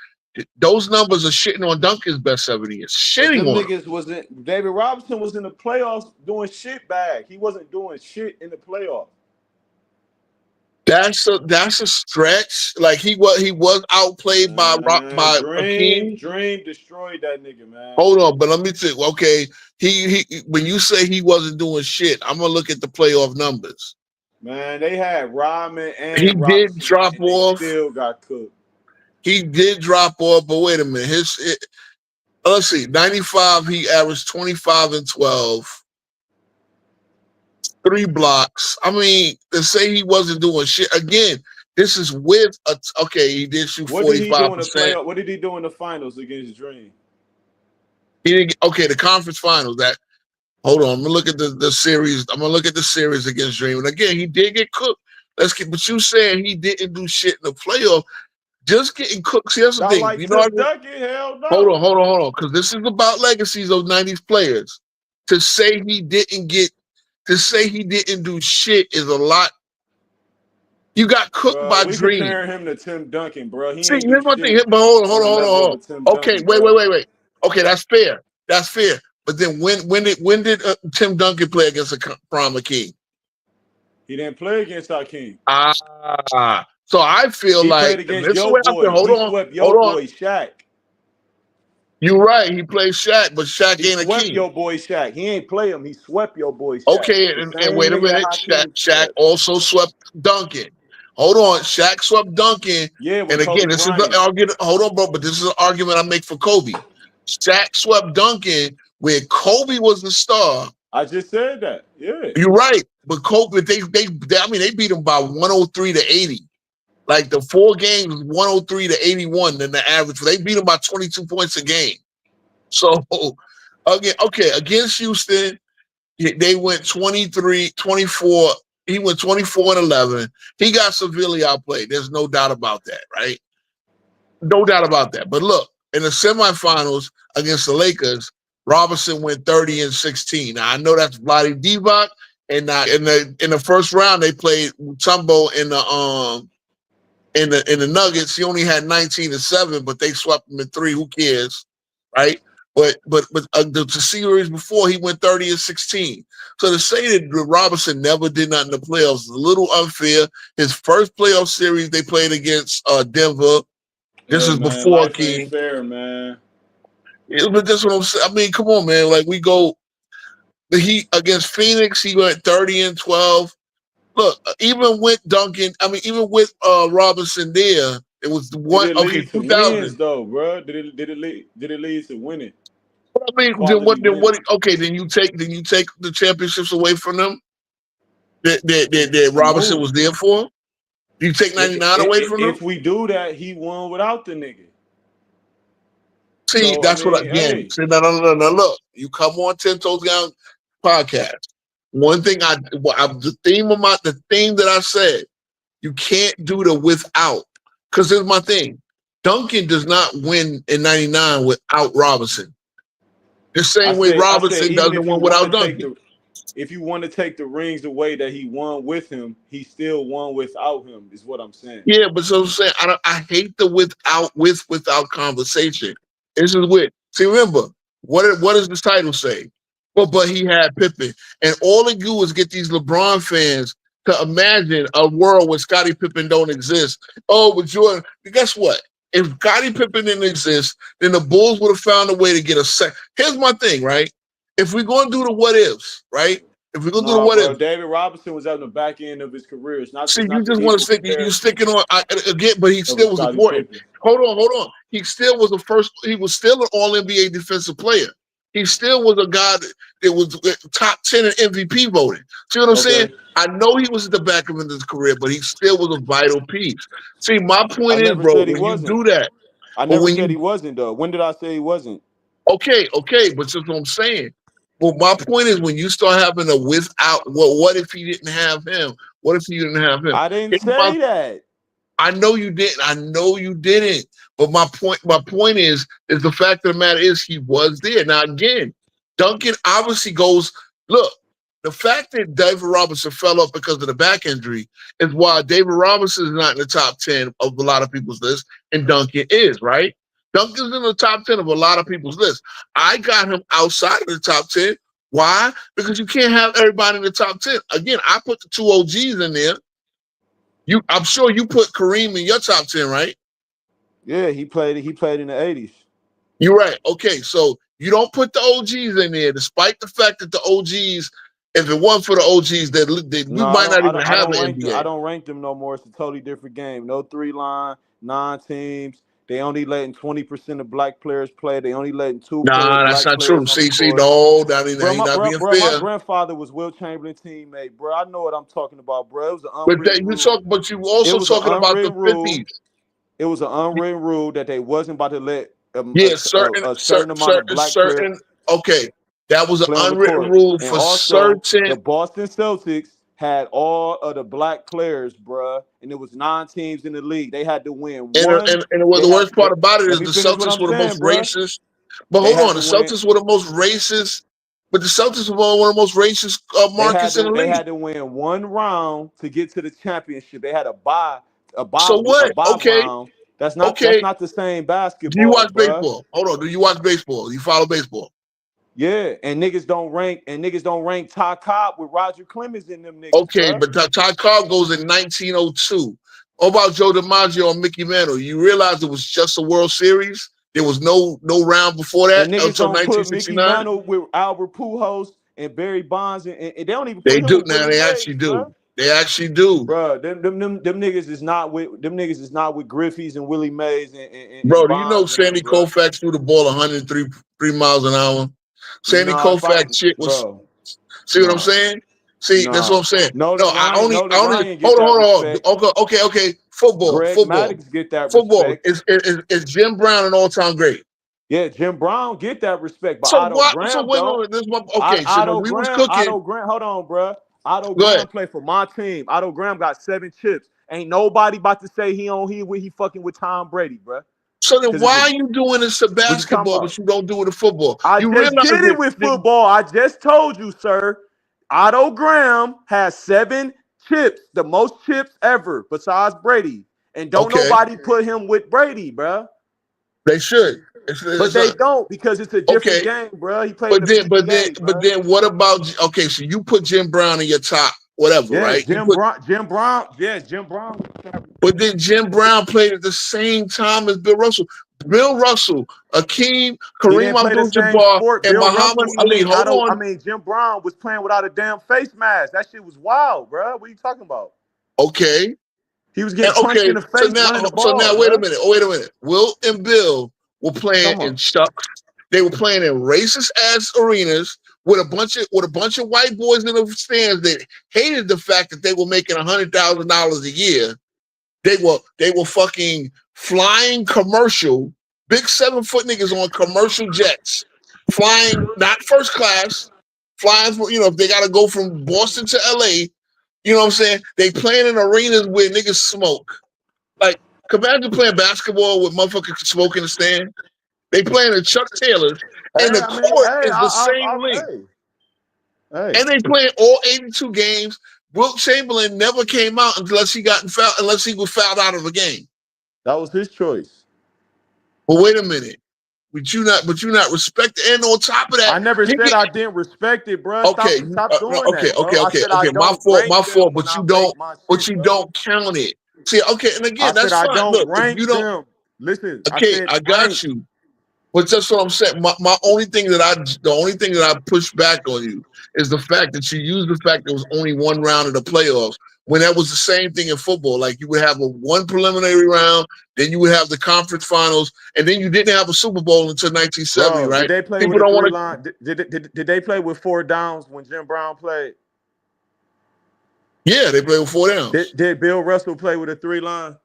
those numbers are shitting on Duncan's best 7 years. Shitting on him. Niggas wasn't. David Robinson was in the playoffs doing shit bag. He wasn't doing shit in the playoffs. That's a stretch. Like he was outplayed by Hakeem. Dream destroyed that nigga, man. Hold on, but let me think. Okay, he when you say he wasn't doing shit, I'm gonna look at the playoff numbers. Man, they had Rodman and he Robinson, did drop and off. They still got cooked. He did drop off, but wait a minute. Let's see. 95, he averaged 25 and 12. 3 blocks. I mean, to say he wasn't doing shit again. This is with he did shoot 45%. What did he do in the playoff? What did he do in the finals against Dream? He didn't. Okay, the conference finals. Hold on. I'm gonna look at the series. I'm gonna look at the series against Dream. And again, he did get cooked. But you saying he didn't do shit in the playoff? Just getting cooked. See, that's the thing. Like you know, Duncan, hell no. Hold on. Because this is about legacies of 90s players. To say he didn't do shit is a lot. You got cooked by Dream. Compare him to Tim Duncan, bro. See, here's my thing. But hold on. Okay, wait. Okay, that's fair. But then when did Tim Duncan play against a prime Hakeem? He didn't play against Hakeem. So I feel he like played against your boy. Swept your boy Shaq. You're right. He played Shaq, but Shaq ain't a king. He swept your boy Shaq. He ain't play him. He swept your boy Shaq. Okay, and wait a minute. Shaq also swept Duncan. Hold on. Shaq swept Duncan. Yeah, and again, this is the argument. Hold on, bro. But this is an argument I make for Kobe. Shaq swept Duncan where Kobe was the star I just said that. Yeah. You're right. But Kobe, they beat them by 103 to 80. Like the 4 games, 103 to 81 than the average. They beat them by 22 points a game. So again, okay, against Houston, they went 23, 24. He went 24 and 11. He got severely outplayed. There's no doubt about that, right? No doubt about that. But look, in the semifinals against the Lakers, Robinson went 30 and 16. Now I know that's Vlade Divac, and in the first round they played Mutombo in the Nuggets. He only had 19 and 7, but they swept him in 3. Who cares, right? But the series before he went 30 and 16. So to say that Robinson never did nothing in the playoffs is a little unfair. His first playoff series they played against Denver. This is man, before life King. ain't fair, man. Yeah, but that's what I'm saying. I mean, come on, man. Like we go the Heat against Phoenix, he went 30 and 12. Look, even with Duncan, I mean, even with Robinson there, it was one. Did it Okay, lead to 2000. wins though, bro? Did it lead to winning? I mean, Quality winning. Okay, then you take the championships away from them that Robinson No. was there for. You take 99 away from them. If we do that, he won without the nigga. See, So I that's what mean, again. hey, See, no. Look, you come on 10 Toes Down podcast. One thing the theme that I said, you can't do the without. Because here's my thing. Duncan does not win in 99 without Robinson. The same way I said Robinson even doesn't if you win want without to take Duncan. if you want to take the rings away that he won with him, he still won without him. Is what I'm saying. Yeah, but so I'm saying I hate the without conversation. This is weird. See, remember, what does the title say? Well, but he had Pippen. And all they do is get these LeBron fans to imagine a world where Scottie Pippen don't exist. Oh, but Jordan, guess what? If Scottie Pippen didn't exist, then the Bulls would have found a way to get a set. Here's my thing, right? If we're going to do the what ifs, right? If we're going to do the Nah, what bro. ifs, David Robinson was at the back end of his career. It's see, you not the just want to equal stick. You comparison sticking on again, but he of a still was Scottie important. Pippen. Hold on. He still was the first. He was still an All NBA defensive player. He still was a guy that was top 10 in MVP voting. See what I'm saying? Okay. I know he was at the back of his career, but he still was a vital piece. See, my I point is, never bro, said he when you wasn't. do that, I or never when said you he wasn't though. When did I say he wasn't? okay, but that's what I'm saying. Well, my point is when you start having a without, well, what if he didn't have him? What if he didn't have him? I didn't say that. I know you didn't. I know you didn't. But my point is the fact of the matter is he was there. Now again, Duncan obviously goes, look, the fact that David Robinson fell off because of the back injury is why David Robinson is not in the top 10 of a lot of people's list, and Duncan is, right? Duncan's in the top 10 of a lot of people's list. I got him outside of the top 10. Why? Because you can't have everybody in the top 10. Again, I put the 2 OGs in there. I'm sure you put Kareem in your top 10, right? Yeah, he played in the 80s. You're right. Okay, so you don't put the OGs in there, despite the fact that the OGs, if it wasn't for the OGs, that we No, might not even I have don't an rank them. I NBA. don't rank them no more. It's a totally different game. No 3-line, 9 teams. They only letting 20% of black players play. They only letting Nah, that's black not true. players on the See, court. no, now you're not being My fair. grandfather was Will Chamberlain teammate, bro. I know what I'm talking about, bro. It was an But unwritten rule. you It also was an talking about the unwritten rule. 50s. It was an unwritten rule that they wasn't about to let Yeah, a certain amount of black players certain. Okay, that was an play on the unwritten court. rule And for also, the certain. Boston Celtics had all of the black players, bruh, and it was 9 teams in the league. They had to win one. And what They the had worst part about it let is me the finish what Celtics I'm were the most saying, bruh. racist. But They hold had on, to the win. Celtics were the most racist. But the Celtics were one of the most racist markets in the They league. had to win one round to get to the championship. They had So what? a bye round. That's Okay. not the same Do you basketball, watch bruh. baseball? Hold on. Do you watch baseball? You follow baseball? Yeah, and niggas don't rank Ty Cobb with Roger Clemens in them niggas, Okay, bruh. but Todd Cobb goes in 1902. What about Joe DiMaggio and Mickey Mantle? You realize it was just a World Series? There was no round before that And niggas until don't put Mickey 1969. Mantle with Albert Pujols and Barry Bonds, and they don't even They put him do with now. Willie They actually Mays, do. bro. They actually do, Bro, them niggas is not with Griffey's and Willie Mays and bro. Do you know Bonds and them, Sandy bro. Koufax threw the ball 103 miles an hour? Sandy Nah, if I Koufax shit was bro, See what I'm Nah, saying? See, that's what nah. I'm saying. Nolan No, I Ryan, only, Nolan Ryan get hold on, that hold respect. on. Okay. Football, Greg Maddox get that football. respect. Is Jim Brown an all-time great? Yeah, Jim Brown get that respect, but So Otto what? So Graham don't. wait. This is my, okay. So when we was cooking, Otto Graham, hold on, bruh. Otto go ahead. Graham played for my team. Otto Graham got 7 chips. Ain't nobody about to say he fucking with Tom Brady, bruh. So then Because why are you doing this to what you talking basketball, about? but you don't do it to football? I You just realize did it with that football. I just told you, sir. Otto Graham has 7 chips, the most chips ever, besides Brady. And don't okay, nobody put him with Brady, bruh. they should. But they don't because it's a different Okay, game, bruh. He played in the PBA, but bruh. then what about? Okay, so you put Jim Brown in your top, whatever, Yeah, right? You put, Jim Brown. Yes, Jim Brown. but then Jim Brown played at the same time as Bill Russell. Bill Russell, Akeem, He Kareem didn't play the same Abdul-Jabbar, sport. and Bill Russell. Muhammad Ali. Hold on. Jim Brown was playing without a damn face mask. That shit was wild, bruh. What are you talking about? Okay. He was And getting punched in the face running the ball, wait a bruh. minute. Wait a minute. Will and Bill were playing Come in on. Chucks. They were playing in racist ass arenas with a bunch of white boys in the stands that hated the fact that they were making $100,000 a year. They were fucking flying commercial, big 7-foot niggas on commercial jets, flying not first class, flying for, if they gotta go from Boston to LA, you know what I'm saying? They playing in arenas where niggas smoke. Like, imagine playing basketball with motherfuckers smoking the stand. They playing in Chuck Taylor's, and the court is the same length. Hey. And they playing all 82 games. Wilt Chamberlain never came out unless he was fouled out of a game. That was his choice. But wait a minute. But you not respect, and on top of that, I never said I didn't respect it, bro. okay, Stop doing that, bro. I said I okay. My don't fault, rank them when but I make my shit, you bro. don't count it. See, okay, and I again, said that's I fine. don't Look, if rank you don't, them. Listen, I okay, said I rank. got you. But that's what I'm saying. The only thing that I push back on you is the fact that you use the fact there was only one round of the playoffs, when that was the same thing in football. Like, you would have one preliminary round, then you would have the conference finals, and then you didn't have a Super Bowl until 1970, Bro, right? did they play People with a don't want 3 to. line? Did they play with 4 downs when Jim Brown played? Yeah, they play with 4 downs. Did Bill Russell play with a 3 line?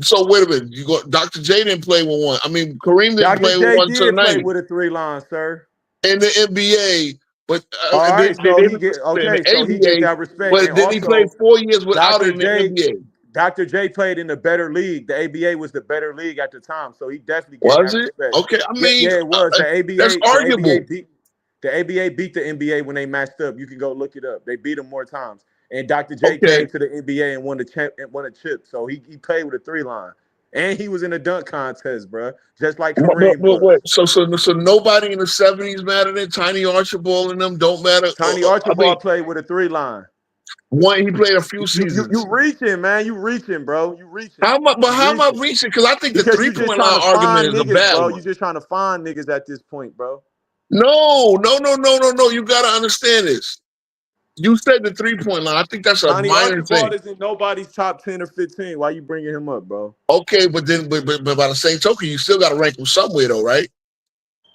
So wait a minute. Dr. J didn't play with one. I mean, Kareem didn't Dr. play with J one until the did play 90s with a 3 line, sir. in the NBA, but All they right, so he didn't get in the so he get ABA. that respect, But and then he played also 4 years without it Dr. in the J. NBA. Dr. J played in the better league. The ABA was the better league at the time, so he definitely get Was that it? respect. Okay, I mean, Yeah, it was. that's arguable. The ABA beat the NBA when they matched up. You can go look it up. They beat them more times. And Dr. J Okay, came to the NBA and won a chip. So he played with a 3 line. And he was in a dunk contest, bro. Just like Kareem but was. wait, so nobody in the 70s mattered. Then Tiny Archibald and them don't matter. Tiny I mean, Archibald played with a 3 line. he played a few You seasons. reaching, man. You reaching, bro. You reaching. How You am I reaching. reaching? Because I think the Because you just 3-point trying line to argument find is a niggas, bad bro. one. You just trying to find niggas at this point, bro. No. You got to understand this. You said the 3-point line. I think that's a Tiny minor Archibald thing. is in nobody's top 10 or 15. Why you bringing him up, bro? Okay, but by the same token, you still got to rank him somewhere, though, right?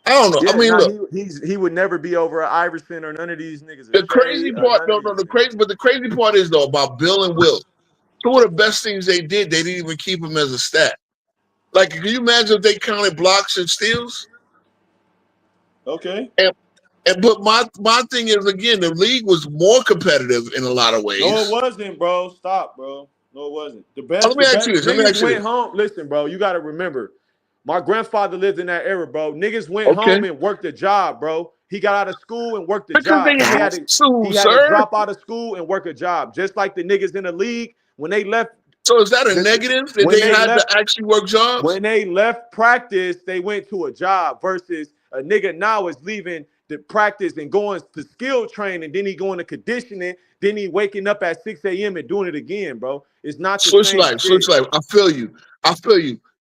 I don't know. I Yeah, mean, nah, look, he would never be over a Iverson or none of these niggas, or the Shea, crazy or part, none of no, these the niggas. crazy part is, though, about Bill and Will. Two of the best things they did, they didn't even keep them as a stat. Like, can you imagine if they counted blocks and steals? Okay. But my thing is, again, the league was more competitive in a lot of No, it ways. wasn't, bro. Stop, bro. No, it wasn't. Let me ask you this. Niggas went home. Listen, bro, you gotta remember. My grandfather lived in that era, bro. Niggas went Okay, home and worked a job, bro. He got out of school and worked a because job. they have to, He had to sir. drop out of school and work a job. Just like the niggas in the league, when they left, So is that a negative that when they they had to left actually work jobs? when they left practice, they went to a job versus a nigga now is leaving the practice and going to skill training, then he going to conditioning, then he waking up at 6 a.m. and doing it again, bro. It's not the Switch same life, shit. switch life. I feel you.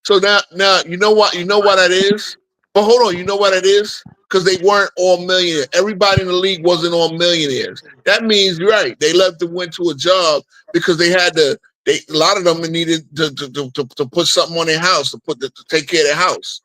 So now you know what that is. But hold on, you know what it is? Because they weren't all millionaires. Everybody in the league wasn't all millionaires. That means you're right. They left and went to a job because they had to. A lot of them needed to put something on their house to take care of their house.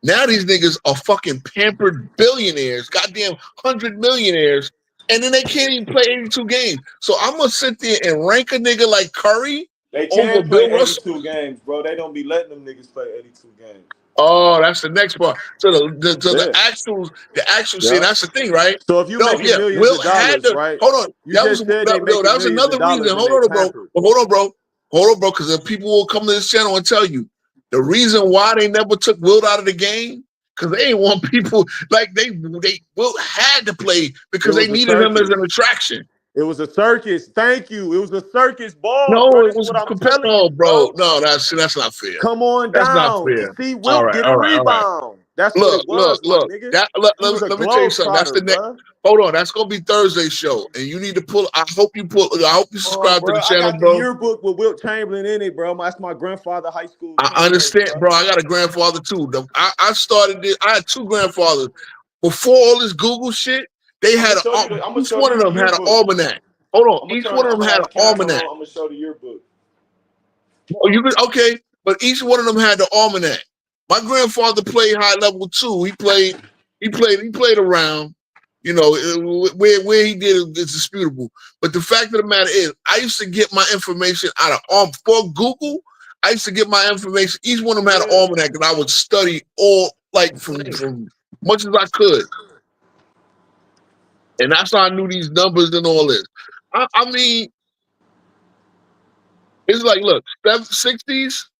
Now these niggas are fucking pampered billionaires, goddamn 100 millionaires, and then they can't even play 82 games. So I'm gonna sit there and rank a nigga like Curry They over can play Bill Russell. 82 games, bro. They don't be letting them niggas play 82 games. Oh, that's the next part. So the Yeah. actual see, that's the thing, right? So if you No, making yeah, millions Will of had dollars, to right? hold on. You That was just said they making that was millions of another dollars reason. and Hold they on, bro. pampered. Hold on, bro, because the people will come to this channel and tell you the reason why they never took Wilt out of the game because they didn't want people like they Wilt had to play because they needed him as an attraction. It was a circus. Thank you. It was a circus ball, No, bro. it This is was what I'm competitive. telling No, you, bro. bro. No, that's not fair. Come on That's not down. fair. See, All Wilt right, get all a right, all right. rebound. That's what it was, my nigga. He was a Let me tell you something. That's the globetrotter, next. bro. Hold on, that's gonna be Thursday's show, and you need to pull. I hope you subscribe to Bro, the I channel, got the bro. yearbook with Wilt Chamberlain in it, bro. That's my grandfather high school I teammate, understand, bro. I got a grandfather too. I started this. I had two grandfathers before all this Google shit. They had each one of them had an almanac. Hold on, each one of them had an almanac. I'm gonna show the yearbook. Oh, you could okay, but each one of them had the almanac. My grandfather played high level too. He played around. You know, where he did is disputable. But the fact of the matter is, I used to get my information out of before Google. I used to get my information. Each one of them had an almanac, and I would study all like from much as I could. And that's how I knew these numbers and all this. I mean, it's like, look, 60s.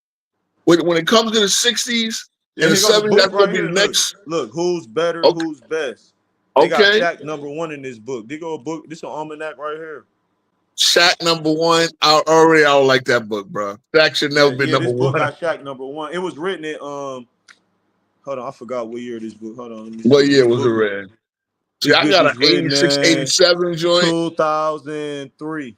When it comes to the 60s and the 70s, that's gonna be the next. Look, who's better, Okay. who's best. They got Okay. Shaq #1 in this book. They go a book. This is an almanac right here. Shaq #1. I don't like that book, bro. Shaq should never be this book #1. got Shaq #1. It was written in hold on, I forgot what year this book. Hold on, let me see. What year was it read? See, I got an 86, 87 joint. 2003.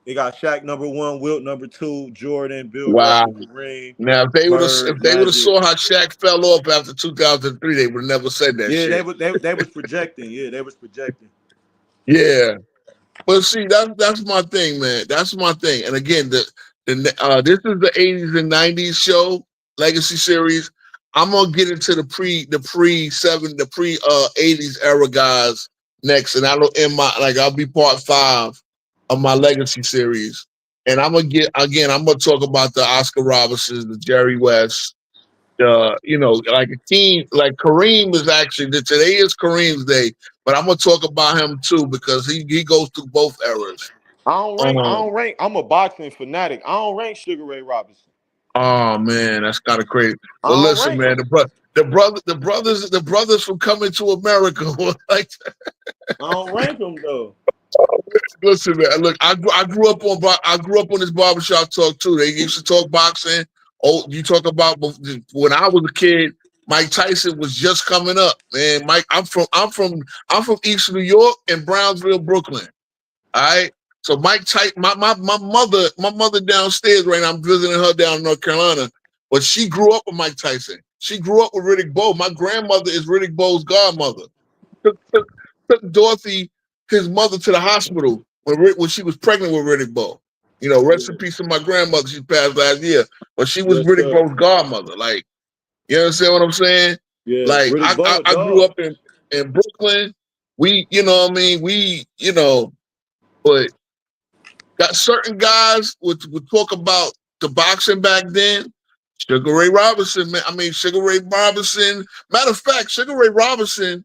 They got Shaq #1, Wilt #2, Jordan, Bill Wow. Russell, Kareem. Now, if they would have Magic. saw how Shaq fell off after 2003, they would have never said that shit. Yeah, they was projecting. Yeah, they was projecting. Yeah. But see, that's my thing, man. That's my thing. And again, this is the 80s and 90s show, Legacy Series. I'm gonna get into the pre 80s era guys next, and I'll be part 5 of my Legacy Series. And I'm gonna talk about the Oscar Robertsons, the Jerry West, like Akeem, like Kareem is actually today is Kareem's day, but I'm gonna talk about him too because he goes through both eras. I don't rank. I'm a boxing fanatic. I don't rank Sugar Ray Robinson. Oh man, that's kind of crazy. But listen, man, the brothers from Coming to America were like. I don't rank them though. Listen, man. Look, I grew up on this barbershop talk too. They used to talk boxing. Oh, you talk about when I was a kid. Mike Tyson was just coming up, man. Mike, I'm from East New York and Brownsville, Brooklyn. All right. So Mike Tyson, my mother downstairs right now. I'm visiting her down in North Carolina, but she grew up with Mike Tyson. She grew up with Riddick Bowe. My grandmother is Riddick Bowe's godmother. Took Dorothy, his mother, to the hospital when she was pregnant with Riddick Bowe. You know, rest in peace to my grandmother. She passed last year, but she was Riddick Bowe's godmother. Like, you understand what I'm saying? Yeah. Like, I grew up in Brooklyn. We, you know what I mean? But got certain guys would talk about the boxing back then. Sugar Ray Robinson, man. I mean, Sugar Ray Robinson. Matter of fact, Sugar Ray Robinson,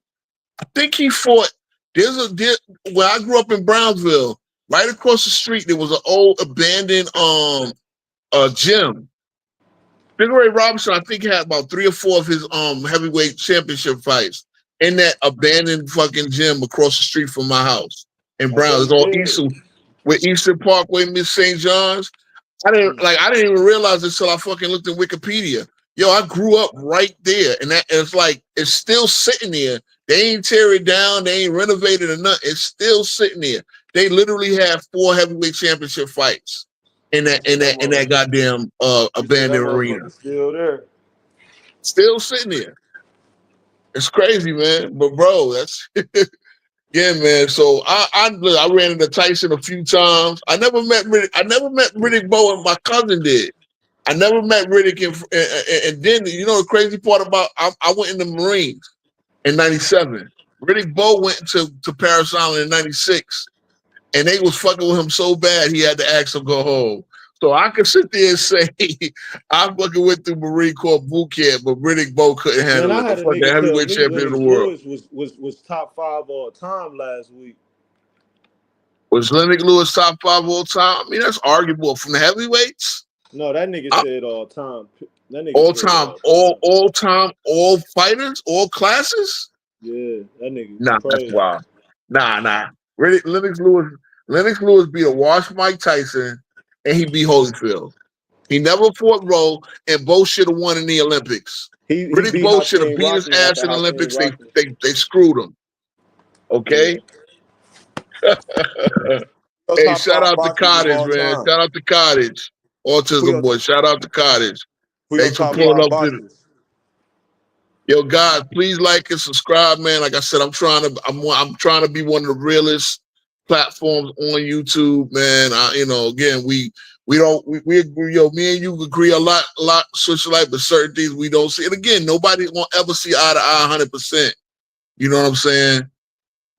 I think he fought. When I grew up in Brownsville, right across the street, there was an old abandoned gym. Sugar Ray Robinson, I think, had about 3 or 4 of his heavyweight championship fights in that abandoned fucking gym across the street from my house in Brownsville. It's all Eastern Parkway, Miss St. John's. I didn't even realize this until I fucking looked at Wikipedia. Yo, I grew up right there, and it's still sitting there. They ain't tear it down, they ain't renovated or nothing. It's still sitting there. They literally have 4 heavyweight championship fights in that goddamn abandoned arena. Still there. Still sitting there. It's crazy, man. But bro, that's yeah, man. So I ran into Tyson a few times. I never met Riddick Bowe, and my cousin did. I never met Riddick, and then you know the crazy part about I went in the Marines in '97. Riddick Bowe went to Paris Island in '96, and they was fucking with him so bad he had to ask him to go home. So I could sit there and say I fucking went through Marine Corps boot camp, but Riddick Bowe couldn't Man, handle I it. The had a fucking nigga tell heavyweight me champion of the Lennox world. Lewis was top 5 all time last week. Was Lennox Lewis top 5 all time? I mean, that's arguable. From the heavyweights, No, that nigga said all time. That nigga all said time, all time. all time, all fighters, all classes. Yeah, that nigga Nah, that's crazy. wild. Nah. Lennox Lewis beat a wash Mike Tyson, and he beat Holyfield. He never fought Roe, and both should have won in the Olympics. He Riddick beat Bowe should have Hakeem beat his Rocky ass after in the Hakeem Olympics. Rocky. They screwed him. Yeah. Okay. Those Hey, top shout 5 out to boxers of Cottage, all man. time. Shout out to Cottage. Who Autism your, boy. Shout out to Cottage. who your Thanks for top pulling 5 up to the. boxers? Yo, guys, please like and subscribe, man. Like I said, I'm trying to be one of the realest platforms on YouTube, man. Again, we yo, me and you agree a lot, social life, but certain things we don't see. And again, nobody won't ever see eye to eye 100%. You know what I'm saying?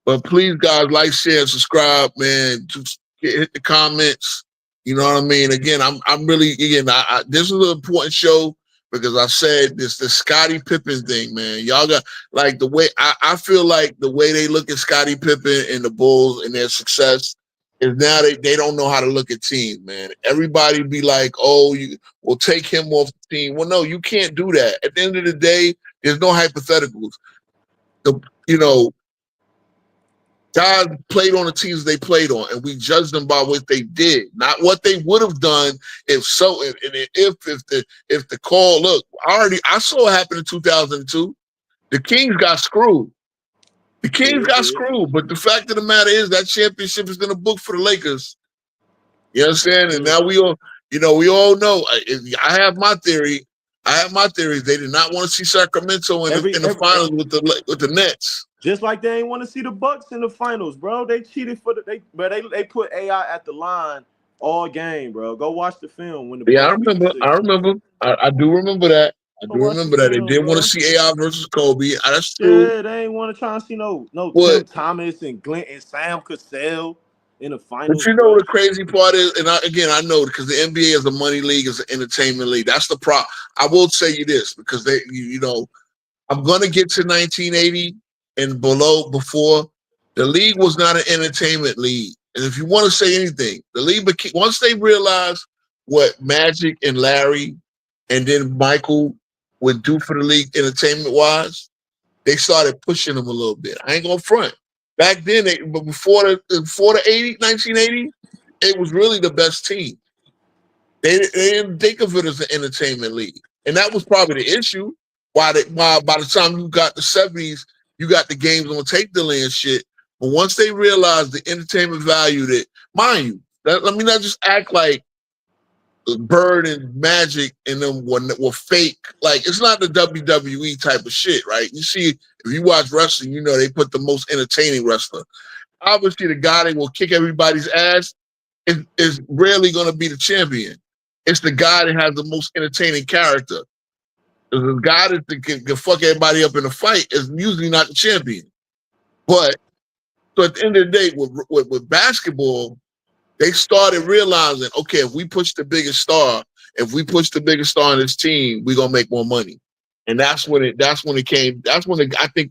But please, guys, like, share, and subscribe, man. Just hit the comments. You know what I mean? Again, I'm really this is an important show because I said the Scottie Pippen thing, man. Y'all got like the way I feel like the way they look at Scottie Pippen and the Bulls and their success is now they don't know how to look at teams, man. Everybody be like, oh, you will take him off the team. Well, no, you can't do that. At the end of the day, there's no hypotheticals. Guys played on the teams they played on, and we judged them by what they did, not what they would have done if the call. Look, I saw what happened in 2002. The Kings got screwed. The Kings got screwed, but the fact of the matter is that championship is in the book for the Lakers. You understand? And now we all know. I have my theory. They did not want to see Sacramento in the finals with the Nets. Just like they ain't want to see the Bucks in the finals, bro. They cheated they put AI at the line all game, bro. Go watch the film when the Yeah, Bucks I remember. I do remember that. They did want to see AI versus Kobe. That's true. Yeah, they ain't want to try and see no But, Tim Thomas and Glenn and Sam Cassell in the but finals. you know bro. the crazy part is, and I know because the NBA is a money league, is an entertainment league. That's the problem. I will say you this because I'm gonna get to 1980 and before. The league was not an entertainment league. And if you want to say anything, the league once they realized what Magic and Larry and then Michael would do for the league entertainment-wise, they started pushing them a little bit. I ain't gonna front. Back then, but before the 1980, it was really the best team. They didn't think of it as an entertainment league. And that was probably the issue. Why by the time you got the 70s, you got the games on tape delay and shit. But once they realized the entertainment value that, mind you, let me not just act like Bird and Magic and them were fake. Like, it's not the WWE type of shit, right? You see, if you watch wrestling, you know they put the most entertaining wrestler. Obviously, the guy that will kick everybody's ass is rarely going to be the champion. It's the guy that has the most entertaining character. The guy that can fuck everybody up in a fight is usually not the champion. But so at the end of the day, with basketball, they started realizing, okay, if we push the biggest star in this team, we're gonna make more money. And I think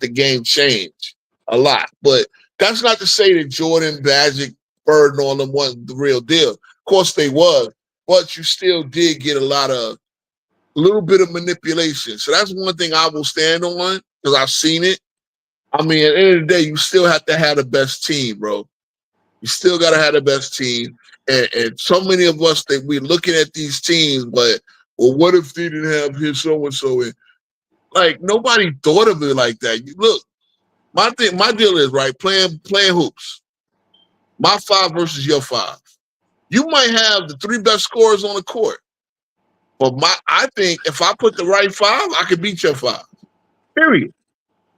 the game changed a lot. But that's not to say that Jordan, Magic, Bird, and all them wasn't the real deal. Of course they was, but you still did get a little bit of manipulation. So that's one thing I will stand on because I've seen it. I mean, at the end of the day, you still have to have the best team, bro. You still got to have the best team. And so many of us that we're looking at these teams, but, well, what if they didn't have his so-and-so? Like, nobody thought of it like that. Look, my deal is, right, playing hoops. My 5 versus your 5. You might have the 3 best scorers on the court. But I think if I put the right 5, I could beat your 5. Period.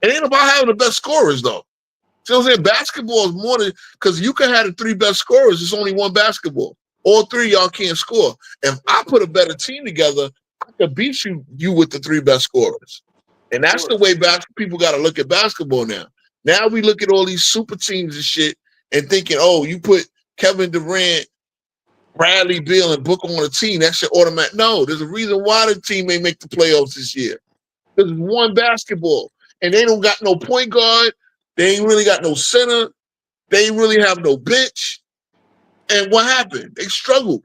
It ain't about having the best scorers, though. See what I'm saying? Basketball is more than, because you can have the 3 best scorers. It's only one basketball. All three of y'all can't score. If I put a better team together, I could beat you with the three best scorers. And that's the way people got to look at basketball now. Now we look at all these super teams and shit and thinking, oh, you put Kevin Durant, Bradley Beal, and Booker on a team, that shit automatic. No, there's a reason why the team may make the playoffs this year. Because it's one basketball. And they don't got no point guard. They ain't really got no center. They ain't really have no bench. And what happened? They struggled.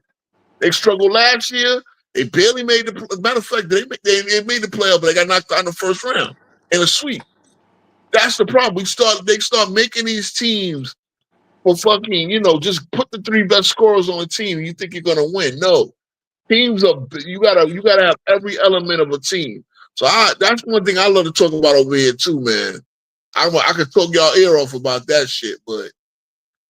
They struggled last year. They barely made the. Matter of fact, they made the playoff, but they got knocked out in the first round in a sweep. That's the problem. They start making these teams for fucking, just put the three best scorers on the team. And you think you're gonna win? No, teams are. You gotta have every element of a team. So that's one thing I love to talk about over here too, man. I could talk y'all ear off about that shit, but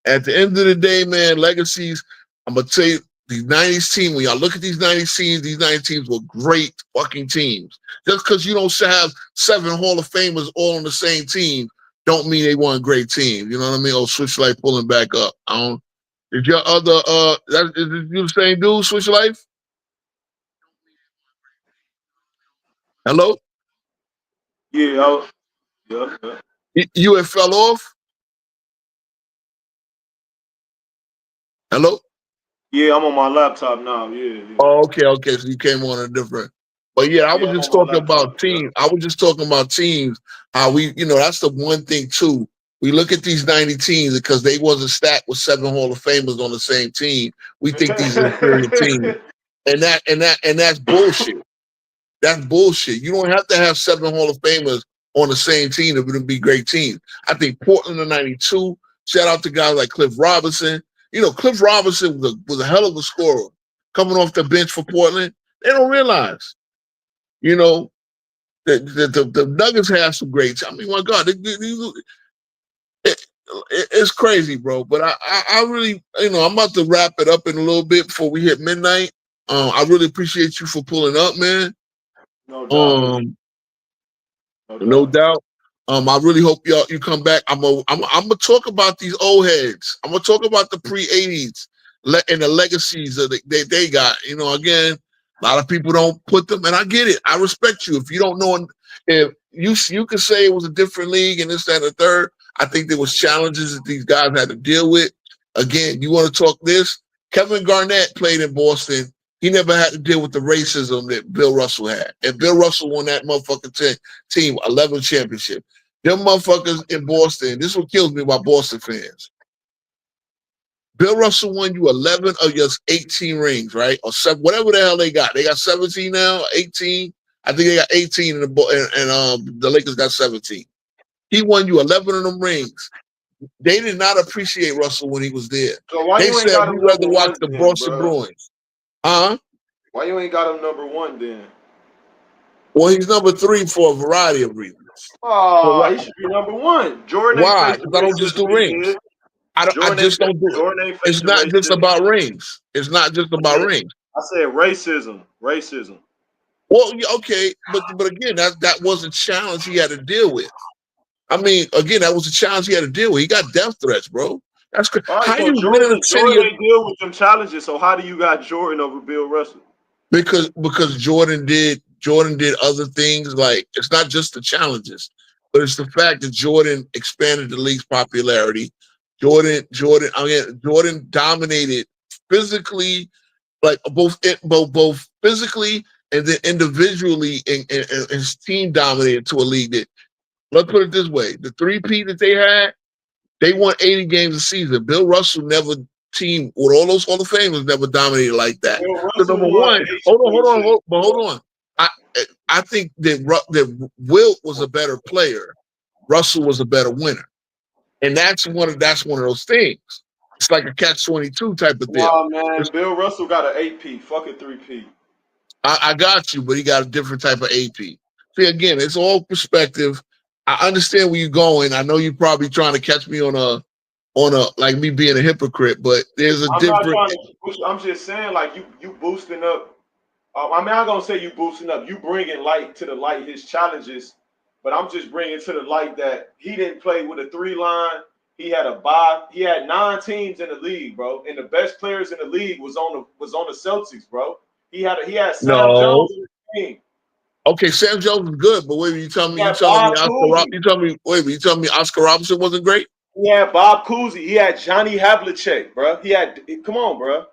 at the end of the day, man, legacies. I'm gonna tell you. These 90s teams, when y'all look at these 90s teams, these 90s teams were great fucking teams. Just because you don't have 7 Hall of Famers all on the same team, don't mean they weren't great teams. You know what I mean? Oh, Switch Life pulling back up. Is your other is you the same dude, Switch Life? Hello? Yeah, You had fell off? Hello? Yeah, I'm on my laptop now. Yeah. Oh, okay. So you came on a different. But yeah, I was I'm just on my talking about laptop. teams. I was just talking about teams. How we, that's the one thing too. We look at these 90 teams because they wasn't stacked with 7 Hall of Famers on the same team. We think these are inferior teams, and that's bullshit. That's bullshit. You don't have to have 7 Hall of Famers on the same team to be great teams. I think Portland in '92. Shout out to guys like Cliff Robinson. Cliff Robinson was a hell of a scorer coming off the bench for Portland. They don't realize, the Nuggets have some greats. I mean, my God, it's crazy, bro. But I really, I'm about to wrap it up in a little bit before we hit midnight. I really appreciate you for pulling up, man. No doubt. No doubt. I really hope you come back. I'm gonna talk about these old heads. I'm gonna talk about the pre-80s and the legacies that they got. Again, a lot of people don't put them, and I get it. I respect you. If you don't know, if you could say it was a different league and this, that, and the third. I think there was challenges that these guys had to deal with. Again, you want to talk this? Kevin Garnett played in Boston. He never had to deal with the racism that Bill Russell had. And Bill Russell won that motherfucking team 11 championships. Them motherfuckers in Boston, this is what kills me about Boston fans. Bill Russell won you 11 of your 18 rings, right? Or 7, whatever the hell they got. They got 17 now, 18. I think they got 18 and the Lakers got 17. He won you 11 of them rings. They did not appreciate Russell when he was there. So why they you ain't said got we'd him rather number watch one the then, Boston bro? Bruins. Huh? Why you ain't got him number one then? Well, he's number 3 for a variety of reasons. Oh, he should be number one. Jordan ain't Why? face the Because I don't just do racism he rings. did. I just don't do it. Jordan ain't face It's the not just racism. about rings. It's not just about rings. I said racism. Racism. Well, okay, but again, that was a challenge he had to deal with. I mean, again, that was a challenge he had to deal with. He got death threats, bro. That's crazy. All right, How so you win in a city Jordan ain't deal with them challenges. So how do you got Jordan over Bill Russell? because Jordan did other things. Like, it's not just the challenges, but it's the fact that Jordan expanded the league's popularity. Jordan dominated physically, like both physically and then individually, and his team dominated to a league that, let's put it this way, the 3P that they had, they won 80 games a season. Bill Russell never team with all those Hall of Famers never dominated like that. Bill So Russell number won one, 8 hold on. I think that Wilt was a better player. Russell was a better winner. And that's one of those things. It's like a catch-22 type of deal. Nah, man, Bill Russell got an 8P. Fuck a 3P. I got you, but he got a different type of AP. See, again, it's all perspective. I understand where you're going. I know you're probably trying to catch me on a like me being a hypocrite, but there's a I'm not different. trying to push. I'm just saying, like you boosting up. I mean, I'm gonna say you boosting up. You bringing light to the light his challenges, but I'm just bringing to the light that he didn't play with a 3 line. He had a bye. He had 9 teams in the league, bro, and the best players in the league was on the Celtics, bro. He had Sam No. Jones in the team. Okay, Sam Jones was good, but wait, you telling He me had Bob Cousy. you telling me Oscar Robertson wasn't great? He had Bob Cousy. He had Johnny Havlicek, bro. Come on, bro.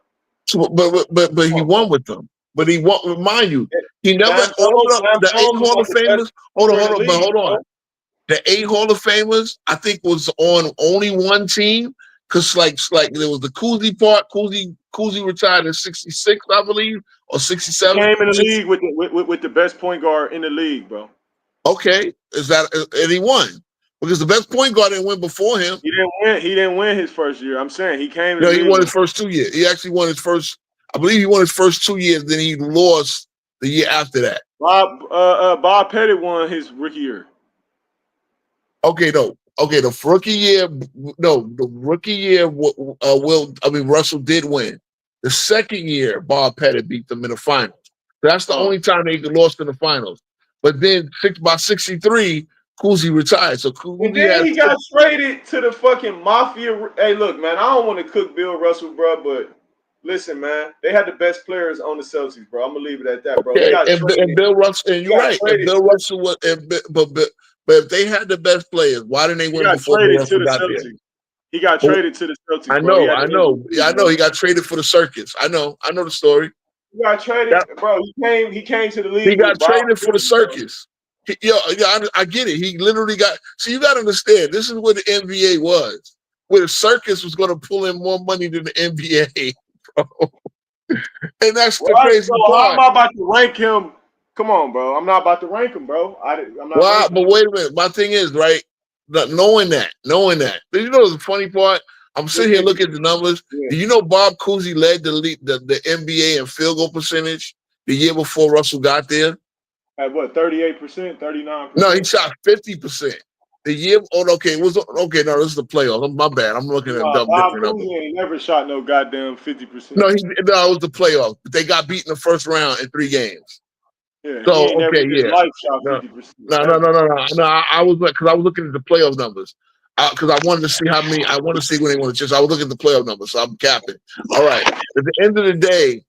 So, but he won with them. But he won. Remind you, he never Sam all the 8 Jones was Hall like of the best Famers. Hold on, player in the league, hold bro. on. The 8 Hall of Famers, I think, was on only one team because like there was the Cousy part. Cousy retired in '66, I believe, or He '67. came in the league with the best point guard in the league, bro. Okay, and he won because the best point guard didn't win before him. He didn't win. He didn't win his first year. I'm saying he came in No, the he league. won his first 2 years. He actually won his first. I believe he won his first 2 years. Then he lost the year after that. Bob Pettit won his rookie year. Okay, no. Okay, the rookie year. No, the rookie year. Russell did win. The second year, Bob Pettit beat them in the finals. That's the only time they lost in the finals. But then by '63, Cousy retired. So And Cousy then had he got traded to the fucking Mafia. Hey, look, man, I don't want to cook Bill Russell, bro, but listen, man, they had the best players on the Celtics, bro. I'm gonna leave it at that, bro. He okay, got traded. and Bill Russell. And He you're got right. And traded. Bill Russell was. But if they had the best players, why didn't they He win got before Bill traded to Russell the got there? Celtics. He got But traded to the Celtics, I bro. He know, had I the know, MVP, I know. bro. He got traded for the circus. I know the story. He got traded, That, bro. He came to the he league with got Bob traded for the Cousy, bro. circus. I get it. He literally got. So you got to understand. This is what the NBA was. Where the circus was going to pull in more money than the NBA, bro. And that's the Right, crazy so how am part. I about to rank him? Come on, bro. I'm not about to rank him, bro. I'm not Well, ranking but him. wait a minute. My thing is right. Knowing that. You know the funny part. I'm sitting here looking at the numbers. Yeah. Do you know Bob Cousy led the NBA in field goal percentage the year before Russell got there? At what, 38%, 39%? No, he shot 50%. The year, okay, no, this is the playoffs. My bad. I'm looking at Bob different numbers. Cousy ain't never shot no goddamn 50%. No, it was the playoffs. But they got beat in the first round in 3 games. Yeah, he So, ain't never okay, in his yeah. life shot No, 50%. no. I was because I was looking at the playoff numbers. Because I wanted to see how many. I want to see when they want to chase. I was looking at the playoff numbers, so I'm capping. All right. At the end of the day,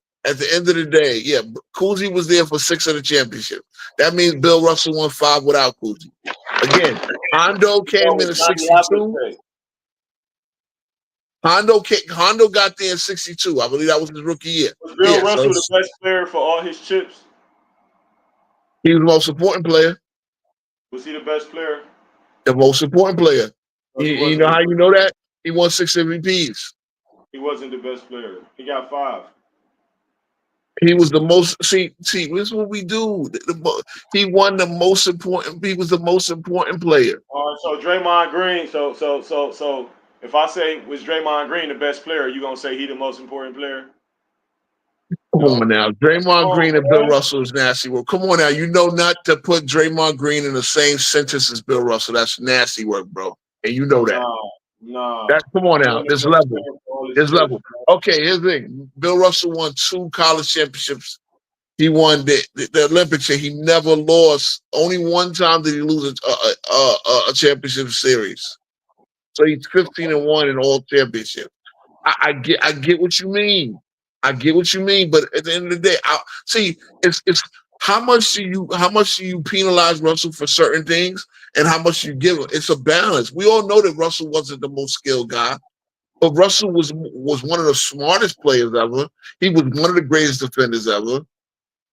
yeah, Cousy was there for 6 of the championship. That means Bill Russell won 5 without Cousy. Again, Hondo came in at 62. Hondo got there in 62. I believe that was his rookie year. Was Bill Yeah, so Russell the best player for all his chips? he was the most important player. Was he the best player? The most important player. No, he You wasn't. know how you know that? He won 6 MVPs. He wasn't the best player. He got 5. He was the most. See, this is what we do. He won the most important. He was the most important player. All right, so Draymond Green. So if I say was Draymond Green the best player, you gonna say he the most important player? Come on now, Draymond Green and Bill bro. Russell is nasty work. Come on now, you know not to put Draymond Green in the same sentence as Bill Russell. That's nasty work, bro, and you know that. Nah. Come on now, there's level. There's chips, level. Okay, here's the thing. Bill Russell won 2 college championships. He won the Olympics, and he never lost. Only one time did he lose a championship series. So he's 15-1 in all championships. I get what you mean. I get what you mean, but at the end of the day, it's how much do you penalize Russell for certain things, and how much you give him. It's a balance. We all know that Russell wasn't the most skilled guy, but Russell was one of the smartest players ever. He was one of the greatest defenders ever.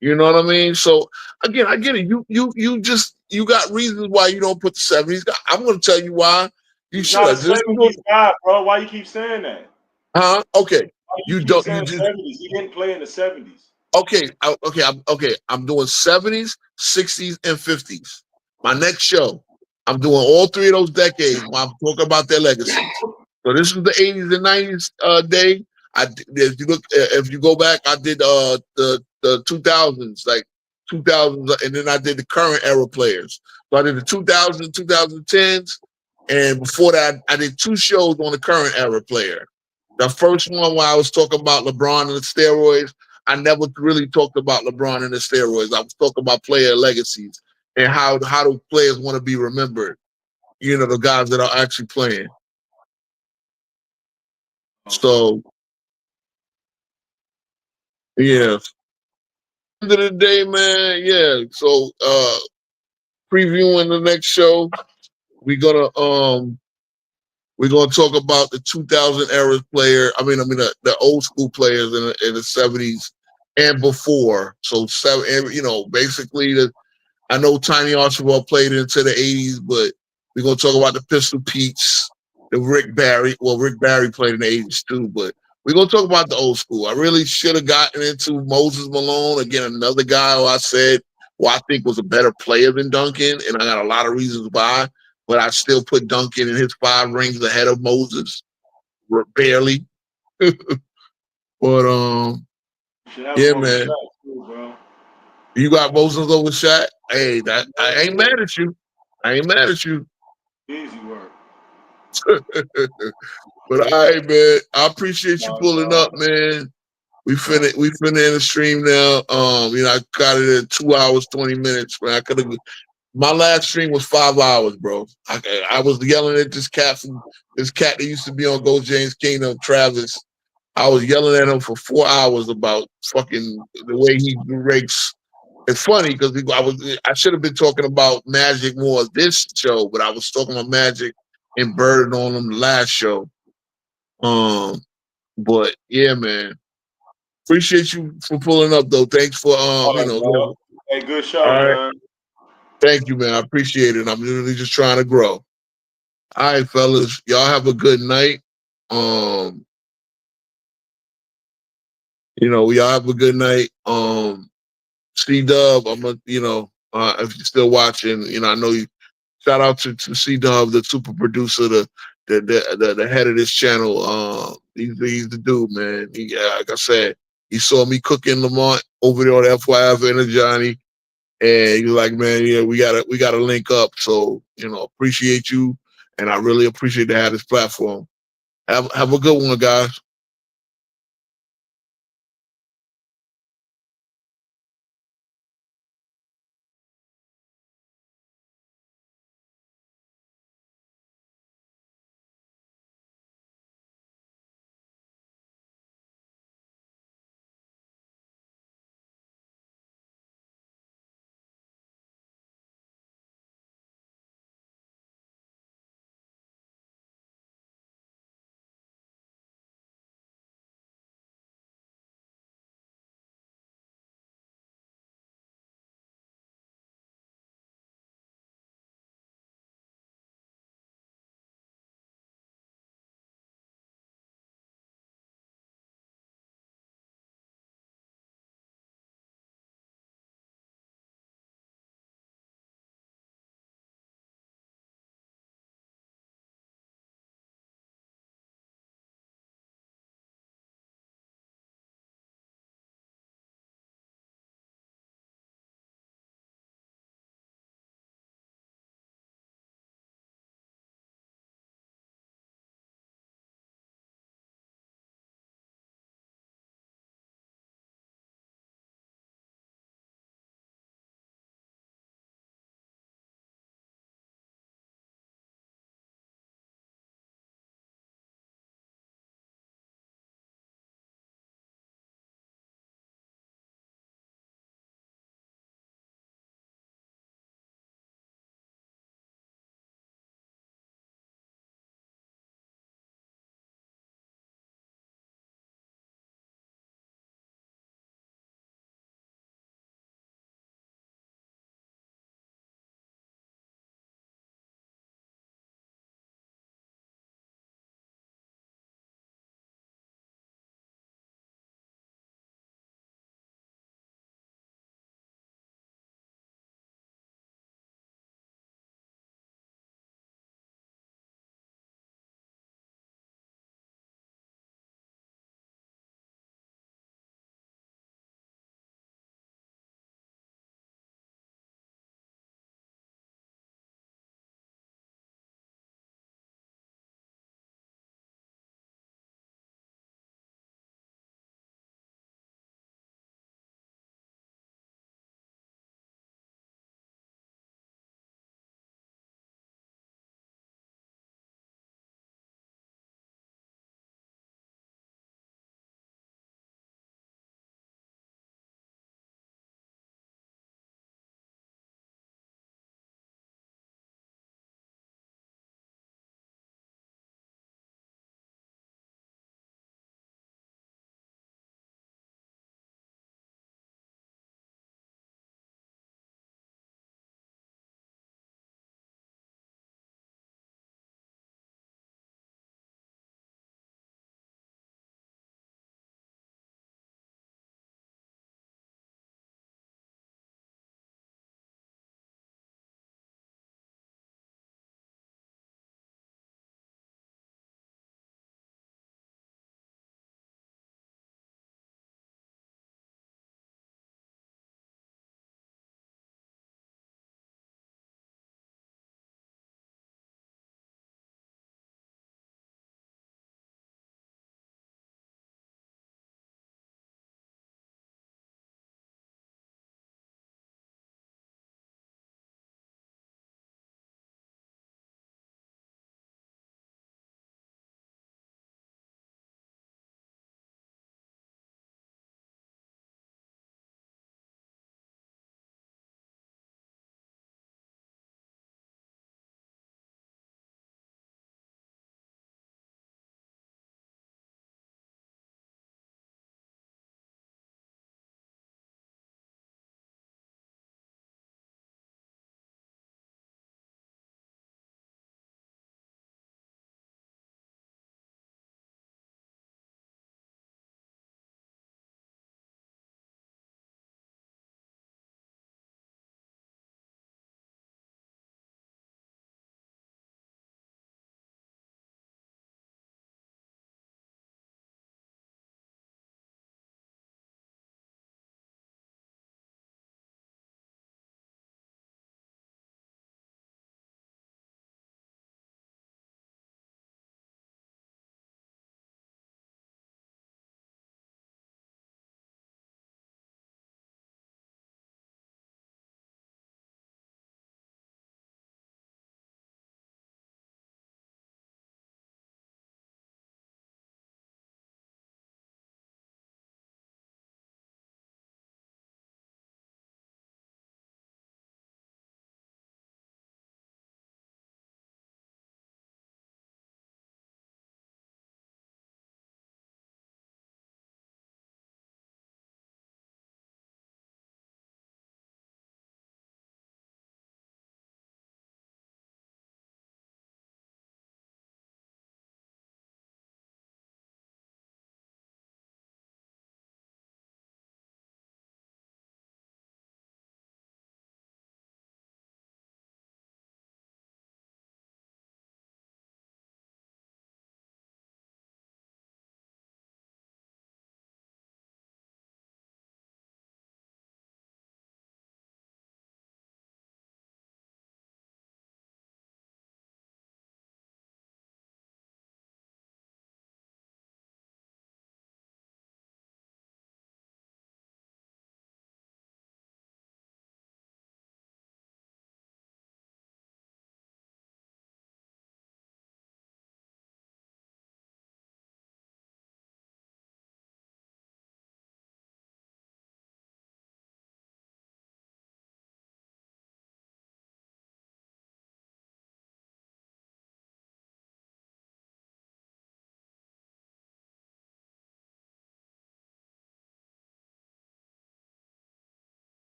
You know what I mean? So again, I get it. You got reasons why you don't put the 70s. I'm going to tell you why you should. Not a 70s guy, bro. Why you keep saying that? Huh? Okay. Why You keep don't. saying You just 70s. He didn't play in the 70s. okay. I'm doing 70s, 60s, and 50s. My next show, I'm doing all 3 of those decades while I'm talking about their legacies. So this was the 80s and 90s day. If you go back, I did the 2000s, like 2000s, and then I did the current era players. So I did the 2000s, 2010s, and before that, I did 2 shows on the current era player. The first one where I was talking about LeBron and the steroids, I never really talked about LeBron and the steroids. I was talking about player legacies and how do players want to be remembered. You know, the guys that are actually playing. So yeah. End of the day, man. Yeah. So previewing the next show, we're gonna talk about the 2000 era player. The old school players in the 70s and before. So basically I know Tiny Archibald played into the 80s, but we're gonna talk about the Pistol Pete's, the Rick Barry. Well, Rick Barry played in the 80s too, but we're gonna talk about the old school. I really should have gotten into Moses Malone, again, another guy who I think was a better player than Duncan, and I got a lot of reasons why, but I still put Duncan and his 5 rings ahead of Moses, barely. But yeah, man. Too, bro. You got Moses over Shaq? Hey, I ain't mad at you. I ain't mad at you. Easy work. But all right, man. I appreciate you pulling up, man. We finna end the stream now. I got it at 2 hours, 20 minutes, man. My last stream was 5 hours, bro. I was yelling at this cat that used to be on Go James Kingdom, Travis. I was yelling at him for 4 hours about fucking the way he rakes. It's funny because I should have been talking about Magic more this show, but I was talking about Magic and Bird on him the last show. But yeah, man. Appreciate you for pulling up though. Thanks for Hey, good show, all right. man. Thank you, man. I appreciate it. I'm literally just trying to grow. All right, fellas. Y'all have a good night. Y'all have a good night. C-Dub, if you're still watching, I know you. Shout out to C-Dub, the super producer, the head of this channel. He's the dude, man. Like I said, he saw me cooking Lamont over there on FYF and Johnny, and he was like, man, yeah, we gotta link up. So, appreciate you, and I really appreciate to have this platform. Have a good one, guys.